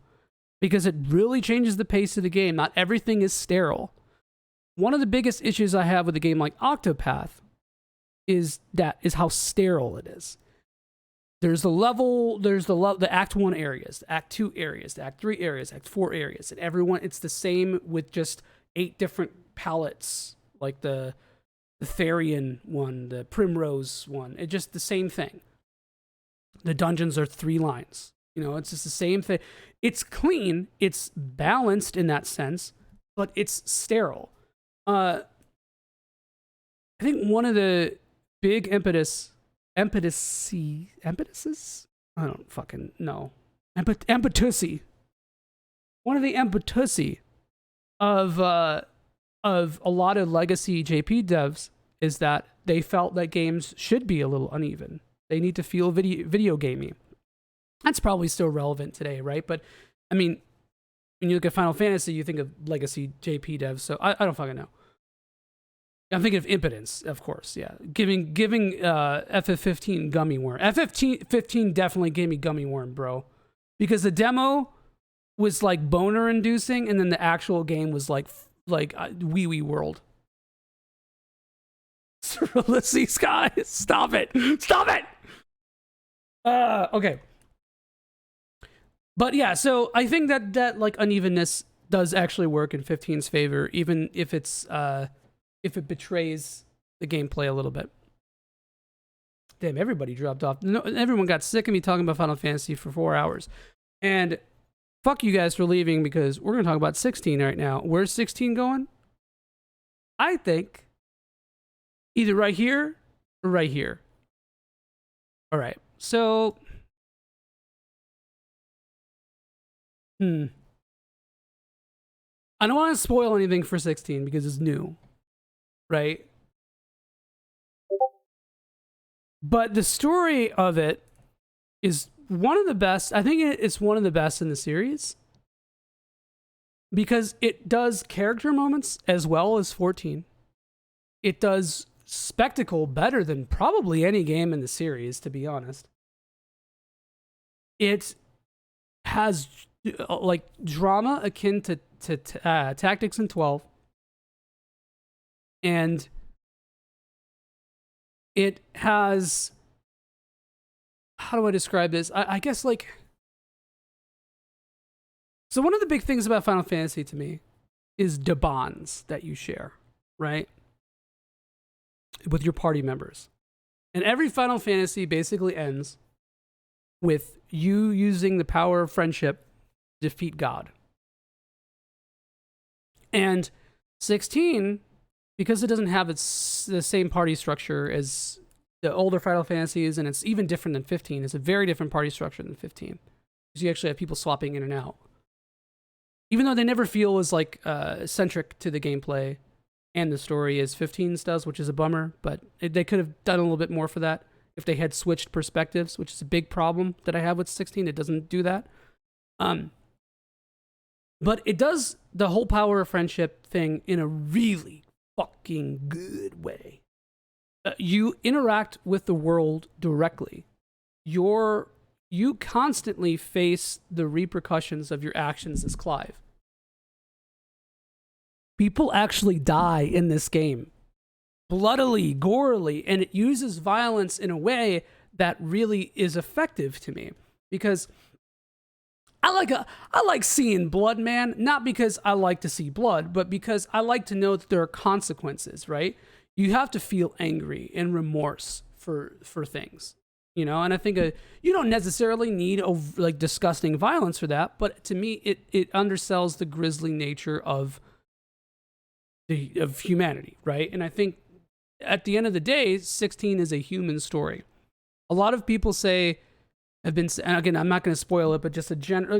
because it really changes the pace of the game. Not everything is sterile. One of the biggest issues I have with a game like Octopath is how sterile it is. There's the Act 1 areas, the Act 2 areas, the Act 3 areas, Act 4 areas, and everyone, it's the same with just 8 different palettes, like the Therian one, the Primrose one. It's just the same thing. The dungeons are 3 lines. You know, it's just the same thing. It's clean, it's balanced in that sense, but it's sterile. I think one of the big impetuses? I don't fucking know. Impetussy. One of the impetussy of a lot of legacy JP devs is that they felt that games should be a little uneven. They need to feel video gamey. That's probably still relevant today, right? But, I mean, when you look at Final Fantasy, you think of legacy JP devs, so I don't fucking know. I'm thinking of impotence, of course. Yeah, giving FF15 gummy worm. FF15 definitely gave me gummy worm, bro, because the demo was like boner inducing, and then the actual game was like wee wee world. Let's see, Sky. Stop it! Stop it! Okay. But yeah, so I think that like unevenness does actually work in 15's favor, even if if it betrays the gameplay a little bit. Damn, everybody dropped off. No, everyone got sick of me talking about Final Fantasy for 4 hours. And fuck you guys for leaving, because we're going to talk about 16 right now. Where's 16 going? I think either right here or right here. All right. So, I don't want to spoil anything for 16 because it's new, right? But the story of it is one of the best. I think it's one of the best in the series because it does character moments as well as 14. It does spectacle better than probably any game in the series, to be honest. It has like drama akin to Tactics in 12, and it has, how do I describe this? I guess like, so one of the big things about Final Fantasy to me is the bonds that you share, right? With your party members. And every Final Fantasy basically ends with you using the power of friendship to defeat God. And 16, because it doesn't have the same party structure as the older Final Fantasies, and it's even different than 15. It's a very different party structure than 15. Because you actually have people swapping in and out. Even though they never feel as like centric to the gameplay and the story as 15's does, which is a bummer, but they could have done a little bit more for that if they had switched perspectives, which is a big problem that I have with 16. It doesn't do that. But it does the whole power of friendship thing in a really fucking good way. You interact with the world directly. You constantly face the repercussions of your actions as Clive. People actually die in this game. Bloodily, gorily, and it uses violence in a way that really is effective to me. Because I like seeing blood, man, not because I like to see blood, but because I like to know that there are consequences, right? You have to feel angry and remorse for things, you know? And I think you don't necessarily need like disgusting violence for that, but to me, it undersells the grisly nature of humanity, right? And I think at the end of the day, 16 is a human story. A lot of people say, and again, I'm not going to spoil it, but just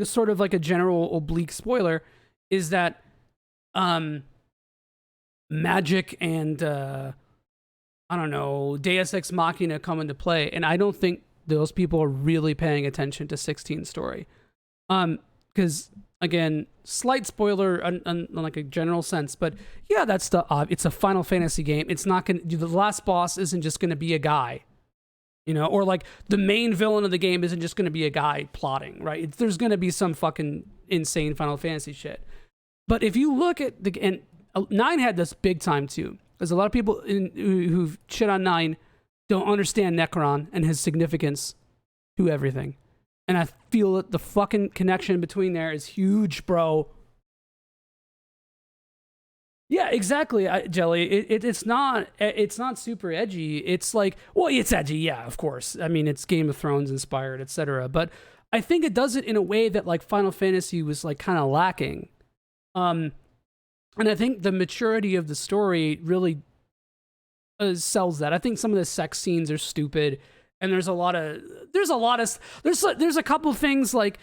sort of like a general oblique spoiler is that magic and I don't know, Deus Ex Machina come into play, and I don't think those people are really paying attention to 16's story. Because again, slight spoiler on like a general sense, but yeah, it's a Final Fantasy game. It's not gonna, the last boss isn't just gonna be a guy. You know, or like the main villain of the game isn't just going to be a guy plotting, right? There's going to be some fucking insane Final Fantasy shit. But if you look at and 9 had this big time too, because a lot of people who've shit on 9 don't understand Necron and his significance to everything. And I feel that the fucking connection between there is huge, bro. Yeah, exactly, Jelly. It's not super edgy. It's like, well, it's edgy, yeah, of course. I mean, it's Game of Thrones inspired, etc. But I think it does it in a way that like Final Fantasy was like kind of lacking. And I think the maturity of the story really sells that. I think some of the sex scenes are stupid, and there's a couple things like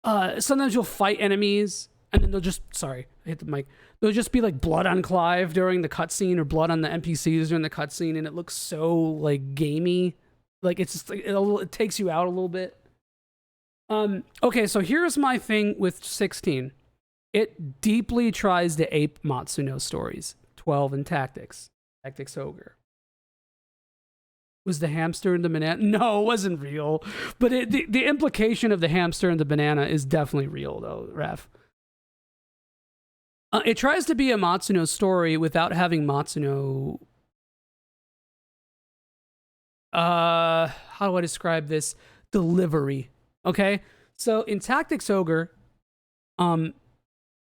sometimes you'll fight enemies and then they'll just, sorry, I hit the mic. There'll just be like blood on Clive during the cutscene or blood on the NPCs during the cutscene, and it looks so like gamey. Like it's just like it takes you out a little bit. Okay, so here's my thing with 16. It deeply tries to ape Matsuno's stories, 12 and Tactics. Tactics Ogre. Was the hamster and the banana? No, it wasn't real. But the implication of the hamster and the banana is definitely real, though, Raf. It tries to be a Matsuno story without having Matsuno. How do I describe this? Delivery. Okay? So in Tactics Ogre,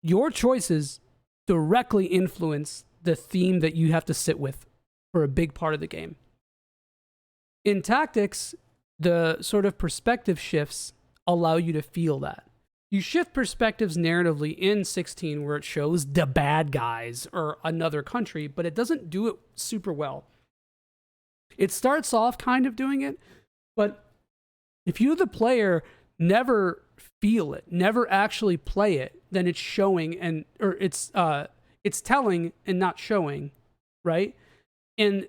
your choices directly influence the theme that you have to sit with for a big part of the game. In Tactics, the sort of perspective shifts allow you to feel that. You shift perspectives narratively in 16 where it shows the bad guys or another country, but it doesn't do it super well. It starts off kind of doing it, but if you, the player, never feel it, never actually play it, then it's showing or it's telling and not showing, right? And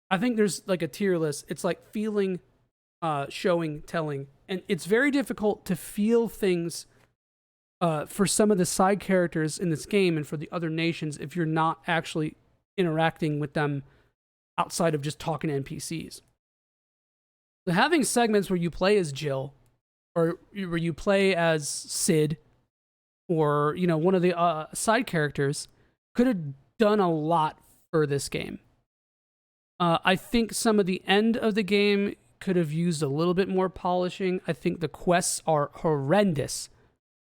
I think there's like a tier list. It's like feeling, showing, telling. And it's very difficult to feel things for some of the side characters in this game and for the other nations if you're not actually interacting with them outside of just talking to NPCs. So having segments where you play as Jill, or where you play as Sid, or, you know, one of the side characters, could have done a lot for this game. I think some of the end of the game could have used a little bit more polishing. I think the quests are horrendous.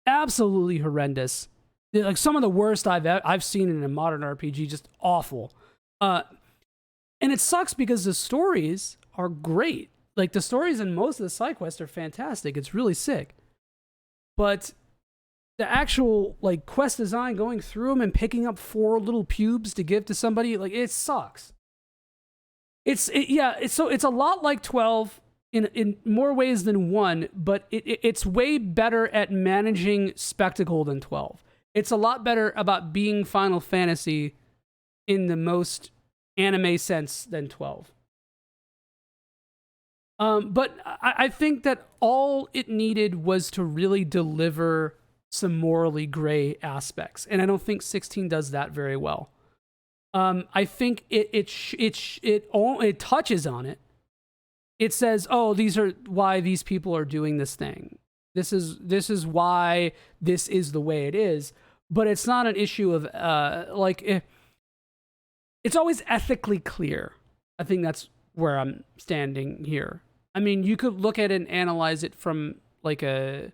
Absolutely horrendous. They're like some of the worst I've seen in a modern RPG, just awful. And it sucks because the stories are great. Like, the stories in most of the side quests are fantastic. It's really sick. But the actual, like, quest design, going through them and picking up 4 little pubes to give to somebody, like, it sucks. It's a lot like 12 in more ways than one, but it's way better at managing spectacle than 12. It's a lot better about being Final Fantasy in the most anime sense than 12. But I think that all it needed was to really deliver some morally gray aspects, and I don't think 16 does that very well. I think it touches on it. It says, "Oh, these are why these people are doing this thing. This is why this is the way it is." But it's not an issue of it's always ethically clear. I think that's where I'm standing here. I mean, you could look at it and analyze it from like a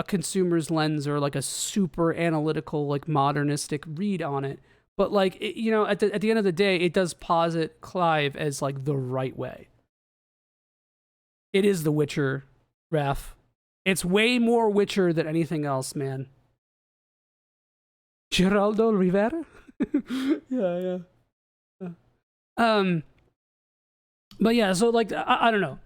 consumer's lens or like a super analytical, like modernistic read on it. But like, at the end of the day, it does posit Clive as like the right way. It is The Witcher, Raf. It's way more Witcher than anything else, man. Geraldo Rivera? yeah. But yeah, so like, I don't know.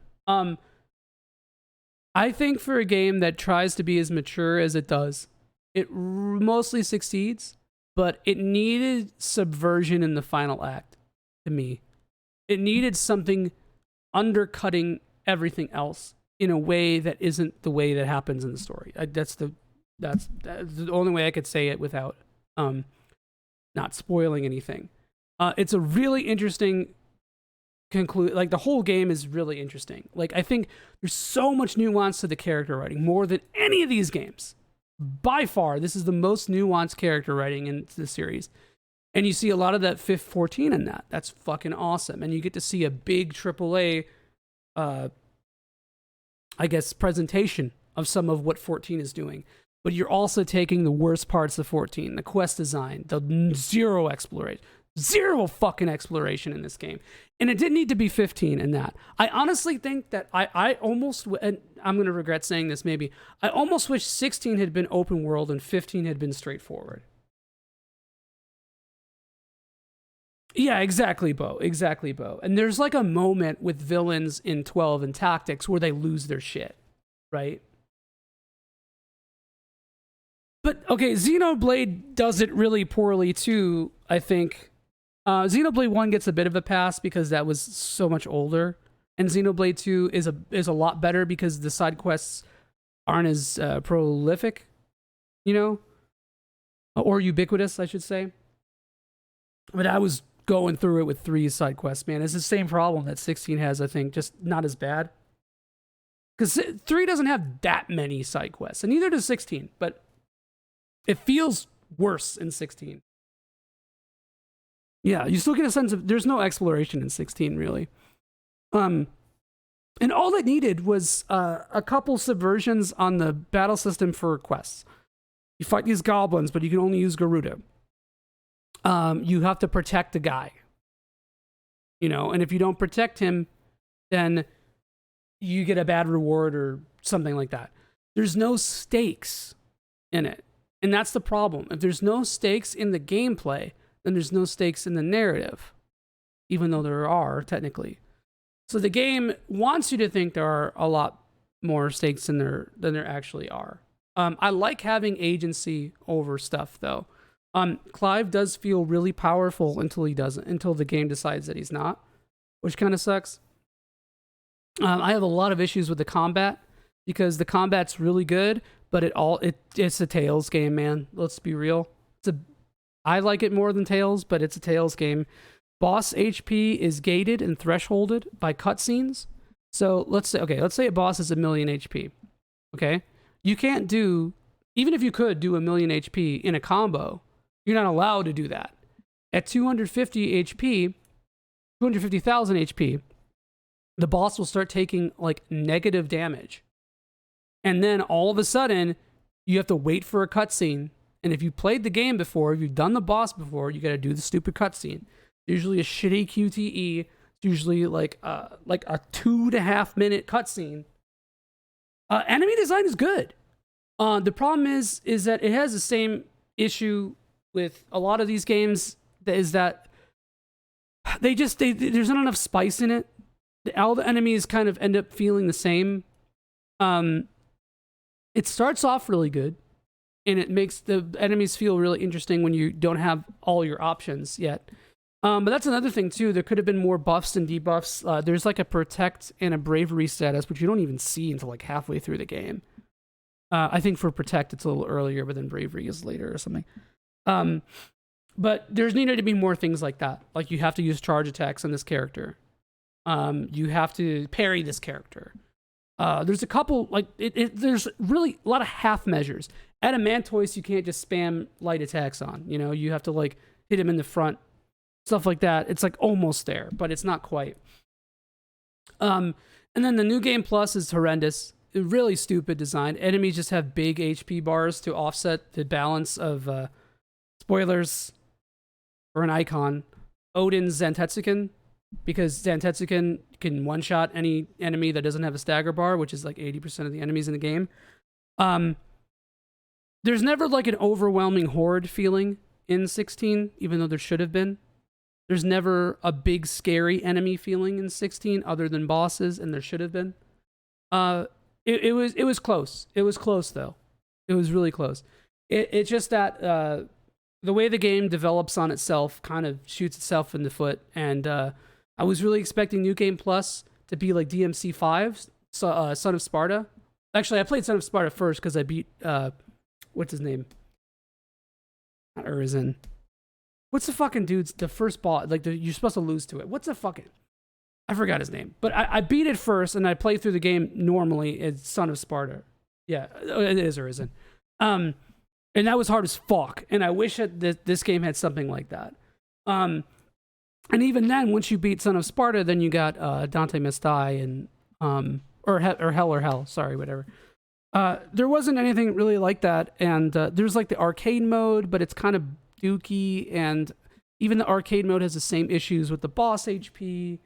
I think for a game that tries to be as mature as it does, it mostly succeeds, but it needed subversion in the final act, to me. It needed something undercutting everything else in a way that isn't the way that happens in the story. That's the only way I could say it without not spoiling anything. It's a really interesting like, the whole game is really interesting. Like, I think there's so much nuance to the character writing, more than any of these games. By far, this is the most nuanced character writing in the series. And you see a lot of that 14 in that. That's fucking awesome. And you get to see a big AAA, I guess, presentation of some of what 14 is doing. But you're also taking the worst parts of 14, the quest design, the zero fucking exploration in this game. And it didn't need to be 15 in that. I honestly think that I almost, and I'm going to regret saying this maybe, I almost wish 16 had been open world and 15 had been straightforward. Yeah, exactly, Bo. Exactly, Bo. And there's like a moment with villains in 12 and Tactics where they lose their shit, right? But, okay, Xenoblade does it really poorly too, I think. Xenoblade 1 gets a bit of a pass because that was so much older. And Xenoblade 2 is a lot better because the side quests aren't as prolific, or ubiquitous, I should say. But I was going through it with 3 side quests, man. It's the same problem that 16 has, I think, just not as bad. Because 3 doesn't have that many side quests, and neither does 16, but it feels worse in 16. Yeah, you still get a sense of there's no exploration in 16, really. And all it needed was a couple subversions on the battle system for quests. You fight these goblins, but you can only use Garuda. You have to protect the guy. And if you don't protect him, then you get a bad reward or something like that. There's no stakes in it. And that's the problem. If there's no stakes in the gameplay, then there's no stakes in the narrative, even though there are, technically. So the game wants you to think there are a lot more stakes than there actually are. I like having agency over stuff, though. Clive does feel really powerful until he doesn't, until the game decides that he's not, which kind of sucks. I have a lot of issues with the combat because the combat's really good, but it's a Tales game, man. Let's be real. I like it more than Tales, but it's a Tales game. Boss HP is gated and thresholded by cutscenes. So let's say a boss is 1,000,000 HP. Okay, you can't do, even if you could do 1,000,000 HP in a combo, you're not allowed to do that. At 250 HP, 250,000 HP, the boss will start taking like negative damage. And then all of a sudden, you have to wait for a cutscene. And if you played the game before, if you've done the boss before, you got to do the stupid cutscene. Usually a shitty QTE. It's usually like a 2.5 minute cutscene. Enemy design is good. The problem is that it has the same issue with a lot of these games. Is that there's not enough spice in it. All the enemies kind of end up feeling the same. It starts off really good, and it makes the enemies feel really interesting when you don't have all your options yet. But that's another thing, too. There could have been more buffs and debuffs. There's like a protect and a bravery status, which you don't even see until like halfway through the game. I think for protect, it's a little earlier, but then bravery is later or something. But there's needed to be more things like that. Like you have to use charge attacks on this character. You have to parry this character. There's a couple, there's really a lot of half measures. Adamantoise, you can't just spam light attacks on. You have to like hit him in the front. Stuff like that. It's like almost there, but it's not quite. And then the New Game Plus is horrendous. Really stupid design. Enemies just have big HP bars to offset the balance of, spoilers for an icon, Odin's Zantetsuken, because Zantetsuken can one-shot any enemy that doesn't have a stagger bar, which is like 80% of the enemies in the game. There's never like an overwhelming horde feeling in 16, even though there should have been. There's never a big scary enemy feeling in 16 other than bosses, and there should have been. It was close. It was close though. It was really close. It's just that the way the game develops on itself kind of shoots itself in the foot, and I was really expecting New Game Plus to be like DMC 5, Son of Sparta. Actually, I played Son of Sparta first because I beat what's his name? Not Urizen. What's the fucking dude's, the first boss, like you're supposed to lose to it. What's the fucking, I forgot his name. But I beat it first, and I played through the game normally as Son of Sparta. Yeah, it is Urizen. And that was hard as fuck. And I wish that this game had something like that. And even then, once you beat Son of Sparta, then you got Dante Must Die and, or Hell, sorry, whatever. There wasn't anything really like that. And there's like the arcade mode, but it's kind of dookie, and even the arcade mode has the same issues with the boss HP.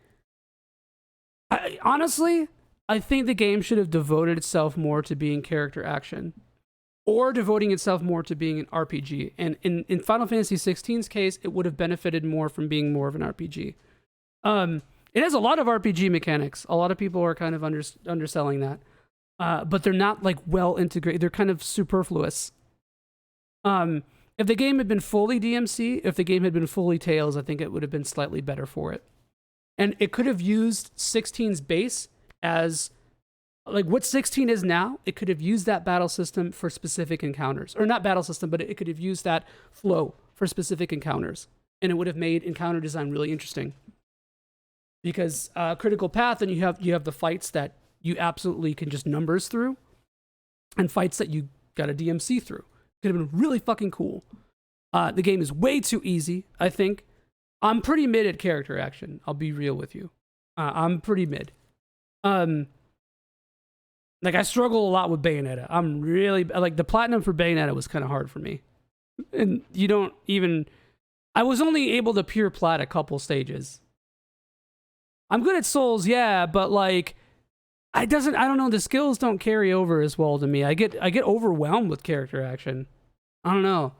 Honestly, I think the game should have devoted itself more to being character action, or devoting itself more to being an RPG. And in Final Fantasy XVI's case, it would have benefited more from being more of an RPG. It has a lot of RPG mechanics. A lot of people are kind of underselling that, but they're not like well integrated. They're kind of superfluous. If the game had been fully DMC, if the game had been fully Tales, I think it would have been slightly better for it. And it could have used 16's base as, like what 16 is now, it could have used that battle system for specific encounters. Or not battle system, but it could have used that flow for specific encounters. and it would have made encounter design really interesting. Because critical path, and you have the fights that you absolutely can just numbers through, and fights that you got a DMC through. Could have been really fucking cool. The game is way too easy, I think. I'm pretty mid at character action. I'll be real with you. I'm pretty mid. Like, I struggle a lot with Bayonetta. I'm really, like, the platinum for Bayonetta was kind of hard for me. And you don't even, I was only able to pure plat a couple stages. I'm good at Souls, yeah, but like, I don't know, the skills don't carry over as well to me. I get overwhelmed with character action. I don't know.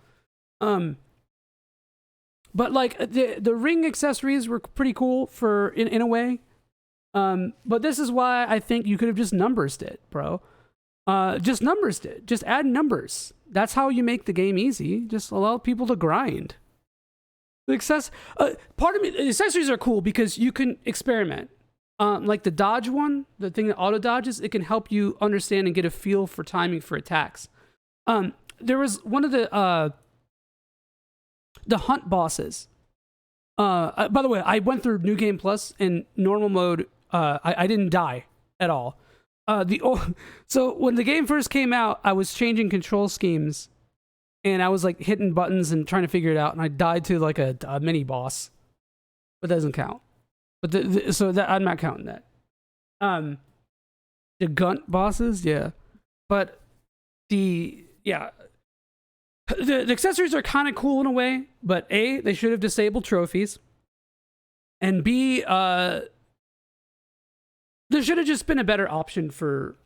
But like, the ring accessories were pretty cool for, in a way. But this is why I think you could have just numbersed it, bro. Just numbersed it. Just add numbers. That's how you make the game easy. Just allow people to grind. The accessories are cool because you can experiment. Like the dodge one, the thing that auto dodges, it can help you understand and get a feel for timing for attacks. There was one of the hunt bosses. By the way, I went through New Game Plus in normal mode. I didn't die at all. So when the game first came out, I was changing control schemes, and I was like hitting buttons and trying to figure it out, and I died to like a mini boss, but that doesn't count. But so that I'm not counting that. The Gunt bosses, yeah, but the accessories are kind of cool in a way, but A, they should have disabled trophies, and B, there should have just been a better option for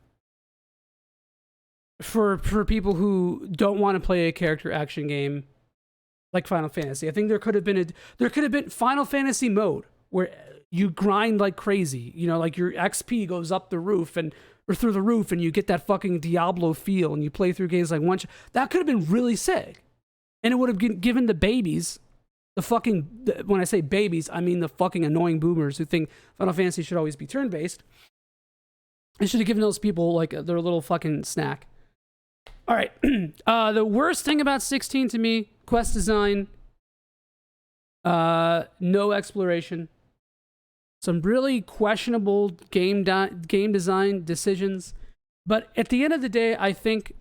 people who don't want to play a character action game like Final Fantasy. I think there could have been Final Fantasy mode where you grind like crazy. You know, like your XP goes up the roof or through the roof, and you get that fucking Diablo feel, and you play through games like one. That could have been really sick, and it would have given the babies. When I say babies, I mean the fucking annoying boomers who think Final Fantasy should always be turn-based. It should have given those people like their little fucking snack. All right. The worst thing about 16 to me, quest design, no exploration, some really questionable game design decisions. But at the end of the day, I think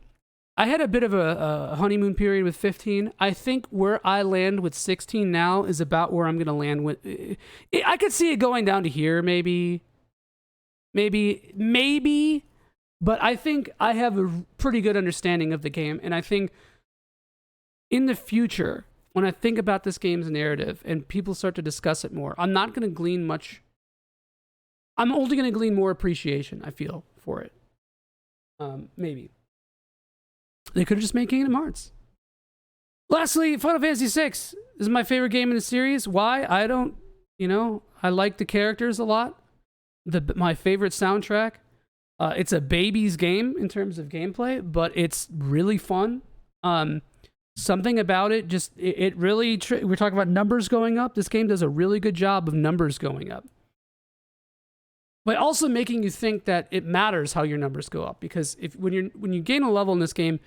I had a bit of a honeymoon period with 15. I think where I land with 16 now is about where I'm going to land with. I could see it going down to here, maybe. But I think I have a pretty good understanding of the game. And I think in the future, when I think about this game's narrative and people start to discuss it more, I'm not going to glean much. I'm only going to glean more appreciation, I feel, for it. Maybe. They could have just made Kingdom Hearts. Lastly, Final Fantasy VI is my favorite game in the series. Why? I don't, I like the characters a lot. My favorite soundtrack. It's a baby's game in terms of gameplay, but it's really fun. Something about it, it really, we're talking about numbers going up. This game does a really good job of numbers going up. But also making you think that it matters how your numbers go up, because when you gain a level in this game,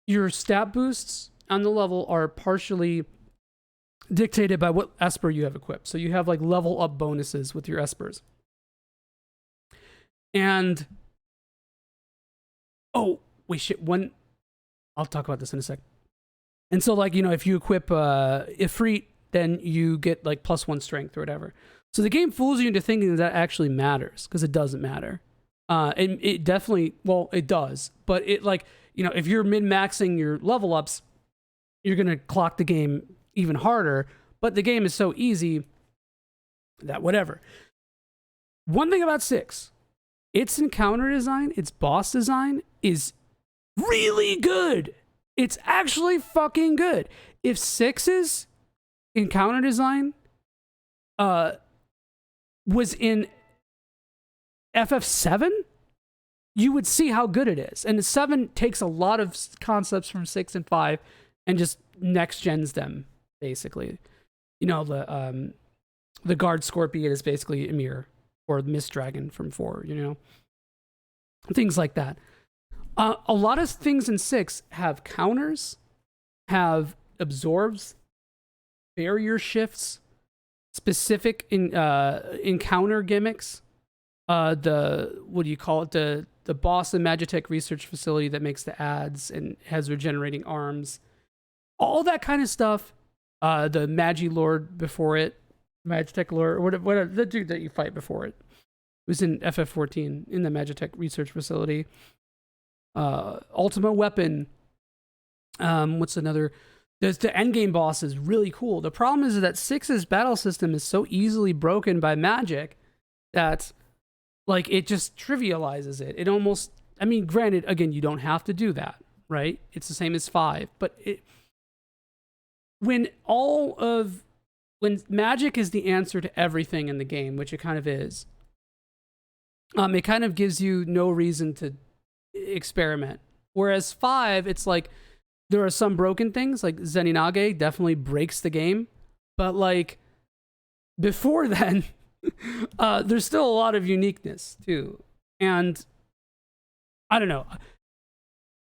your stat boosts on the level are partially dictated by what Esper you have equipped. So you have like level up bonuses with your Espers. And I'll talk about this in a sec. And so like, if you equip Ifrit, then you get like +1 strength or whatever. So the game fools you into thinking that actually matters, because it doesn't matter. And it definitely, it does. But it if you're min-maxing your level ups, you're going to clock the game even harder. But the game is so easy that whatever. One thing about 6, its encounter design, its boss design is really good. It's actually fucking good. If 6's encounter design was in FF7, you would see how good it is. And 7 takes a lot of concepts from 6 and 5 and just next gens them, basically. The guard scorpion is basically a mirror, or the mist dragon from 4, things like that. A lot of things in 6 have counters, have absorbs, barrier shifts, specific encounter gimmicks. The what do you call it? The Boston Magitech research facility that makes the ads and has regenerating arms. All that kind of stuff. The Magi Lord before it, Magitech Lord, what the dude that you fight before it. Was in FF14 in the Magitech research facility. Ultimate Weapon. What's another? The endgame boss is really cool. The problem is that 6's battle system is so easily broken by magic that like it just trivializes it. It almost, I mean, granted, again, you don't have to do that, right? It's the same as 5, but when magic is the answer to everything in the game, which it kind of is, it kind of gives you no reason to experiment. Whereas 5, it's like there are some broken things, like Zeninage definitely breaks the game, but like before then, there's still a lot of uniqueness too. And I don't know.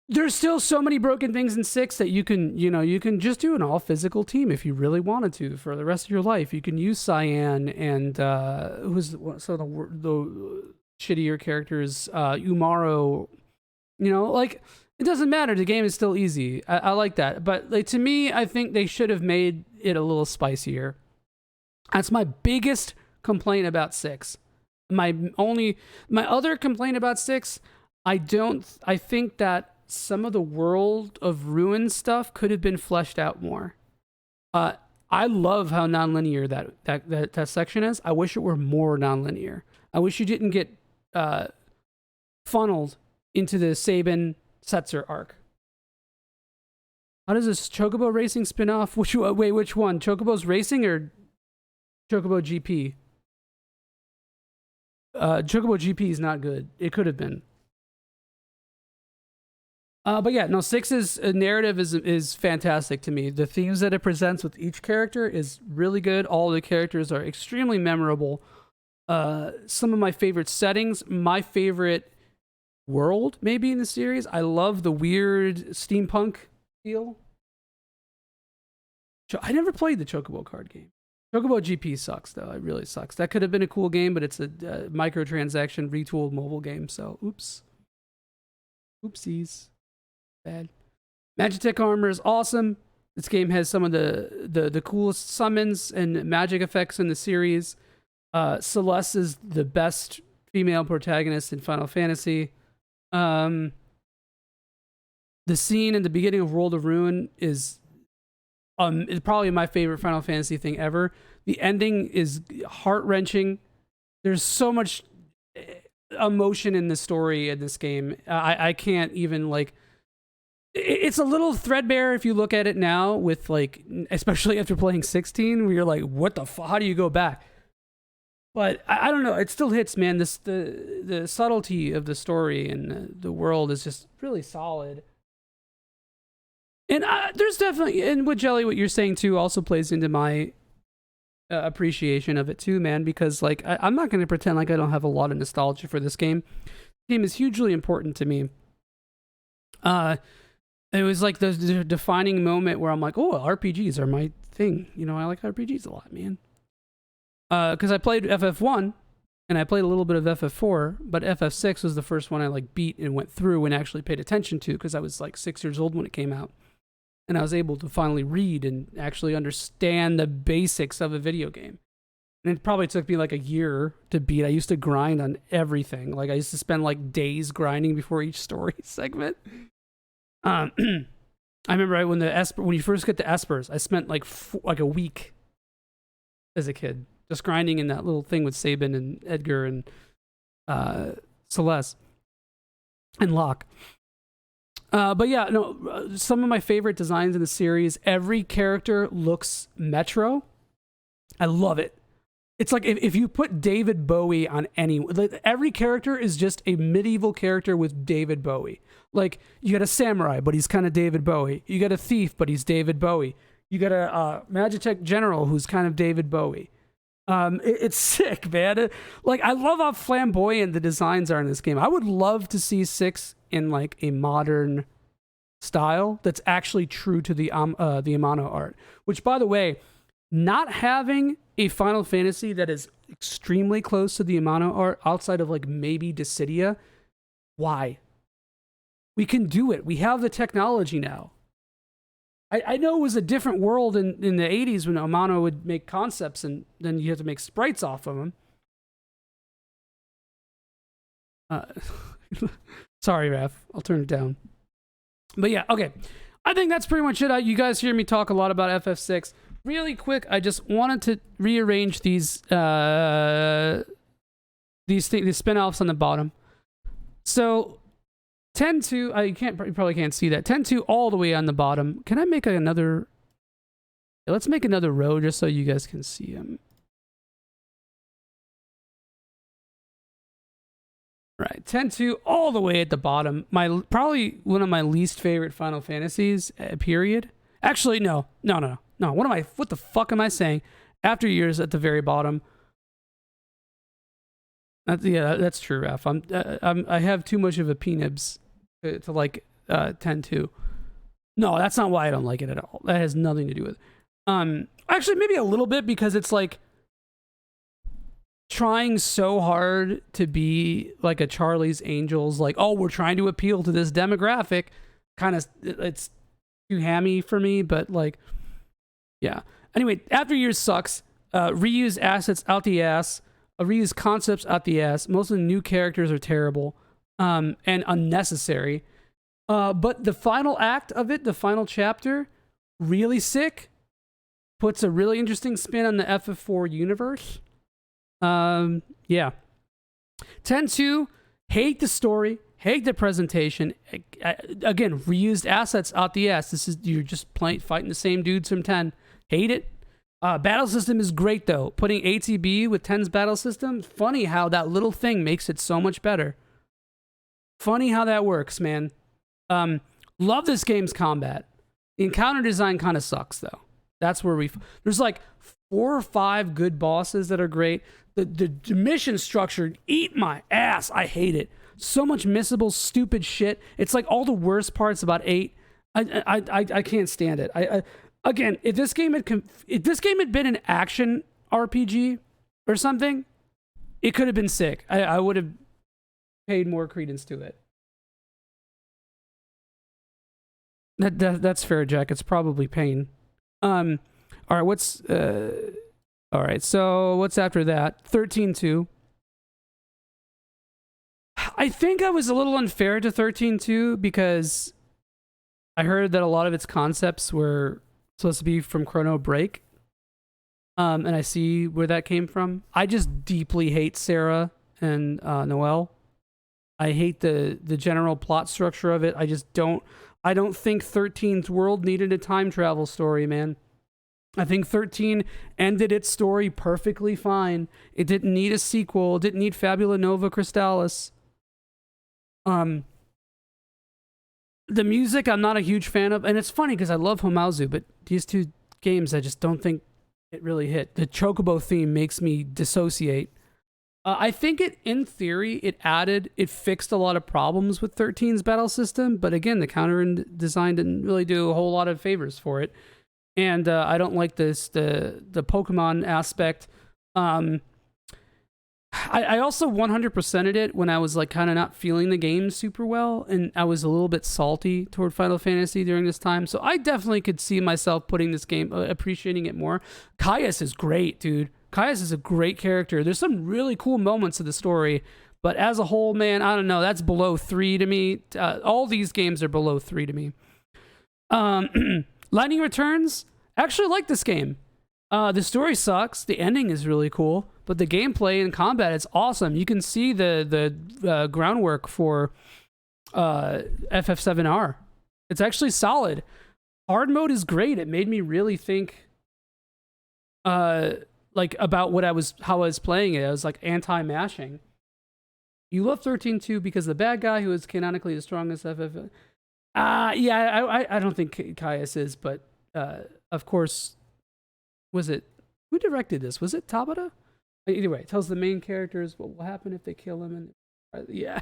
There's still so many broken things in 6 that you can just do an all physical team if you really wanted to for the rest of your life. You can use Cyan and who's so the shittier characters, Umaro, like it doesn't matter. The game is still easy. I like that. But like to me, I think they should have made it a little spicier. That's my biggest complaint about 6. My other complaint about 6, I think that some of the World of Ruin stuff could have been fleshed out more. I love how nonlinear that section is. I wish it were more nonlinear. I wish you didn't get funneled into the Sabin Setzer arc. How does this Chocobo Racing spin-off? Which one? Chocobo's Racing or Chocobo GP? Chocobo GP is not good. It could have been. But yeah, no, 6's narrative is fantastic to me. The themes that it presents with each character is really good. All the characters are extremely memorable. Some of my favorite settings, my favorite world maybe in the series. I love the weird steampunk feel. I never played the Chocobo card game. Chocobo GP sucks though. It really sucks. That could have been a cool game, but it's a microtransaction retooled mobile game. So oops. Oopsies. Bad. Magitech armor is awesome. This game has some of the coolest summons and magic effects in the series. Celeste is the best female protagonist in Final Fantasy. The scene in the beginning of World of Ruin is probably my favorite Final Fantasy thing ever. The ending is heart-wrenching. There's so much emotion in the story in this game. I can't even like. It's a little threadbare if you look at it now, with like, especially after playing 16, where you're like, what the fuck? How do you go back? But I don't know. It still hits, man. The subtlety of the story and the world is just really solid. And there's definitely, and with Jelly, what you're saying too also plays into my appreciation of it too, man. Because like, I'm not going to pretend like I don't have a lot of nostalgia for this game. The game is hugely important to me. It was like the defining moment where I'm like, oh, RPGs are my thing. I like RPGs a lot, man. Because I played FF1 and I played a little bit of FF4, but FF6 was the first one I like beat and went through and actually paid attention to, because I was like 6 years old when it came out. And I was able to finally read and actually understand the basics of a video game. And it probably took me like a year to beat. I used to grind on everything. Like I used to spend like days grinding before each story segment. I remember when you first get the Espers, I spent like a week as a kid just grinding in that little thing with Sabin and Edgar and Celeste and Locke. But yeah, no, some of my favorite designs in the series. Every character looks Metro. I love it. It's like if you put David Bowie on every character is just a medieval character with David Bowie. Like, you got a samurai, but he's kind of David Bowie. You got a thief, but he's David Bowie. You got a Magitech general who's kind of David Bowie. It's sick, man. Like, I love how flamboyant the designs are in this game. I would love to see 6 in like a modern style that's actually true to the Amano art. Which, by the way, not having a Final Fantasy that is extremely close to the Amano art outside of like maybe Dissidia, why? We can do it. We have the technology now. I know it was a different world in the 80s when Amano would make concepts and then you have to make sprites off of them. Sorry, Raph. I'll turn it down. But yeah, okay. I think that's pretty much it. You guys hear me talk a lot about FF6. Really quick, I just wanted to rearrange these spin-offs on the bottom. So 10-2, you probably can't see that. 10-2 all the way on the bottom. Can I make another? Let's make another row just so you guys can see them. Right, 10-2 all the way at the bottom. Probably one of my least favorite Final Fantasies, period. Actually, no. What the fuck am I saying? After Years at the very bottom. Yeah, that's true, Raph. I have too much of a P-nibs to like 10-2. No, that's not why I don't like it at all. That has nothing to do with it. Actually, maybe a little bit because it's like trying so hard to be like a Charlie's Angels, like, oh, we're trying to appeal to this demographic. Kind of, it's too hammy for me, but like, yeah. Anyway, After Years sucks. Reuse assets out the ass. Reuse concepts out the ass. Most of the new characters are terrible and unnecessary. But the final act of it, the final chapter, really sick. Puts a really interesting spin on the FF4 universe. Yeah. 10-2, hate the story, hate the presentation. Again, reused assets out the ass. You're just fighting the same dudes from 10. Hate it. Battle system is great though. Putting ATB with 10's battle system, funny how that little thing makes it so much better. Funny how that works, man. Love this game's combat. The encounter design kind of sucks though. That's where there's like 4 or 5 good bosses that are great. The mission structure, eat my ass. I hate it. So much missable, stupid shit. It's like all the worst parts about 8. I can't stand it. Again, if this game had been an action RPG or something, it could have been sick. I would have paid more credence to it. That's fair, Jack. It's probably pain. All right, all right, so what's after that? 13-2. I think I was a little unfair to 13-2 because I heard that a lot of its concepts were supposed to be from Chrono Break. And I see where that came from. I just deeply hate Sarah and Noelle. I hate the general plot structure of it. I don't think 13's world needed a time travel story, man. I think 13 ended its story perfectly fine. It didn't need a sequel. It didn't need Fabula Nova Crystallis. The music I'm not a huge fan of, and it's funny because I love Homauzu, but these two games I just don't think it really hit. The Chocobo theme makes me dissociate. I think in theory, it fixed a lot of problems with 13's battle system, but again, the counter design didn't really do a whole lot of favors for it. And I don't like the Pokemon aspect. I also 100%ed it when I was like kind of not feeling the game super well, and I was a little bit salty toward Final Fantasy during this time. So I definitely could see myself putting this game, appreciating it more. Caius is great, dude. Caius is a great character. There's some really cool moments of the story, but as a whole, man, I don't know. That's below 3 to me. All these games are below 3 to me. Lightning Returns. Actually like this game. The story sucks. The ending is really cool, but the gameplay and combat is awesome. You can see the groundwork for FF7R. It's actually solid. Hard mode is great. It made me really think like about how I was playing it. I was like anti-mashing. You love 13-2 because the bad guy who is canonically the strongest FF. Yeah, I don't think Caius is, but of course, who directed this? Was it Tabata? Either way, it tells the main characters what will happen if they kill him, and yeah,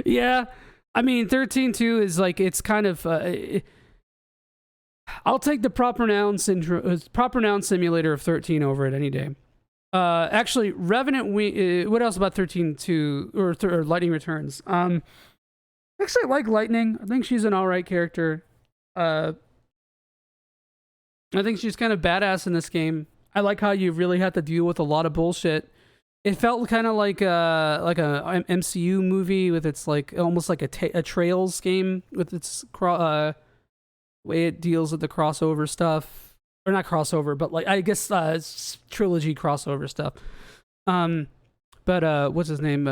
yeah. I mean, 13-2 is like it's kind of I'll take the proper noun simulator of 13 over it any day. Actually, Revenant. What else about 13-2 or Lightning Returns? Actually, I like Lightning. I think she's an alright character. I think she's kind of badass in this game. I like how you really have to deal with a lot of bullshit. It felt kind of like a MCU movie with its like almost like a Trails game with its way it deals with the crossover stuff, or not crossover, but like I guess trilogy crossover stuff. But what's his name?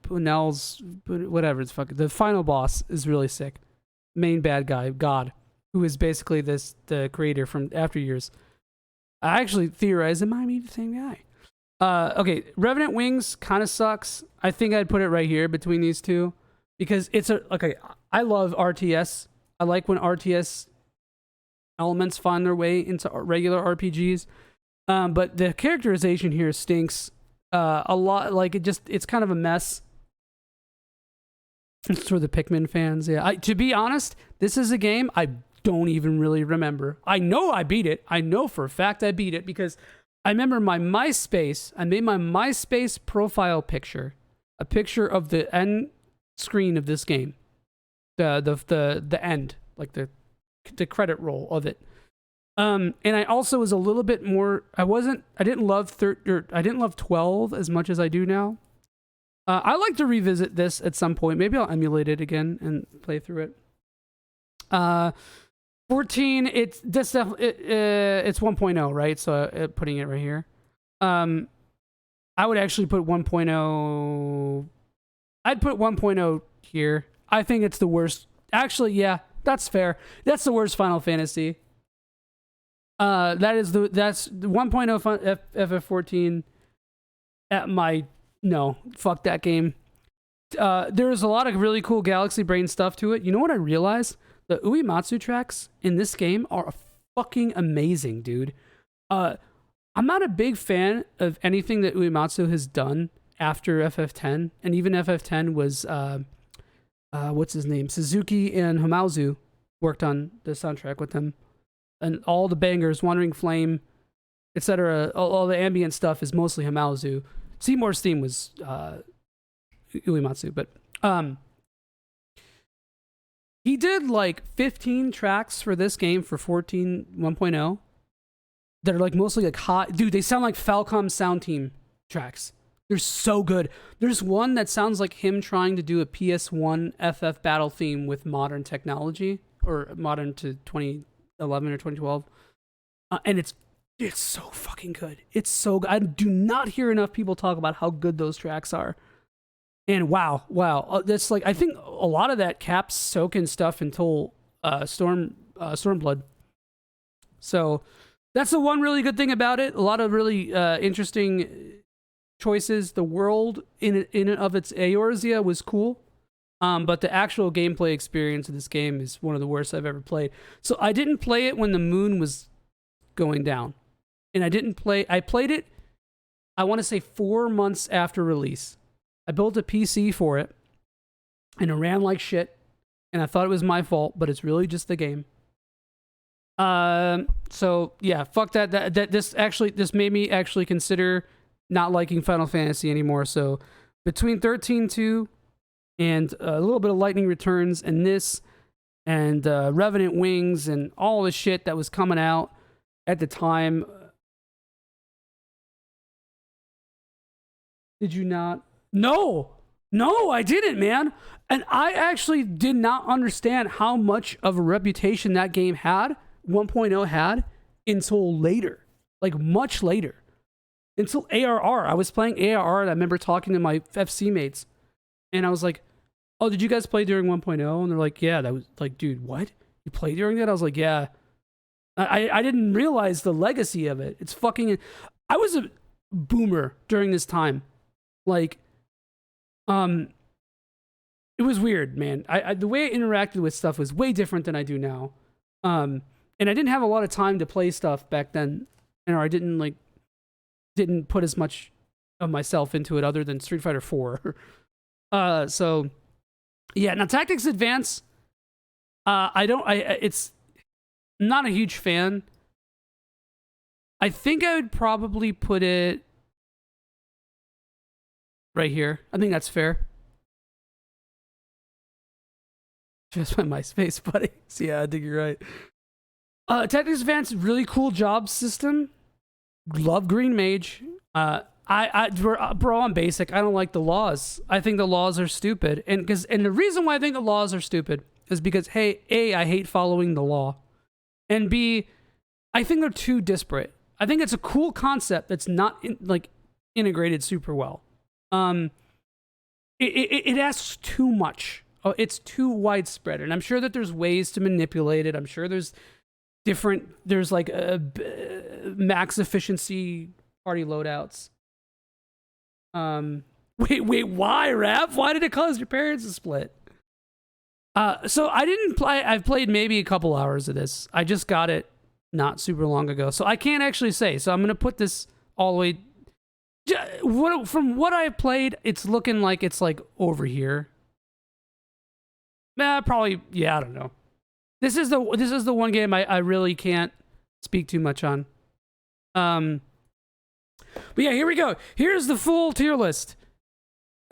Punel's whatever. It's fucking the final boss is really sick. Main bad guy, God, who is basically the creator from After Years. I actually theorize it might be the same guy. Okay, Revenant Wings kind of sucks. I think I'd put it right here between these two because I love RTS. I like when RTS elements find their way into regular RPGs. But the characterization here stinks a lot. Like it's kind of a mess. It's for the Pikmin fans. Yeah, to be honest, this is a game I don't even really remember. I know I beat it. I know for a fact I beat it because I remember my MySpace. I made my MySpace profile picture, a picture of the end screen of this game, the end, like the credit roll of it. And I also was a little bit more. I didn't love 12 as much as I do now. I like to revisit this at some point. Maybe I'll emulate it again and play through it. 14, it's 1.0, right? So putting it right here. I would actually put 1.0. I'd put 1.0 here. I think it's the worst. Actually, yeah, that's fair. That's the worst Final Fantasy. That's 1.0 FF14 at my no, fuck that game. There's a lot of really cool Galaxy Brain stuff to it. You know what I realized? The Uematsu tracks in this game are fucking amazing, dude. I'm not a big fan of anything that Uematsu has done after FF10, and even FF10 was what's his name? Suzuki and Hamauzu worked on the soundtrack with him, and all the bangers, Wandering Flame, etc. All the ambient stuff is mostly Hamauzu. Seymour's theme was Uematsu, but he did like 15 tracks for this game for 14 1.0 that are like mostly like hot. Dude, they sound like Falcom Sound Team tracks. They're so good. There's one that sounds like him trying to do a PS1 FF battle theme with modern technology, or modern to 2011 or 2012. And it's so fucking good. It's so good. I do not hear enough people talk about how good those tracks are. And wow. That's like, I think a lot of that caps Soken stuff until Stormblood. So that's the one really good thing about it. A lot of really interesting choices. The world in and of its Eorzea was cool. But the actual gameplay experience of this game is one of the worst I've ever played. So I didn't play it when the moon was going down. And I played it, I want to say 4 months after release. I built a PC for it, and it ran like shit, and I thought it was my fault, but it's really just the game. So yeah, fuck that. This made me actually consider not liking Final Fantasy anymore. So between 13-2 and a little bit of Lightning Returns and this, and Revenant Wings and all the shit that was coming out at the time. Did you not? No, I didn't, man. And I actually did not understand how much of a reputation that game had, 1.0 had, until later. Like, much later. Until ARR. I was playing ARR, and I remember talking to my FC mates. And I was like, oh, did you guys play during 1.0? And they're like, yeah. That was like, dude, what? You played during that? I was like, yeah. I didn't realize the legacy of it. It's fucking... I was a boomer during this time. Like, it was weird, man. The way I interacted with stuff was way different than I do now. And I didn't have a lot of time to play stuff back then. And I didn't put as much of myself into it other than Street Fighter 4. So yeah, now Tactics Advance, it's not a huge fan. I think I would probably put it right here. I think that's fair. Just my MySpace, buddy. So yeah, I think you're right. Tactics Advance, really cool job system. Love Green Mage. Bro, I'm basic. I don't like the laws. I think the laws are stupid. And the reason why I think the laws are stupid is because, hey, A, I hate following the law. And B, I think they're too disparate. I think it's a cool concept that's not integrated super well. It asks too much. Oh, it's too widespread. And I'm sure that there's ways to manipulate it. I'm sure there's like max efficiency party loadouts. Wait, why, Raph? Why did it cause your parents to split? So I didn't play. I've played maybe a couple hours of this. I just got it not super long ago, so I can't actually say. So I'm gonna put this all the way. From what I've played, it's looking like it's like over here. Probably. Yeah, I don't know. This is the one game I really can't speak too much on. But yeah, here we go. Here's the full tier list.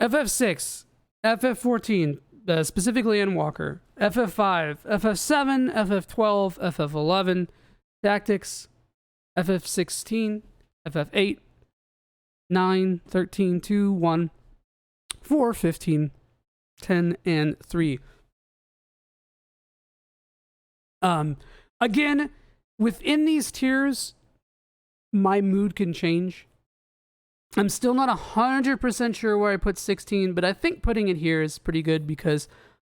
FF6, FF14, specifically Endwalker, FF5, FF7, FF12, FF11, Tactics, FF16, FF8, 9, 13, 2, 1, 4, 15, 10, and 3. Again, within these tiers, my mood can change. I'm still not 100% sure where I put 16, but I think putting it here is pretty good because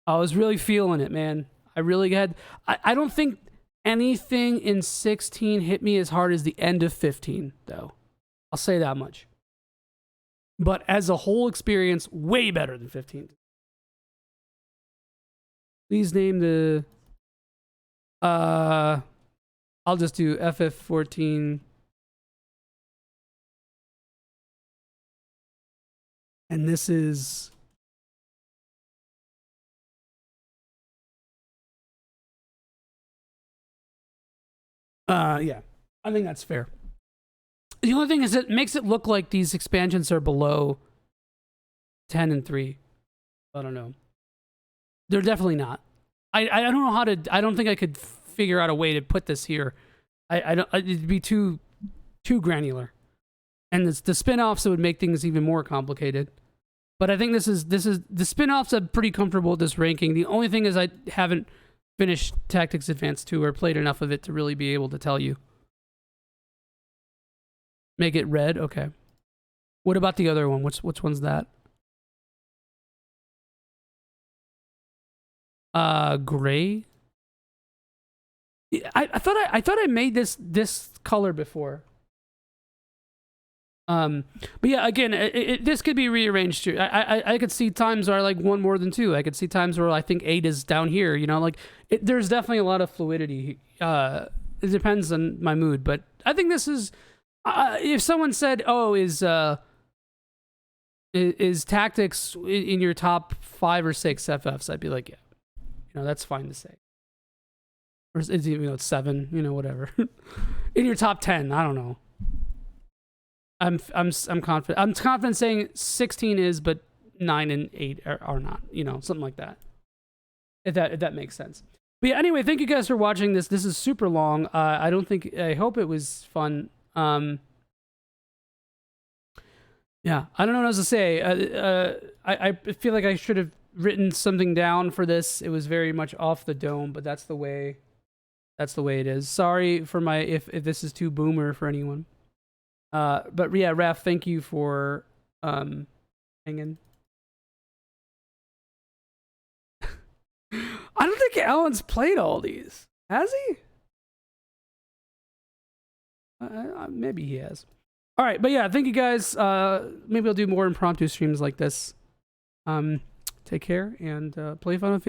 I was really feeling it, man. I really had... I don't think anything in 16 hit me as hard as the end of 15, though. I'll say that much. But as a whole experience, way better than 15. Please name the... I'll just do FF14... And this is... yeah. I think that's fair. The only thing is it makes it look like these expansions are below 10 and 3. I don't know. They're definitely not. I don't know how to... I don't think I could figure out a way to put this here. I don't... It'd be too granular. And the spin-offs would make things even more complicated. But I think this is the spin-offs are pretty comfortable with this ranking. The only thing is I haven't finished Tactics Advance 2 or played enough of it to really be able to tell you. Make it red? Okay. What about the other one? Which one's that? Gray? I thought I made this color before. But yeah, again, this could be rearranged too. I could see times where I like 1 more than 2. I could see times where I think 8 is down here. You know, like there's definitely a lot of fluidity. It depends on my mood, but I think this is. If someone said, "Oh, is Tactics in your top 5 or 6 FFs?" I'd be like, "Yeah, you know, that's fine to say." Or is it, it's 7, you know, whatever. In your top 10, I don't know. I'm confident. I'm confident saying 16 is, but 9 and 8 are not. You know, something like that. If that makes sense. But yeah, anyway, thank you guys for watching this. This is super long. I hope it was fun. Yeah, I don't know what else to say. I feel like I should have written something down for this. It was very much off the dome, but that's the way it is. Sorry for if this is too boomer for anyone. But yeah, Raph, thank you for hanging. I don't think Alan's played all these. Has he? Maybe he has. All right, but yeah, thank you guys. Maybe I'll do more impromptu streams like this. Take care and play fun with